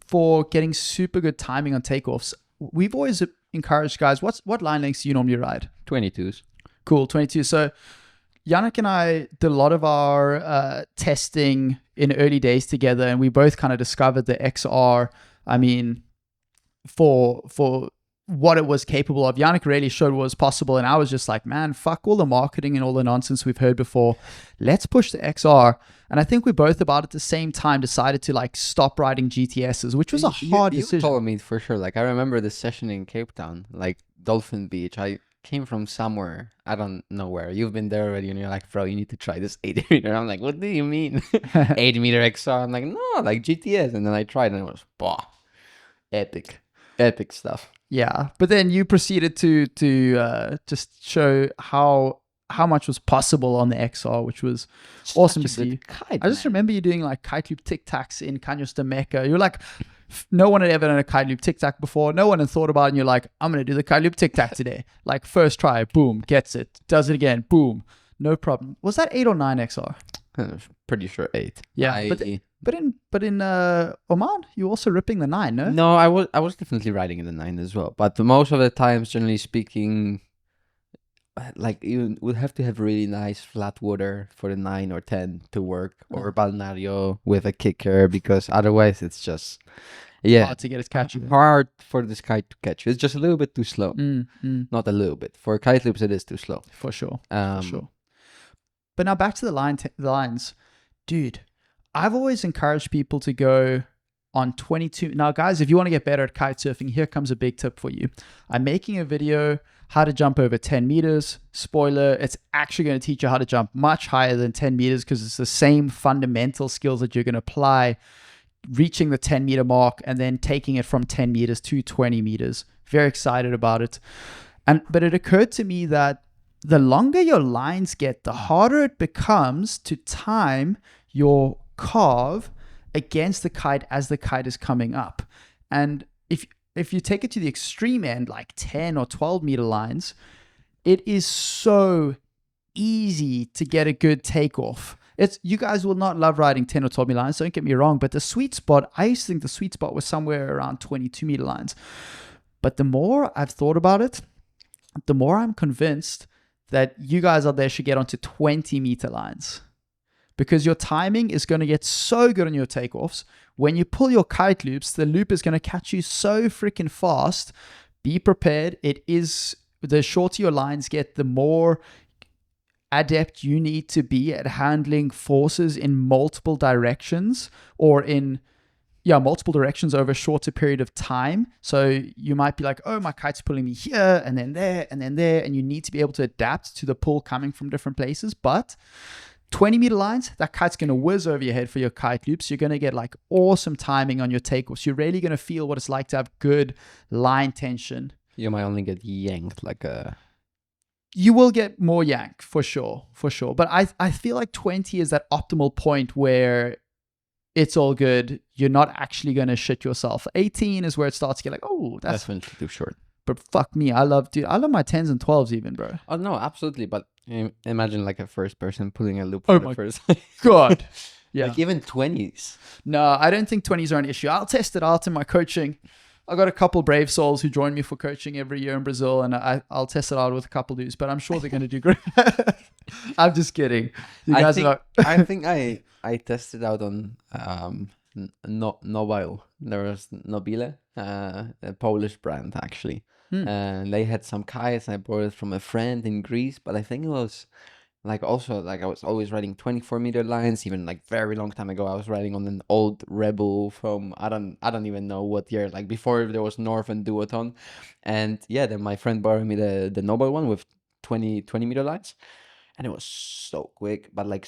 for getting super good timing on takeoffs. We've always encouraged guys, what line lengths do you normally ride? 22s. Cool, 22. So Janek and I did a lot of our testing in early days together, and we both kind of discovered the XR. I mean, for what it was capable of. Janek really showed what was possible, and I was just like, man, fuck all the marketing and all the nonsense we've heard before. Let's push the XR. And I think we both about at the same time decided to like stop riding GTSs, which was a hard decision. You told me for sure. Like I remember this session in Cape Town, like Dolphin Beach. I came from somewhere, I don't know where. You've been there already, and you're like, bro, you need to try this 8 meter. I'm like, what do you mean? 8 meter XR. I'm like, no, like GTS. And then I tried, and it was epic stuff. Yeah, but then you proceeded to just show how much was possible on the XR, which was awesome to see. I just remember you doing like kite loop tic tacs in Caños de Meca. You're like, no one had ever done a kite loop tic tac before. No one had thought about it. And you're like, I'm going to do the kite loop tic tac today. Like first try, boom, gets it. Does it again, boom, no problem. Was that 8 or 9 XR? I'm pretty sure 8. Yeah, but in Oman, you also ripping the 9, no? No, I was definitely riding in the 9 as well. But most of the times, generally speaking, like you would have to have really nice flat water for the 9 or 10 to work, or balneario with a kicker, because otherwise it's just hard to get it catch. Hard for this kite to catch you. It's just a little bit too slow. Not a little bit. For kite loops, it is too slow. For sure. But now back to the lines. Dude, I've always encouraged people to go on 22. Now, guys, if you want to get better at kite surfing, here comes a big tip for you. I'm making a video how to jump over 10 meters. Spoiler, it's actually going to teach you how to jump much higher than 10 meters because it's the same fundamental skills that you're going to apply reaching the 10 meter mark and then taking it from 10 meters to 20 meters. Very excited about it. But it occurred to me that the longer your lines get, the harder it becomes to time your carve against the kite as the kite is coming up. And if you take it to the extreme end, like 10 or 12 meter lines, it is so easy to get a good takeoff. You guys will not love riding 10 or 12 meter lines, don't get me wrong, but the sweet spot, I used to think the sweet spot was somewhere around 22 meter lines. But the more I've thought about it, the more I'm convinced that you guys out there should get onto 20 meter lines, because your timing is going to get so good on your takeoffs. When you pull your kite loops, the loop is going to catch you so freaking fast. Be prepared. The shorter your lines get, the more adept you need to be at handling forces in multiple directions multiple directions over a shorter period of time. So you might be like, oh, my kite's pulling me here and then there and then there. And you need to be able to adapt to the pull coming from different places. But 20 meter lines, that kite's going to whiz over your head for your kite loops. You're going to get like awesome timing on your takeoffs. You're really going to feel what it's like to have good line tension. You might only get yanked like a... You will get more yank for sure. But I feel like 20 is that optimal point where it's all good. You're not actually going to shit yourself. 18 is where it starts to get like, oh, that's definitely too short. But fuck me, I love my 10s and 12s even, bro. Oh, no, absolutely. But imagine like a first person pulling a loop. Oh my God. Yeah. Like even 20s. No, I don't think 20s are an issue. I'll test it out in my coaching. I got a couple brave souls who join me for coaching every year in Brazil, and I'll test it out with a couple dudes, but I'm sure they're going to do great. I'm just kidding. You guys I think I tested out on Nobile. There was Nobile, a Polish brand actually. And they had some kites. I bought it from a friend in Greece, but I think it was I was always riding 24 meter lines. Even like very long time ago, I was riding on an old Rebel from I don't even know what year, like before there was Northern Duotone. And yeah, then my friend borrowed me the Nobel one with 20 meter lines, and it was so quick. But like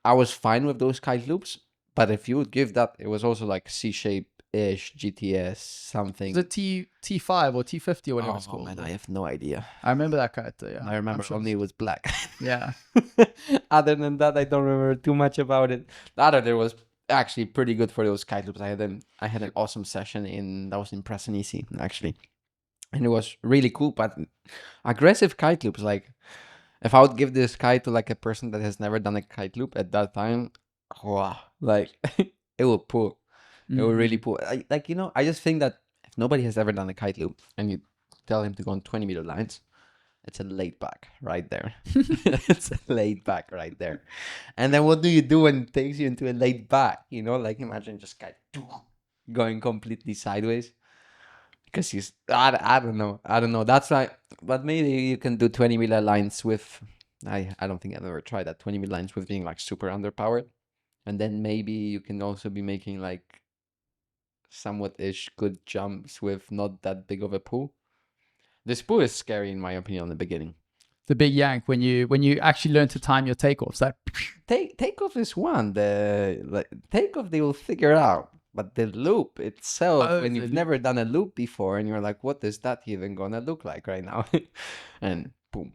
I was fine with those kite loops. But if you would give that, it was also like C-shape-ish GTS something. Is it T5 or T50 or whatever it's called? Man, I have no idea. I remember that kite though, yeah. I remember only it was black. Yeah. Other than that, I don't remember too much about it. The other there was actually pretty good for those kite loops. I had an awesome session that was in Prasanisi actually. And it was really cool, but aggressive kite loops, like if I would give this kite to like a person that has never done a kite loop at that time, wow, like it will pull. It will really pull. I just think that if nobody has ever done a kite loop and you tell him to go on 20 meter lines, it's a laid back right there. It's a laid back right there. And then what do you do when it takes you into a laid back? Like imagine just going completely sideways. Because I don't know. That's like, but maybe you can do 20 meter lines with, I don't think I've ever tried that, 20 meter lines with being like super underpowered. And then maybe you can also be making like somewhat-ish good jumps with not that big of a pull. This pull is scary in my opinion in the beginning. The big yank when you actually learn to time your takeoffs. That takeoff is one. The takeoff they will figure out. But the loop itself, when you've never done a loop before and you're like, what is that even gonna look like right now? And boom,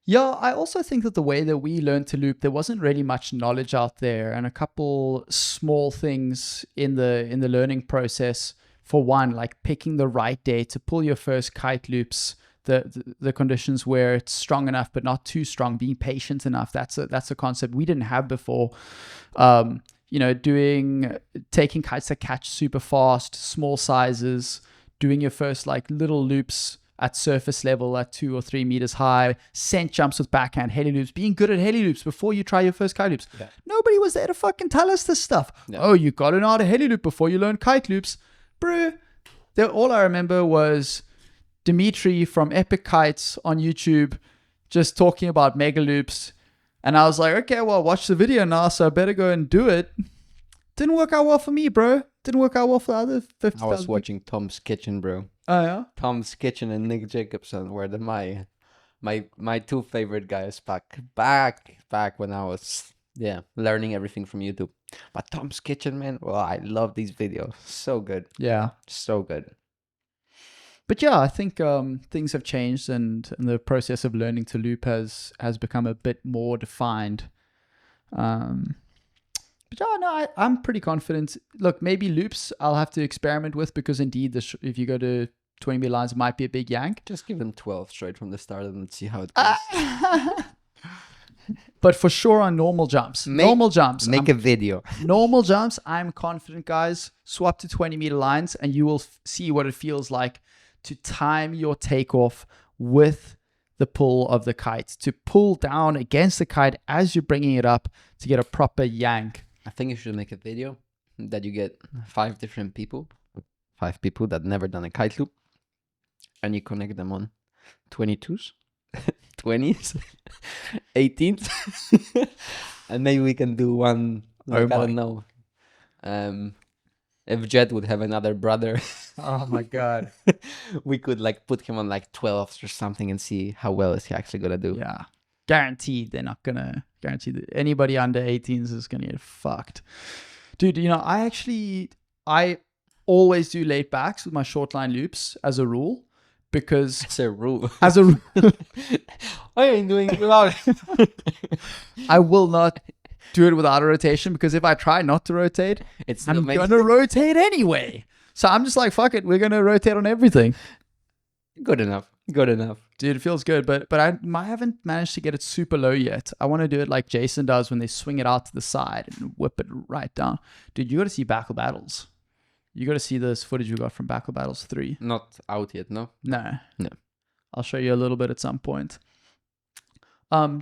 Yeah, I also think that the way that we learned to loop, there wasn't really much knowledge out there, and a couple small things in the learning process. For one, like picking the right day to pull your first kite loops, the conditions where it's strong enough but not too strong, being patient enough. That's a concept we didn't have before. Taking kites that catch super fast, small sizes, doing your first like little loops at surface level at 2 or 3 meters high, scent jumps with backhand, heli loops, being good at heli loops before you try your first kite loops. Yeah. Nobody was there to fucking tell us this stuff. Yeah. Oh, you got to know how to heli loop before you learn kite loops. Bro, all I remember was Dimitri from Epic Kites on YouTube just talking about mega loops. And I was like, okay, well, watch the video now, so I better go and do it. Didn't work out well for me, bro. didn't work out well for the other 50,000. I was watching Tom's Kitchen, bro. Oh yeah. Tom's Kitchen and Nick Jacobson were my two favorite guys back when I was learning everything from YouTube. But Tom's Kitchen, man, well, I love these videos. So good. Yeah. So good. But yeah, I think things have changed, and the process of learning to loop has become a bit more defined. But yeah, no, I'm pretty confident. Look, maybe loops I'll have to experiment with, because indeed, if you go to 20 meter lines, it might be a big yank. Just give them 12 straight from the start and see how it goes. But for sure on normal jumps. Make a video. Normal jumps, I'm confident, guys. Swap to 20 meter lines and you will see what it feels like to time your takeoff with the pull of the kite, to pull down against the kite as you're bringing it up to get a proper yank. I think you should make a video that you get 5 people that never done a kite loop, and you connect them on 22s, 20s, 18s, and maybe we can do one. I don't know. If Jet would have another brother, oh my god, we could like put him on like 12s or something and see how well is he actually gonna do. Yeah, guaranteed they're not gonna guarantee that anybody under 18s is gonna get fucked, dude. You know, I always do late backs with my short line loops as a rule, because As a rule. I ain't doing it without it. I will not do it without a rotation, because if I try not to rotate, I'm gonna rotate anyway. So I'm just like, fuck it, we're gonna rotate on everything. Good enough. Dude, it feels good, but I haven't managed to get it super low yet. I want to do it like Jason does when they swing it out to the side and whip it right down. Dude, you got to see Backle Battles. You got to see this footage we got from Backle Battles 3. Not out yet, no? No. No. I'll show you a little bit at some point.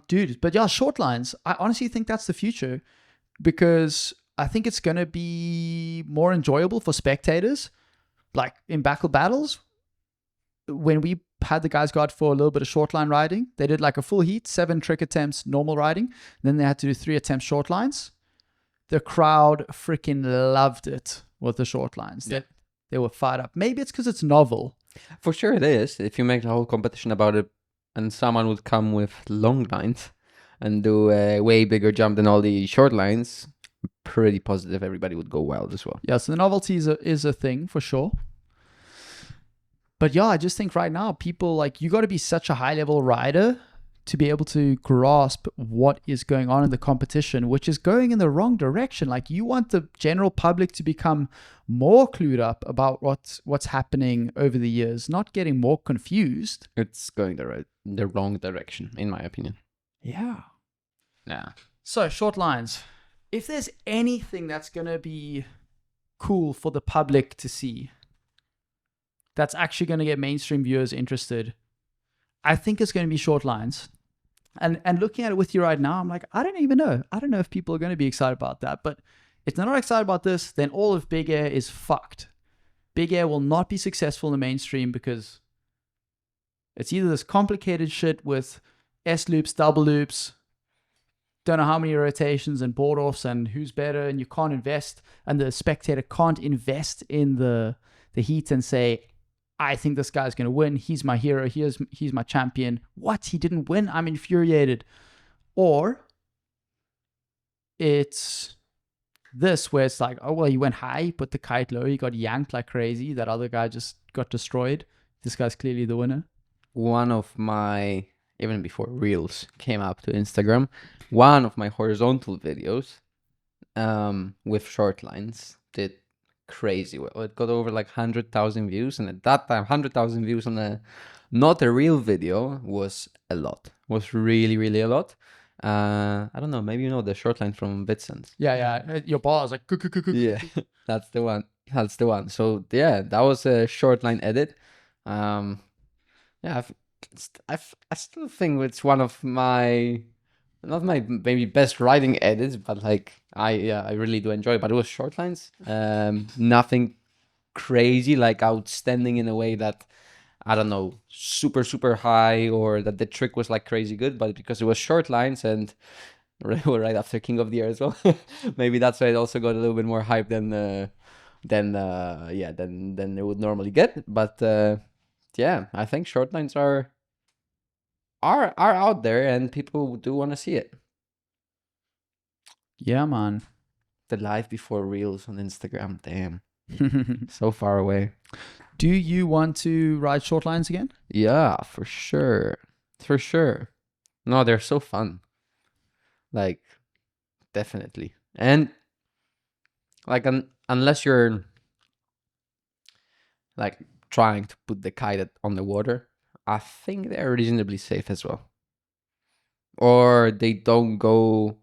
Dude, but yeah, short lines. I honestly think that's the future, because I think it's going to be more enjoyable for spectators. Like in Backle Battles, when we had the guys go out for a little bit of short line riding, they did like a full heat, 7 trick attempts, normal riding. Then they had to do 3 attempts short lines. The crowd freaking loved it with the short lines. Yeah. They were fired up. Maybe it's because it's novel. For sure it is. If you make the whole competition about it, and someone would come with long lines and do a way bigger jump than all the short lines, pretty positive everybody would go wild as well. Yeah, so the novelty is a thing for sure. But yeah, I just think right now, people, like, you got to be such a high level rider to be able to grasp what is going on in the competition, which is going in the wrong direction. Like, you want the general public to become more clued up about what's happening over the years, not getting more confused. It's going the wrong direction, in my opinion. Yeah. Yeah. So, short lines. If there's anything that's going to be cool for the public to see, that's actually going to get mainstream viewers interested, I think it's going to be short lines. And looking at it with you right now, I'm like, I don't even know. I don't know if people are going to be excited about that. But if they're not excited about this, then all of Big Air is fucked. Big Air will not be successful in the mainstream, because it's either this complicated shit with S loops, double loops, don't know how many rotations and board offs and who's better, and you can't invest, and the spectator can't invest in the heat and say, I think this guy's going to win. He's my hero. He's my champion. What? He didn't win? I'm infuriated. Or it's this, where it's like, oh, well, he went high, he put the kite low, he got yanked like crazy. That other guy just got destroyed. This guy's clearly the winner. One of my, even before Reels came up to Instagram, one of my horizontal videos with short lines did crazy well. It got over like 100,000 views, and at that time 100,000 views on not a real video was a lot. Was really a lot. I don't know, maybe you know the short line from Vincent. Yeah, your ball is like yeah. that's the one. So yeah, that was a short line edit. I still think it's one of my, not my maybe best riding edits, but like I really do enjoy it. But it was short lines, nothing crazy, like outstanding in a way that, I don't know, super high, or that the trick was like crazy good. But because it was short lines and right after King of the Year as well, maybe that's why it also got a little bit more hype than than than it would normally get. But yeah, I think short lines are out there, and people do want to see it. Yeah, man. The life before reels on Instagram, damn, so far away. Do you want to ride short lines again? Yeah, for sure. For sure. No, they're so fun. Like, definitely. And like unless you're like trying to put the kite on the water, I think they're reasonably safe as well. Or they don't go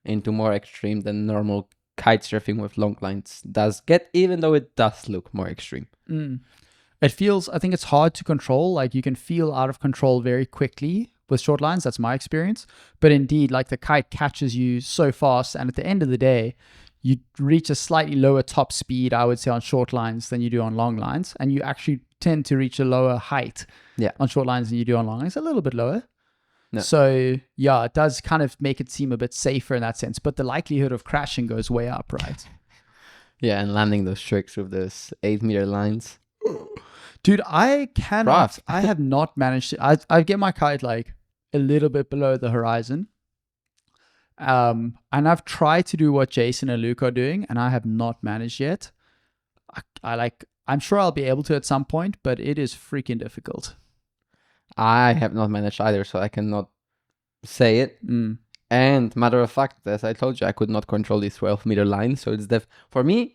into more extreme than normal kite surfing with long lines does get, even though it does look more extreme. It feels, I think it's hard to control. Like you can feel out of control very quickly with short lines. That's my experience. But indeed, like the kite catches you so fast. And at the end of the day, you reach a slightly lower top speed, I would say, on short lines than you do on long lines. And you actually tend to reach a lower height on short lines than you do on long lines, a little bit lower. No. So yeah, it does kind of make it seem a bit safer in that sense. But the likelihood of crashing goes way up, right? Yeah, and landing those tricks with those 8-meter lines. Dude, I have not managed to, I get my kite like a little bit below the horizon. And I've tried to do what Jason and Luke are doing, and I have not managed yet. I'm sure I'll be able to at some point, but it is freaking difficult. I have not managed either, so I cannot say it. And matter of fact, as I told you, I could not control these 12-meter lines. So it's for me,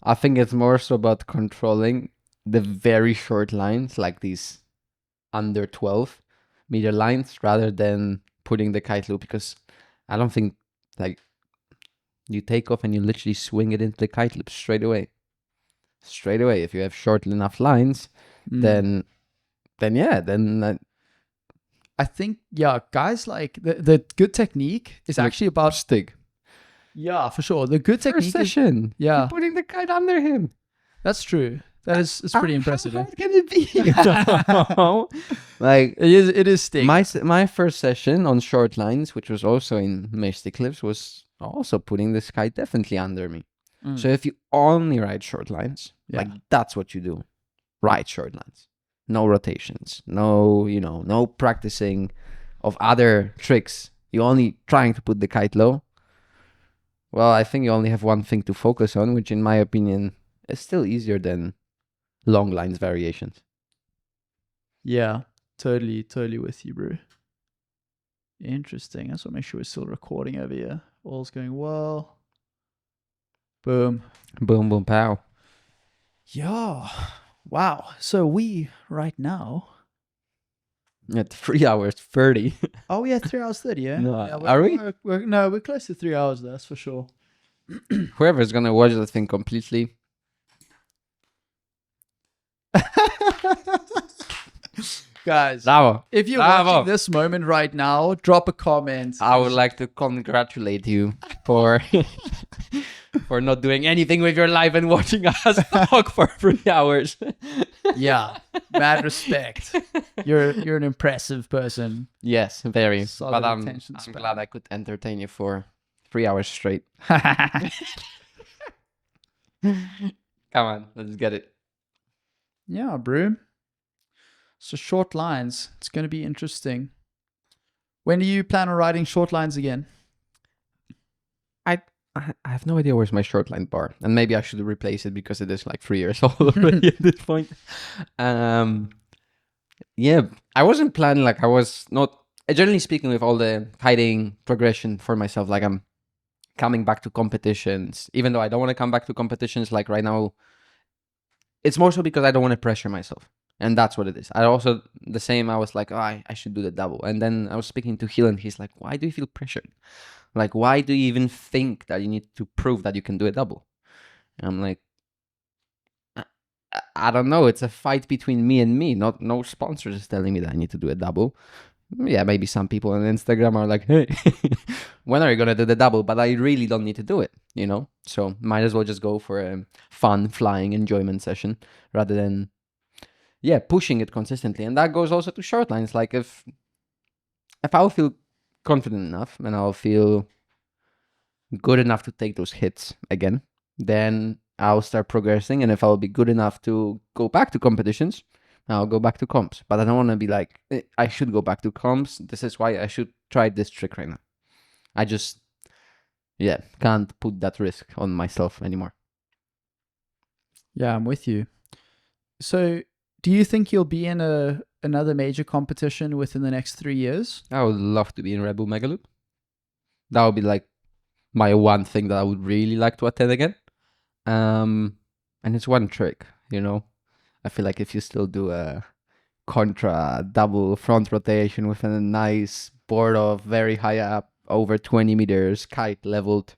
I think it's more so about controlling the very short lines, like these under 12-meter lines, rather than putting the kite loop, because I don't think like you take off and you literally swing it into the kite loop straight away. If you have short enough lines, then I think, guys, like the good technique is actually about stick. Yeah, for sure. The good technique session. You're putting the kite under him. That's true. It's pretty impressive. How hard can it be? Like it is stick. My first session on short lines, which was also in Misty Cliffs, was also putting this kite definitely under me. So if you only ride short lines, like that's what you do. Ride short lines. No rotations. No practicing of other tricks. You're only trying to put the kite low. Well, I think you only have one thing to focus on, which in my opinion is still easier than long lines variations. Yeah, totally with you, bro. Interesting. I just want to make sure we're still recording over here. All's going well. Boom. Boom, boom, pow. Yeah. Wow. So we right now at 3 hours 30. Oh yeah, 3 hours 30. Yeah. No, yeah are we? We're close to 3 hours. That's for sure. Whoever's gonna watch the thing completely. Guys, bravo. If you're watching this moment right now, drop a comment. I would like to congratulate you for for not doing anything with your life and watching us talk for 3 hours. Yeah, mad respect. You're an impressive person. Yes, very. Solid but I'm span. glad I could entertain you for 3 hours straight. Come on, let's get it. Yeah, bro. So short lines. It's going to be interesting. When do you plan on riding short lines again? I have no idea where's my short line bar, and maybe I should replace it because it is like 3 years old already at this point. Yeah, I wasn't planning. Like I was not. Generally speaking, with all the kiting progression for myself, like I'm coming back to competitions, even though I don't want to come back to competitions. Like right now, it's more so because I don't want to pressure myself. And that's what it is. I was like, oh, I should do the double. And then I was speaking to Hill and he's like, why do you feel pressured? Like, why do you even think that you need to prove that you can do a double? And I'm like, I don't know. It's a fight between me and me. No sponsors is telling me that I need to do a double. Yeah, maybe some people on Instagram are like, hey, when are you going to do the double? But I really don't need to do it, So might as well just go for a fun flying enjoyment session rather than pushing it consistently. And that goes also to short lines. Like if I'll feel confident enough and I'll feel good enough to take those hits again, then I'll start progressing, and if I'll be good enough to go back to competitions, I'll go back to comps. But I don't want to be like, I should go back to comps. This is why I should try this trick right now. I just, can't put that risk on myself anymore. Yeah, I'm with you. So, do you think you'll be in another major competition within the next 3 years? I would love to be in Red Bull Megaloop. That would be like my one thing that I would really like to attend again. And it's one trick, you know. I feel like if you still do a contra double front rotation with a nice board of very high up, over 20 meters, kite leveled,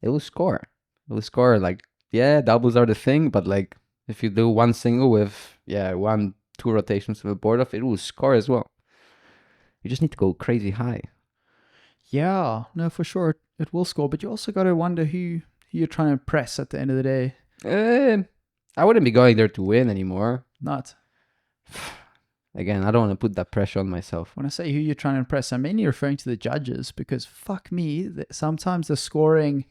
it will score. It will score. Like, doubles are the thing, but like if you do one single with 1-2 rotations of a board off, it will score as well. You just need to go crazy high. Yeah, no, for sure it will score, but you also got to wonder who you're trying to impress at the end of the day. I wouldn't be going there to win anymore. Not. Again, I don't want to put that pressure on myself. When I say who you're trying to impress, I'm mainly referring to the judges, because fuck me, sometimes the scoring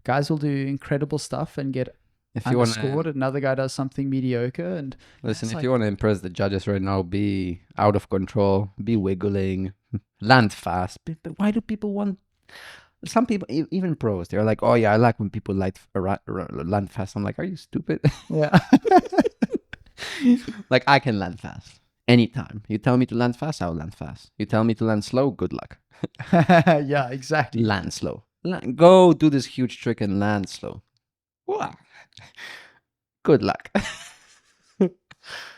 guys will do incredible stuff and get underscored. Another guy does something mediocre. And listen, if you want to impress the judges right now, be out of control, be wiggling, land fast. But why do people want? Some people, even pros, they're like, "Oh yeah, I like when people land fast." I'm like, "Are you stupid?" Yeah. Like, I can land fast anytime. You tell me to land fast, I'll land fast. You tell me to land slow, good luck. Yeah, exactly. Land slow. Go do this huge trick and land slow. Wow. Good luck.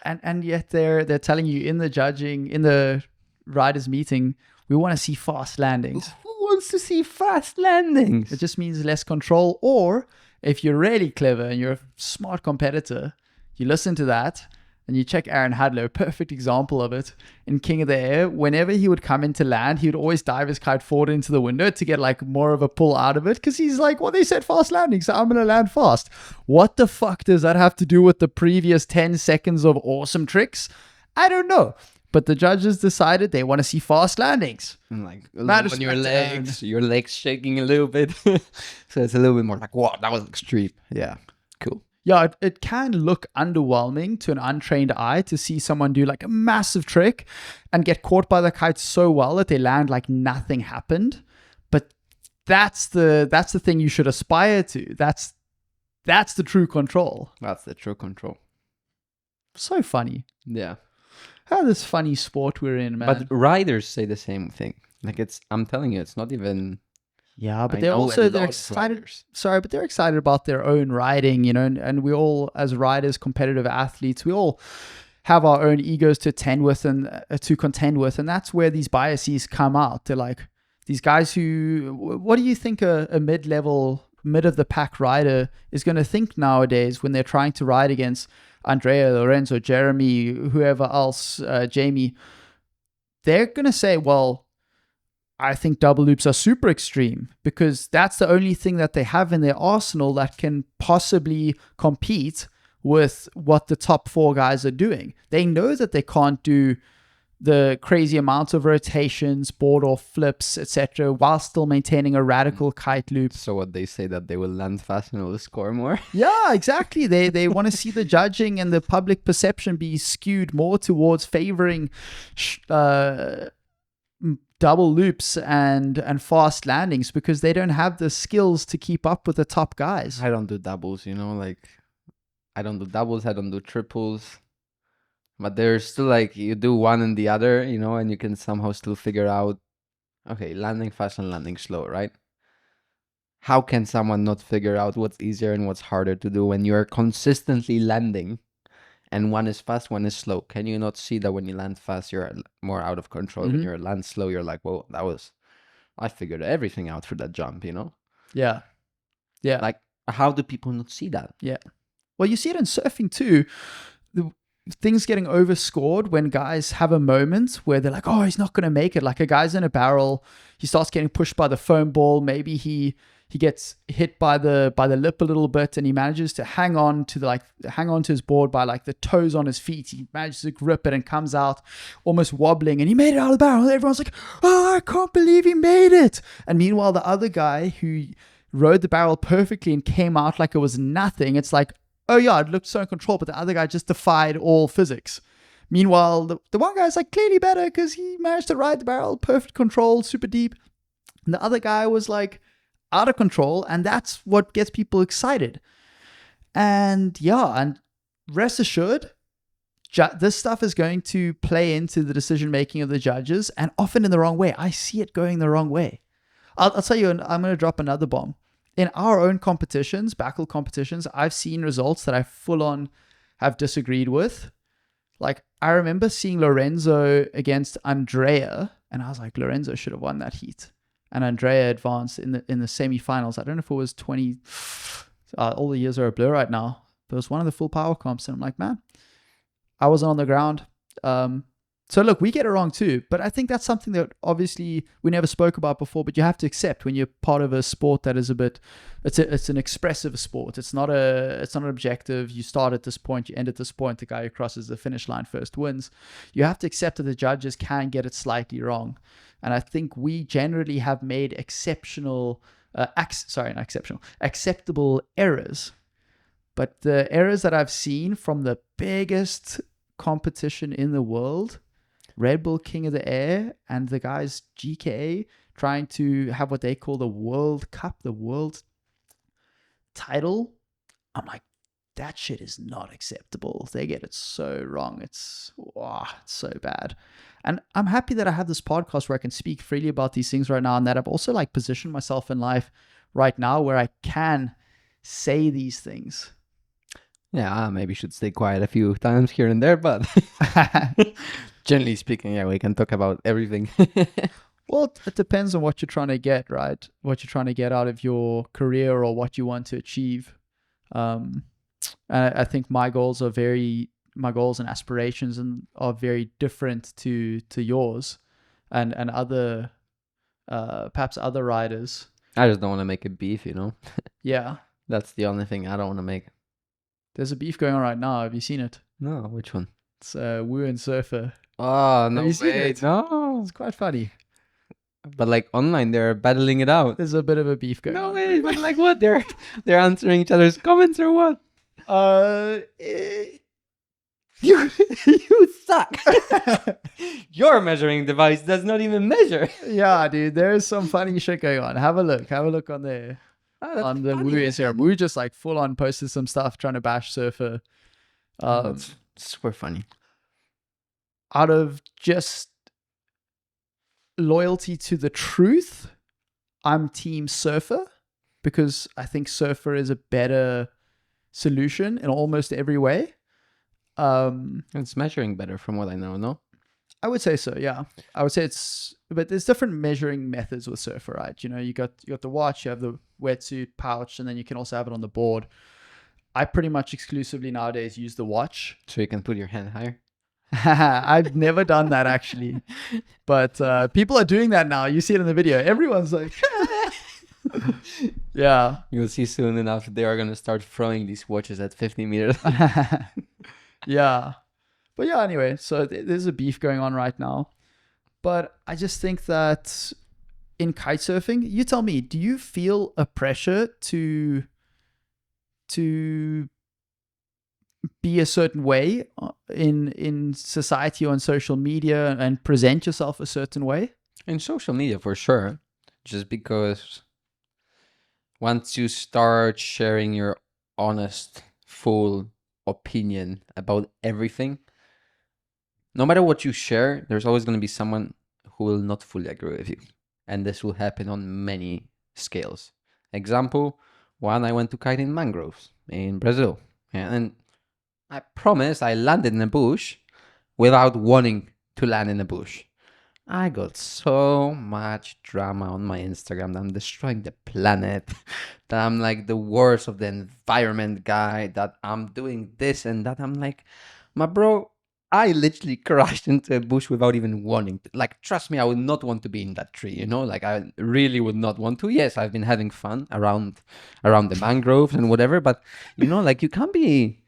And yet they're telling you in the judging, in the riders meeting, we want to see fast landings. Who wants to see fast landings? It just means less control. Or if you're really clever and you're a smart competitor, you listen to that and you check Aaron Hadlow, perfect example of it. In King of the Air, whenever he would come into land, he would always dive his kite forward into the window to get like more of a pull out of it, because he's like, well, they said fast landing, so I'm going to land fast. What the fuck does that have to do with the previous 10 seconds of awesome tricks? I don't know. But the judges decided they want to see fast landings. And like, on your legs shaking a little bit. So it's a little bit more like, wow, that was extreme. Yeah, cool. Yeah, it can look underwhelming to an untrained eye to see someone do like a massive trick and get caught by the kite so well that they land like nothing happened. But that's the thing you should aspire to. That's the true control. That's the true control. So funny. Yeah. How this funny sport we're in, man. But riders say the same thing. Like, I'm telling you, it's not even... Yeah, but they're excited. Sorry, but they're excited about their own riding, you know, and we all, as riders, competitive athletes, we all have our own egos to contend with, and that's where these biases come out. They're like these guys who, what do you think a mid of the pack rider is going to think nowadays when they're trying to ride against Andrea, Lorenzo, Jeremy, whoever else, Jamie? They're going to say, well, I think double loops are super extreme, because that's the only thing that they have in their arsenal that can possibly compete with what the top 4 guys are doing. They know that they can't do the crazy amounts of rotations, board off flips, etc., while still maintaining a radical kite loop. So what they say, that they will land fast and will score more? Yeah, exactly. They want to see the judging and the public perception be skewed more towards favoring double loops and fast landings, because they don't have the skills to keep up with the top guys. I don't do doubles, you know, like I don't do doubles, I don't do triples, but there's still like, you do one and the other, you know, and you can somehow still figure out, okay, landing fast and landing slow, right? How can someone not figure out what's easier and what's harder to do when you're consistently landing? And one is fast, one is slow. Can you not see that when you land fast, you're more out of control? Mm-hmm. When you land slow, you're like, well, I figured everything out for that jump, you know? Yeah. Yeah. Like, how do people not see that? Yeah. Well, you see it in surfing too. Things getting overscored when guys have a moment where they're like, oh, he's not going to make it. Like a guy's in a barrel, he starts getting pushed by the foam ball. Maybe he gets hit by the lip a little bit, and he manages to hang on to his board by like the toes on his feet. He manages to grip it and comes out almost wobbling, and he made it out of the barrel. Everyone's like, oh, I can't believe he made it. And meanwhile, the other guy who rode the barrel perfectly and came out like it was nothing, it's like, oh yeah, it looked so in control, but the other guy just defied all physics. Meanwhile, the one guy's like clearly better because he managed to ride the barrel, perfect control, super deep. And the other guy was like out of control, and that's what gets people excited. And yeah, and rest assured, this stuff is going to play into the decision making of the judges, and often in the wrong way. I see it going the wrong way. I'll tell you, I'm going to drop another bomb. In our own competitions, backle competitions, I've seen results that I full on have disagreed with. Like, I remember seeing Lorenzo against Andrea, and I was like, Lorenzo should have won that heat. And Andrea advanced in the semifinals. I don't know if it was 20. All the years are a blur right now. But it was one of the full power comps, and I'm like, man, I wasn't on the ground. So look, we get it wrong too, but I think that's something that obviously we never spoke about before, but you have to accept when you're part of a sport that is a bit, it's an expressive sport. It's not an objective. You start at this point, you end at this point. The guy who crosses the finish line first wins. You have to accept that the judges can get it slightly wrong. And I think we generally have made acceptable errors. But the errors that I've seen from the biggest competition in the world, Red Bull King of the Air, and the guys GKA trying to have what they call the World Cup, the world title. I'm like, that shit is not acceptable. They get it so wrong. It's so bad. And I'm happy that I have this podcast where I can speak freely about these things right now, and that I've also like positioned myself in life right now where I can say these things. Yeah, I maybe should stay quiet a few times here and there, but generally speaking, yeah, we can talk about everything. Well, it depends on what you're trying to get, right? What you're trying to get out of your career or what you want to achieve. I think my goals and aspirations are very different to yours and other, perhaps other riders. I just don't want to make a beef, you know? Yeah. That's the only thing I don't want to make. There's a beef going on right now. Have you seen it? No, which one? It's Wu and Surfer. Oh, no, Have you seen it? No. It's quite funny. But like online, they're battling it out. There's a bit of a beef going on. No way, but like what? They're answering each other's comments or what? You suck. Your measuring device does not even measure. Yeah, dude, there is some funny shit going on. Have a look on there. On the Wu Instagram. Wu just like full on posted some stuff trying to bash Surfer. That's super funny. Out of just loyalty to the truth, I'm team Surfer because I think Surfer is a better solution in almost every way. It's measuring better from what I know, no? I would say so, yeah. I would say but there's different measuring methods with Surfer, right? You know, you got the watch, you have the wetsuit pouch, and then you can also have it on the board. I pretty much exclusively nowadays use the watch. So you can put your hand higher? I've never done that actually. But people are doing that now. You see it in the video. Everyone's like... Yeah. You'll see soon enough they are going to start throwing these watches at 50 meters. Yeah. But yeah, anyway, so there's a beef going on right now. But I just think that in kitesurfing, you tell me, do you feel a pressure to be a certain way in society or on social media and present yourself a certain way? In social media, for sure. Just because once you start sharing your honest, full opinion about everything, no matter what you share, there's always going to be someone who will not fully agree with you. And this will happen on many scales. Example, one, I went to kite in mangroves in Brazil. And I promise I landed in a bush without wanting to land in a bush. I got so much drama on my Instagram that I'm destroying the planet, that I'm like the worst of the environment guy, that I'm doing this and that. I'm like, my bro, I literally crashed into a bush without even wanting to. Like, trust me, I would not want to be in that tree, you know? Like, I really would not want to. Yes, I've been having fun around the mangroves and whatever, but, you know, like, you can't be,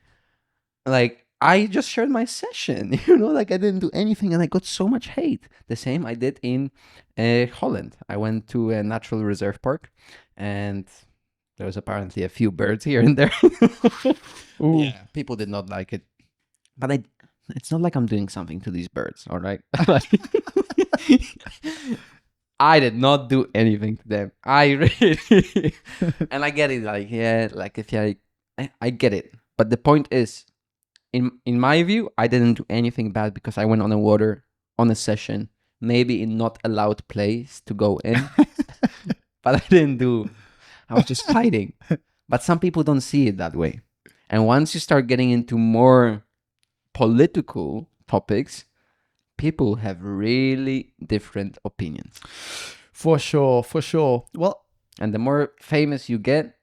like, I just shared my session, you know? Like, I didn't do anything, and I got so much hate. The same I did in Holland. I went to a natural reserve park, and There was apparently a few birds here and there. Ooh. Yeah, people did not like it. But it's not like I'm doing something to these birds, all right? I did not do anything to them. I really... And I get it, like, yeah, like if I get it. But the point is, in my view, I didn't do anything bad because I went on the water on a session, maybe in not allowed place to go in. But I was just hiding. But some people don't see it that way. And once you start getting into more political topics, people have really different opinions. For sure. Well, And the more famous you get,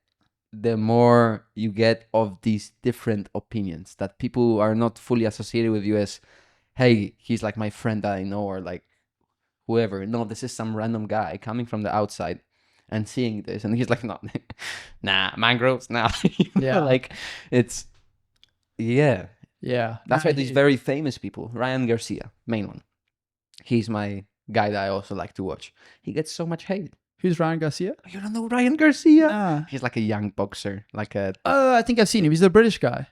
the more you get of these different opinions that people who are not fully associated with you as, hey, he's like my friend that I know, or like whoever. No, this is some random guy coming from the outside and seeing this. And he's like, no, nah, mangroves, nah. Yeah. Like, it's, yeah. yeah. That's why these very famous people, Ryan Garcia, main one. He's my guy that I also like to watch. He gets so much hate. Who's Ryan Garcia? You don't know Ryan Garcia? Nah. He's like a young boxer, like a... Oh, I think I've seen him. He's the British guy.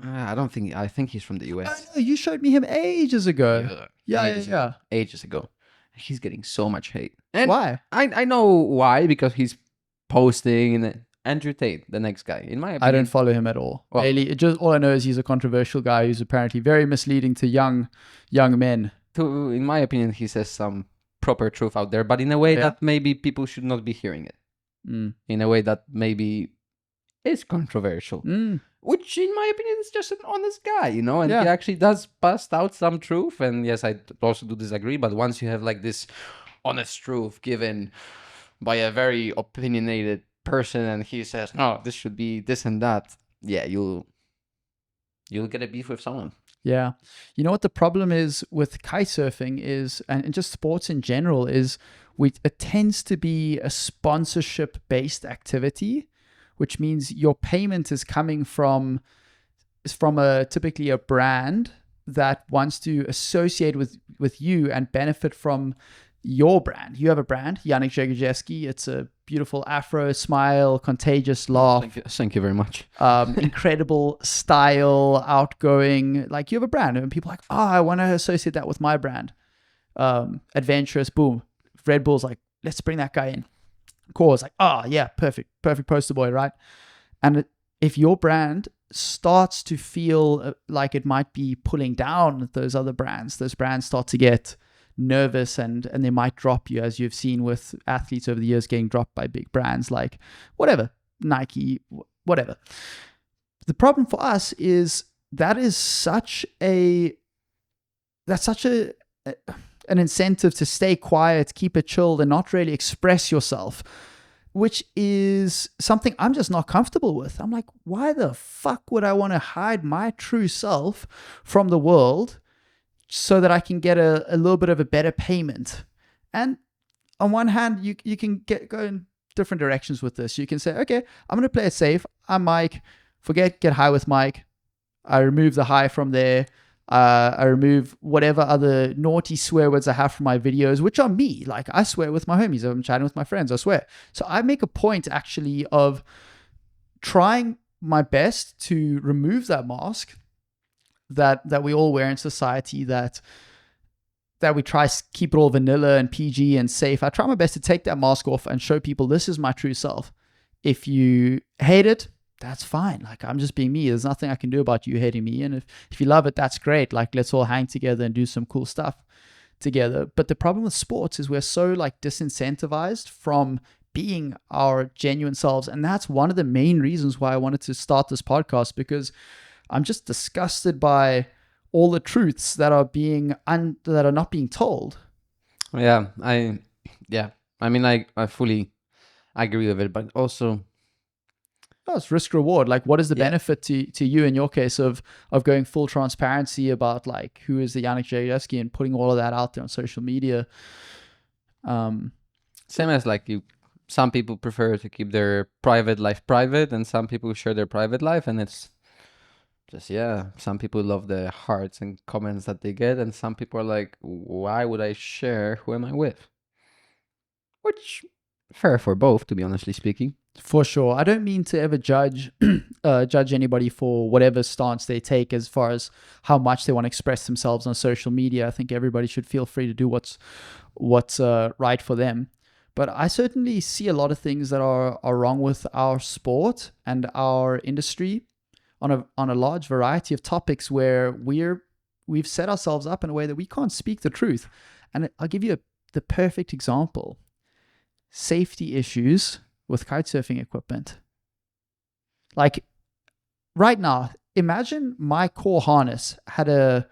I think he's from the US. Oh, no, you showed me him ages ago. Yeah. Ages ago. He's getting so much hate. And Why? I know why, because he's posting and Andrew Tate, the next guy. In my opinion, I don't follow him at all. Well- All I know is he's a controversial guy who's apparently very misleading to young men. in my opinion, he says some proper truth out there, but in a way Yeah. that maybe people should not be hearing it. Mm. In a way that maybe is controversial. Mm. Which, in my opinion, is just an honest guy, you know? And Yeah. he actually does bust out some truth. And yes, I also do disagree. But once you have like this honest truth given by a very opinionated person, and he says, no, this should be this and that, yeah, you'll get a beef with someone. Yeah. You know what the problem is with kite surfing is, and just sports in general, is it tends to be a sponsorship-based activity, which means your payment is coming from typically a brand that wants to associate with you and benefit from your brand. You have a brand, Janek Grzegorzewski. It's a beautiful afro, smile, contagious laugh. Thank you very much. Incredible style, outgoing. Like, you have a brand, and people are like, oh, I want to associate that with my brand. Adventurous, boom. Red Bull's like, let's bring that guy in. Core's like, oh yeah, perfect poster boy, right? And if your brand starts to feel like it might be pulling down those other brands, those brands start to get nervous and they might drop you, as you've seen with athletes over the years getting dropped by big brands like whatever, Nike, whatever. The problem for us is that's such an incentive to stay quiet, keep it chilled, and not really express yourself, which is something I'm just not comfortable with. I'm like, why the fuck would I want to hide my true self from the world so that I can get a little bit of a better payment? And on one hand, you can go in different directions with this. You can say, okay, I'm going to play it safe. I'm Mike. Forget get high with Mike. I remove the high from there. I remove whatever other naughty swear words I have from my videos, which are me. Like, I swear with my homies. I'm chatting with my friends. I swear. So I make a point actually of trying my best to remove that mask that we all wear in society, that we try to keep it all vanilla and PG and safe. I try my best to take that mask off and show people this is my true self. If you hate it, that's fine. Like, I'm just being me. There's nothing I can do about you hating me. And if you love it, that's great. Like, let's all hang together and do some cool stuff together. But the problem with sports is we're so like disincentivized from being our genuine selves. And that's one of the main reasons why I wanted to start this podcast, because I'm just disgusted by all the truths that are that are not being told. Yeah, I mean, I fully agree with it, but also, oh, it's risk reward. Like, what is the benefit to you in your case of going full transparency about like who is the Janek Grzegorzewski and putting all of that out there on social media? Same as like some people prefer to keep their private life private, and some people share their private life, and it's just, some people love the hearts and comments that they get, and some people are like, why would I share? Who am I with? Which, fair for both, to be honestly speaking. For sure. I don't mean to ever judge anybody for whatever stance they take as far as how much they want to express themselves on social media. I think everybody should feel free to do what's right for them. But I certainly see a lot of things that are wrong with our sport and our industry on a large variety of topics where we've set ourselves up in a way that we can't speak the truth. And I'll give you the perfect example. Safety issues with kitesurfing equipment. Like right now, imagine my core harness had a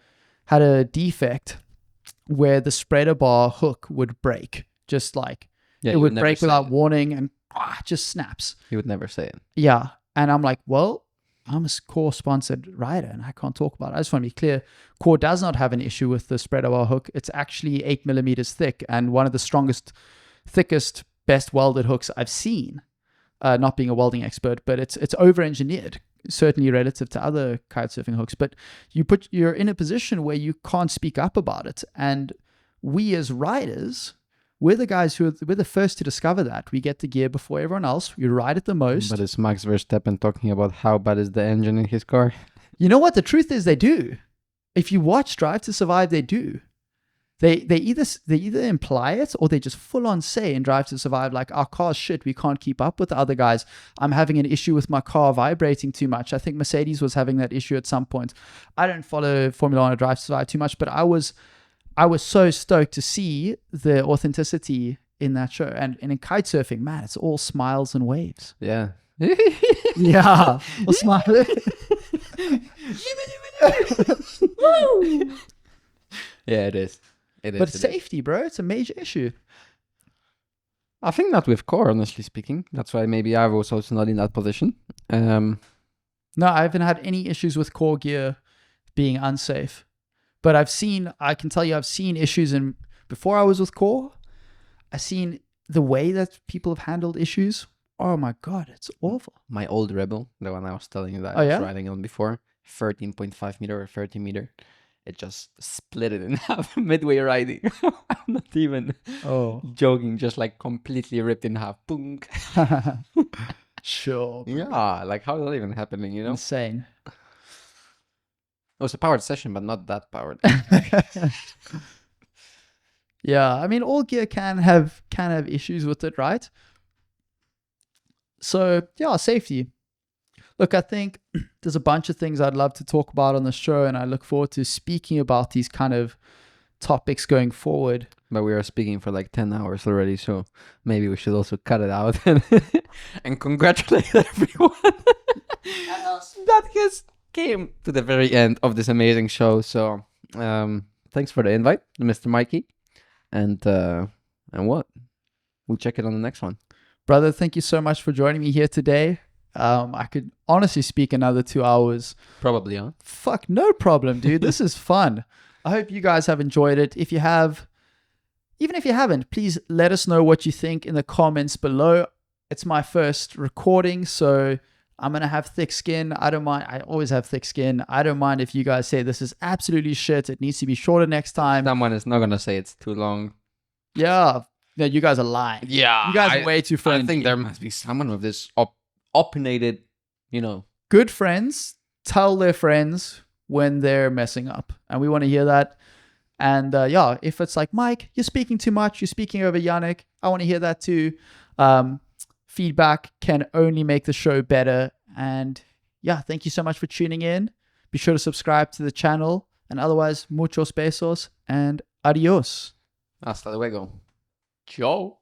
defect where the spreader bar hook would break. Just like it would break without warning and just snaps. You would never say it. Yeah. And I'm like, well, I'm a core sponsored rider and I can't talk about it. I just want to be clear. Core does not have an issue with the spreader bar hook. It's actually 8 millimeters thick and one of the strongest, thickest, best welded hooks I've seen. Not being a welding expert, but it's over-engineered, certainly relative to other kitesurfing hooks. But you're in a position where you can't speak up about it. And we as riders, we're the first to discover that. We get the gear before everyone else. We ride it the most. But is Max Verstappen talking about how bad is the engine in his car? You know what? The truth is they do. If you watch Drive to Survive, they do. They either imply it or they just full on say in Drive to Survive, like, our car's shit, we can't keep up with the other guys. I'm having an issue with my car vibrating too much. I think Mercedes was having that issue at some point. I don't follow Formula 1 or Drive to Survive too much, but I was so stoked to see the authenticity in that show. And in kitesurfing, man, it's all smiles and waves. Yeah. Yeah. Well, smile. Yeah, it is. But safety, bro, it's a major issue. I think not with core, honestly speaking. That's why maybe I was also not in that position. No, I haven't had any issues with core gear being unsafe. But I can tell you I've seen issues before I was with core. I've seen the way that people have handled issues. Oh my God, it's awful. My old Rebel, the one I was telling you that I was riding on before, 13.5 meter or 30 meter. It just split it in half midway riding. I'm not even joking, just like completely ripped in half. Boom. Sure. Yeah, like how is that even happening, you know? Insane. It was a powered session, but not that powered. Yeah, I mean, all gear can have issues with it, right? So, yeah, safety. Look, I think there's a bunch of things I'd love to talk about on the show, and I look forward to speaking about these kind of topics going forward. But we are speaking for like 10 hours already, so maybe we should also cut it out and congratulate everyone that has came to the very end of this amazing show. So thanks for the invite, Mr. Mikey. And what? We'll check it on the next one. Brother, thank you so much for joining me here today. I could honestly speak another 2 hours. Probably, huh? Fuck, no problem, dude. This is fun. I hope you guys have enjoyed it. If you have, even if you haven't, please let us know what you think in the comments below. It's my first recording, so I'm going to have thick skin. I don't mind. I always have thick skin. I don't mind if you guys say this is absolutely shit. It needs to be shorter next time. Someone is not going to say it's too long. Yeah. No, you guys are lying. Yeah. You guys are way too friendly. I think there must be someone with this opinionated, Good friends tell their friends when they're messing up. And we want to hear that. And if it's like, Mike, you're speaking too much. You're speaking over Janek. I want to hear that too. Feedback can only make the show better. And thank you so much for tuning in. Be sure to subscribe to the channel. And otherwise, muchos besos and adios. Hasta luego. Ciao.